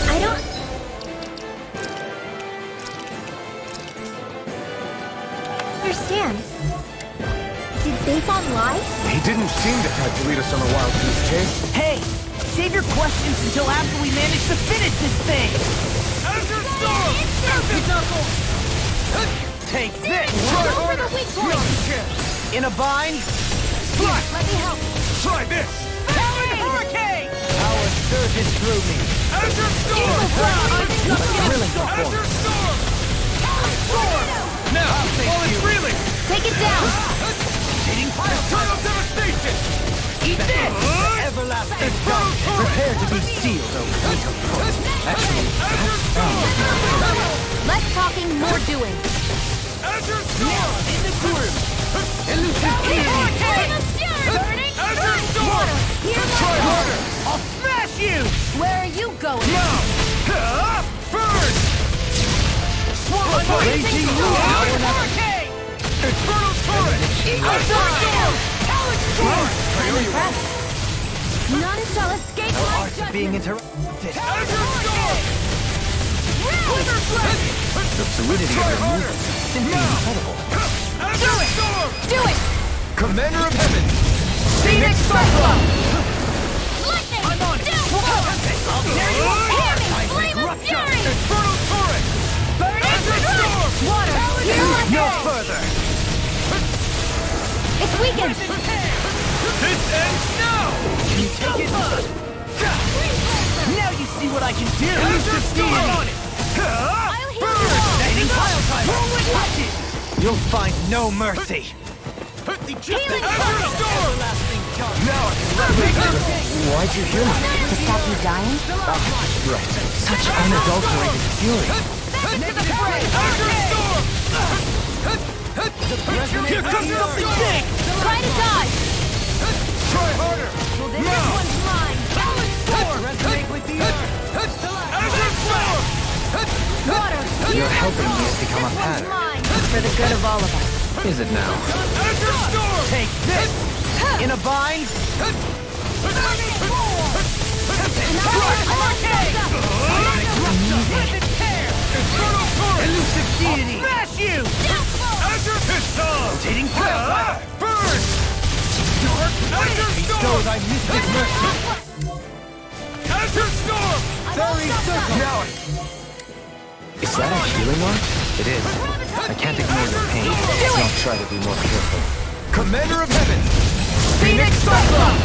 I don't... understand. Did Bayfon lie? He didn't seem the type to lead us on a wild goose chase. Hey, save your questions until after we manage to finish this thing! Azure Storm! Surface Knuckle! Take this! Try harder! In a bind? Try! Let me help! Try this! Hurricane! Power surges through me. Azure Storm! Thrilling Azure performance. Storm! Storm! Now, while it's reeling! Take it down! Eternal Devastation! Eat this! Everlasting dark. Prepare to be sealed, O Quantum Force. Actually, Less talking, more doing. Azure Storm! in the group. Elusive Burning! Azure Storm! Try harder! I'll smash you! Where are you going? Now! Burn! Swallow Raging Hurricane! Infernal Torrent! Azure Storm! None shall escape my judgment! Being interrupted. Azure Storm! Wither Blast! The fluidity of your movement is simply incredible. Azure Storm! Do it! Commander of Heaven! Phoenix Cyclone! Lightning! I'm on it! I'll tear you Hear apart! me! Flame of fury! Infernal Torrent! Burning Azure Storm! Water! Here I No go! further! It's weakened! This ends now! Can you take it? Now you see what I can do! Azure Storm on it! I'll heal you all! Lightning pile driver! Watch it! You'll find no mercy! Azure Storm! Now I can Why'd you heal me? To stop you dying? Right. Such unadulterated fury. Azure Storm! Here comes something big! Try to dodge! Try harder! Well, then this one's mine! Resonate with the earth! Azure Storm! Water! You're helping me to become a This one's pattern. mine! For the good of all of us. Is it now? Azure Storm! Take this! In a bind? Infernal Torrent! Elusive deity! Smash you! Azure Pistol! Rotating pile! Burn! Azure Storm! Bestow thy mystic mercy! Azure Storm! Fairy circle! Now, Is that a healing art? It is. I can't ignore your pain. I'll try to be more careful. Commander of Heaven! Phoenix Cyclone!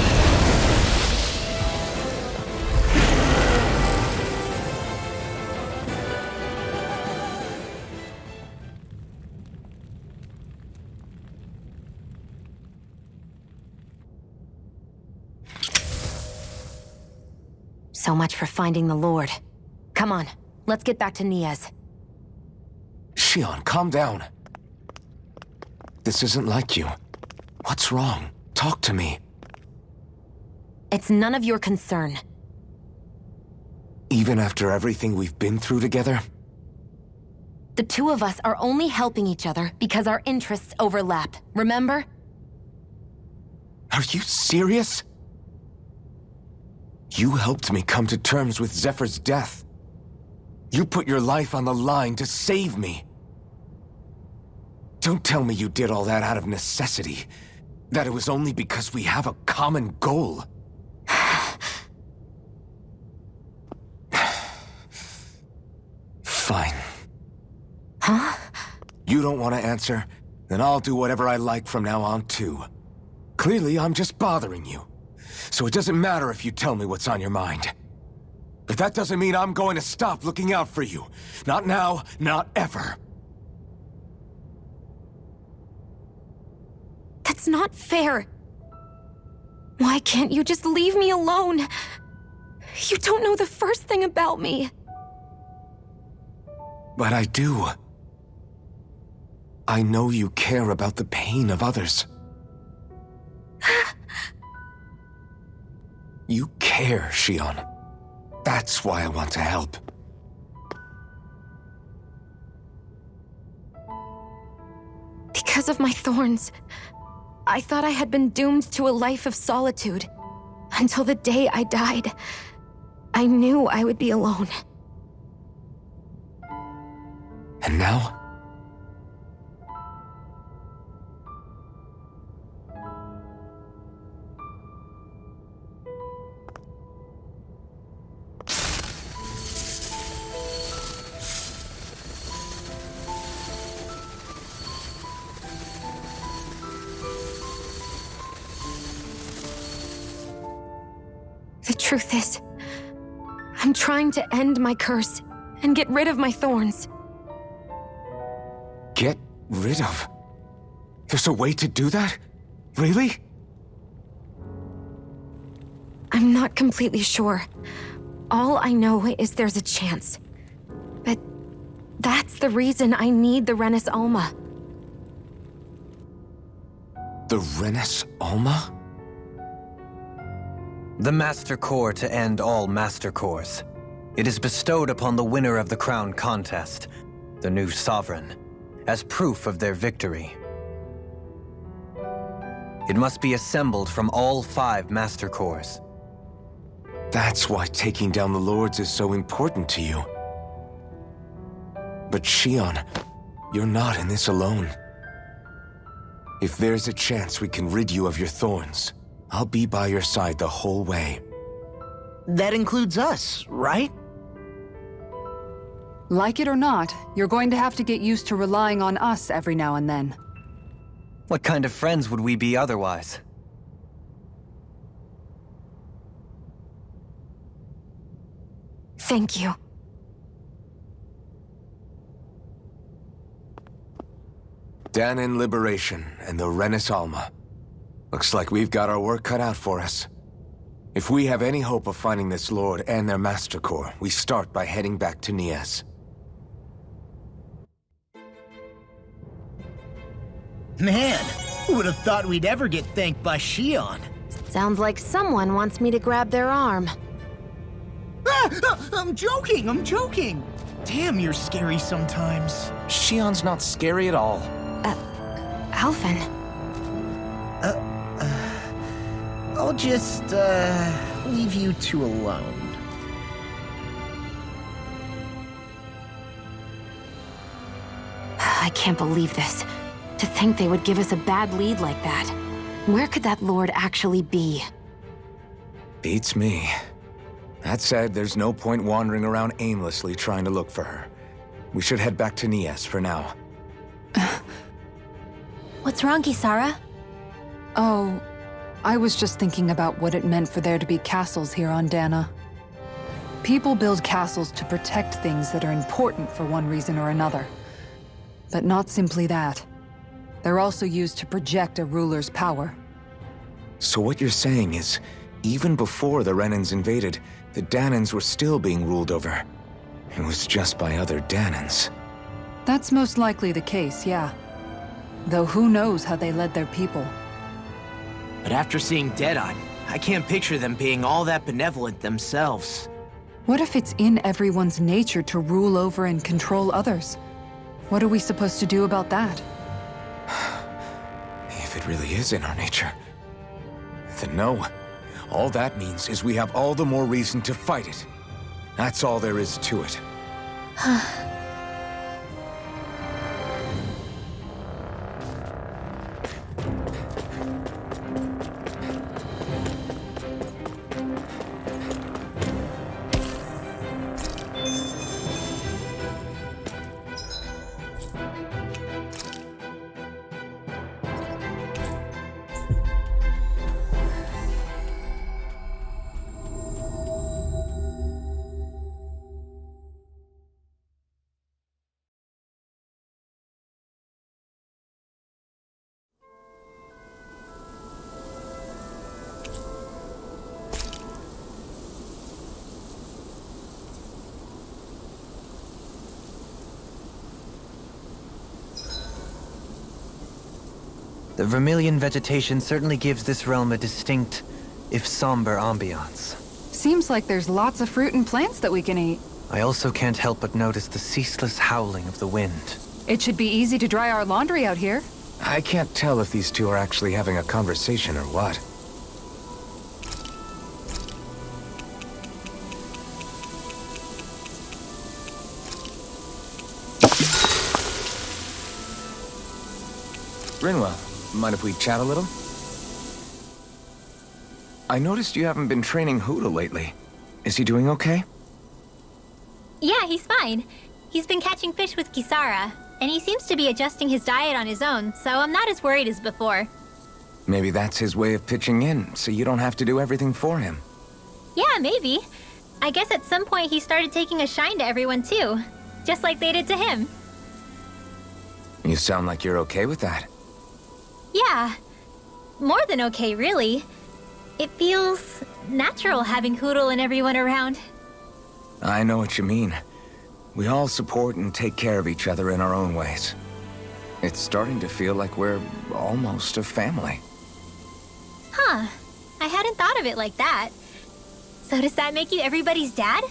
So much for finding the Lord. Come on, let's get back to Niez. Shion, calm down. This isn't like you. What's wrong? Talk to me. It's none of your concern. Even after everything we've been through together? The two of us are only helping each other because our interests overlap, remember? Are you serious? You helped me come to terms with Zephyr's death. You put your life on the line to save me. Don't tell me you did all that out of necessity. That it was only because we have a common goal. Fine. Huh? You don't want to answer? Then I'll do whatever I like from now on, too. Clearly, I'm just bothering you. So it doesn't matter if you tell me what's on your mind. But that doesn't mean I'm going to stop looking out for you. Not now, not ever. That's not fair. Why can't you just leave me alone? You don't know the first thing about me. But I do. I know you care about the pain of others. You care, Shion. That's why I want to help. Because of my thorns, I thought I had been doomed to a life of solitude. Until the day I died, I knew I would be alone. And now? The truth is, I'm trying to end my curse and get rid of my thorns. Get rid of? There's a way to do that? Really? I'm not completely sure. All I know is there's a chance. But that's the reason I need the Renus Alma. The Renus Alma? The Master Core to end all Master Cores. It is bestowed upon the winner of the Crown Contest, the new Sovereign, as proof of their victory. It must be assembled from all 5 Master Cores. That's why taking down the Lords is so important to you. But Shion, you're not in this alone. If there's a chance we can rid you of your thorns, I'll be by your side the whole way. That includes us, right? Like it or not, you're going to have to get used to relying on us every now and then. What kind of friends would we be otherwise? Thank you. Dahnan Liberation and the Renus Alma. Looks like we've got our work cut out for us. If we have any hope of finding this Lord and their Master Core, we start by heading back to Niez. Man, who would have thought we'd ever get thanked by Shion? Sounds like someone wants me to grab their arm. I'm joking! Damn, you're scary sometimes. Shion's not scary at all. Alphen. I'll just, leave you two alone. I can't believe this. To think they would give us a bad lead like that. Where could that Lord actually be? Beats me. That said, there's no point wandering around aimlessly trying to look for her. We should head back to Niez for now. What's wrong, Kisara? Oh, I was just thinking about what it meant for there to be castles here on Dahna. People build castles to protect things that are important for one reason or another. But not simply that. They're also used to project a ruler's power. So what you're saying is, even before the Renans invaded, the Dahnans were still being ruled over. It was just by other Dahnans. That's most likely the case, yeah. Though who knows how they led their people. But after seeing Deadeye, I can't picture them being all that benevolent themselves. What if it's in everyone's nature to rule over and control others? What are we supposed to do about that? If it really is in our nature, then no. All that means is we have all the more reason to fight it. That's all there is to it. The vermilion vegetation certainly gives this realm a distinct, if somber, ambiance. Seems like there's lots of fruit and plants that we can eat. I also can't help but notice the ceaseless howling of the wind. It should be easy to dry our laundry out here. I can't tell if these two are actually having a conversation or what. Renewal, mind if we chat a little? I noticed you haven't been training Hoodle lately. Is he doing okay? Yeah, he's fine. He's been catching fish with Kisara, and he seems to be adjusting his diet on his own, so I'm not as worried as before. Maybe that's his way of pitching in, so you don't have to do everything for him. Yeah, maybe. I guess at some point he started taking a shine to everyone too, just like they did to him. You sound like you're okay with that. Yeah. More than okay, really. It feels natural having Hoodle and everyone around. I know what you mean. We all support and take care of each other in our own ways. It's starting to feel like we're almost a family. Huh. I hadn't thought of it like that. So does that make you everybody's dad?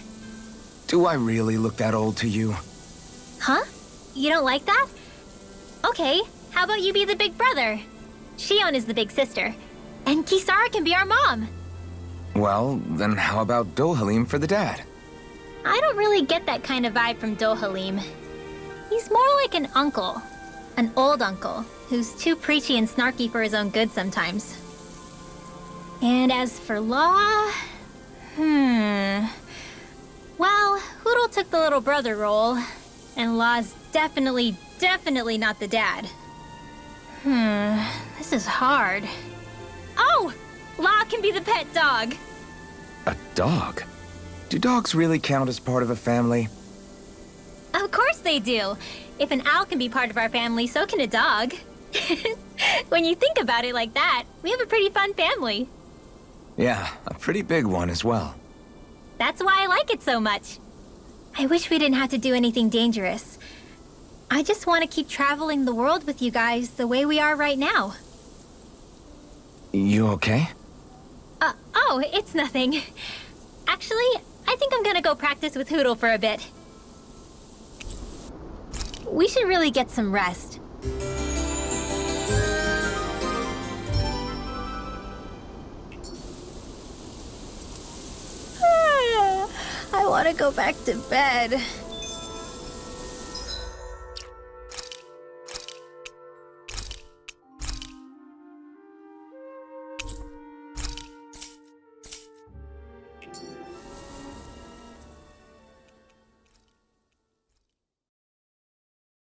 Do I really look that old to you? Huh? You don't like that? Okay, how about you be the big brother? Shion is the big sister. And Kisara can be our mom. Well, then how about Dohalim for the dad? I don't really get that kind of vibe from Dohalim. He's more like an uncle. An old uncle, who's too preachy and snarky for his own good sometimes. And as for Law... Well, Hoodle took the little brother role, and Law's definitely not the dad. This is hard. Oh! Law can be the pet dog! A dog? Do dogs really count as part of a family? Of course they do! If an owl can be part of our family, so can a dog. When you think about it like that, we have a pretty fun family. Yeah, a pretty big one as well. That's why I like it so much. I wish we didn't have to do anything dangerous. I just want to keep traveling the world with you guys the way we are right now. You okay? Oh, it's nothing. Actually, I think I'm gonna go practice with Hoodle for a bit. We should really get some rest. I want to go back to bed.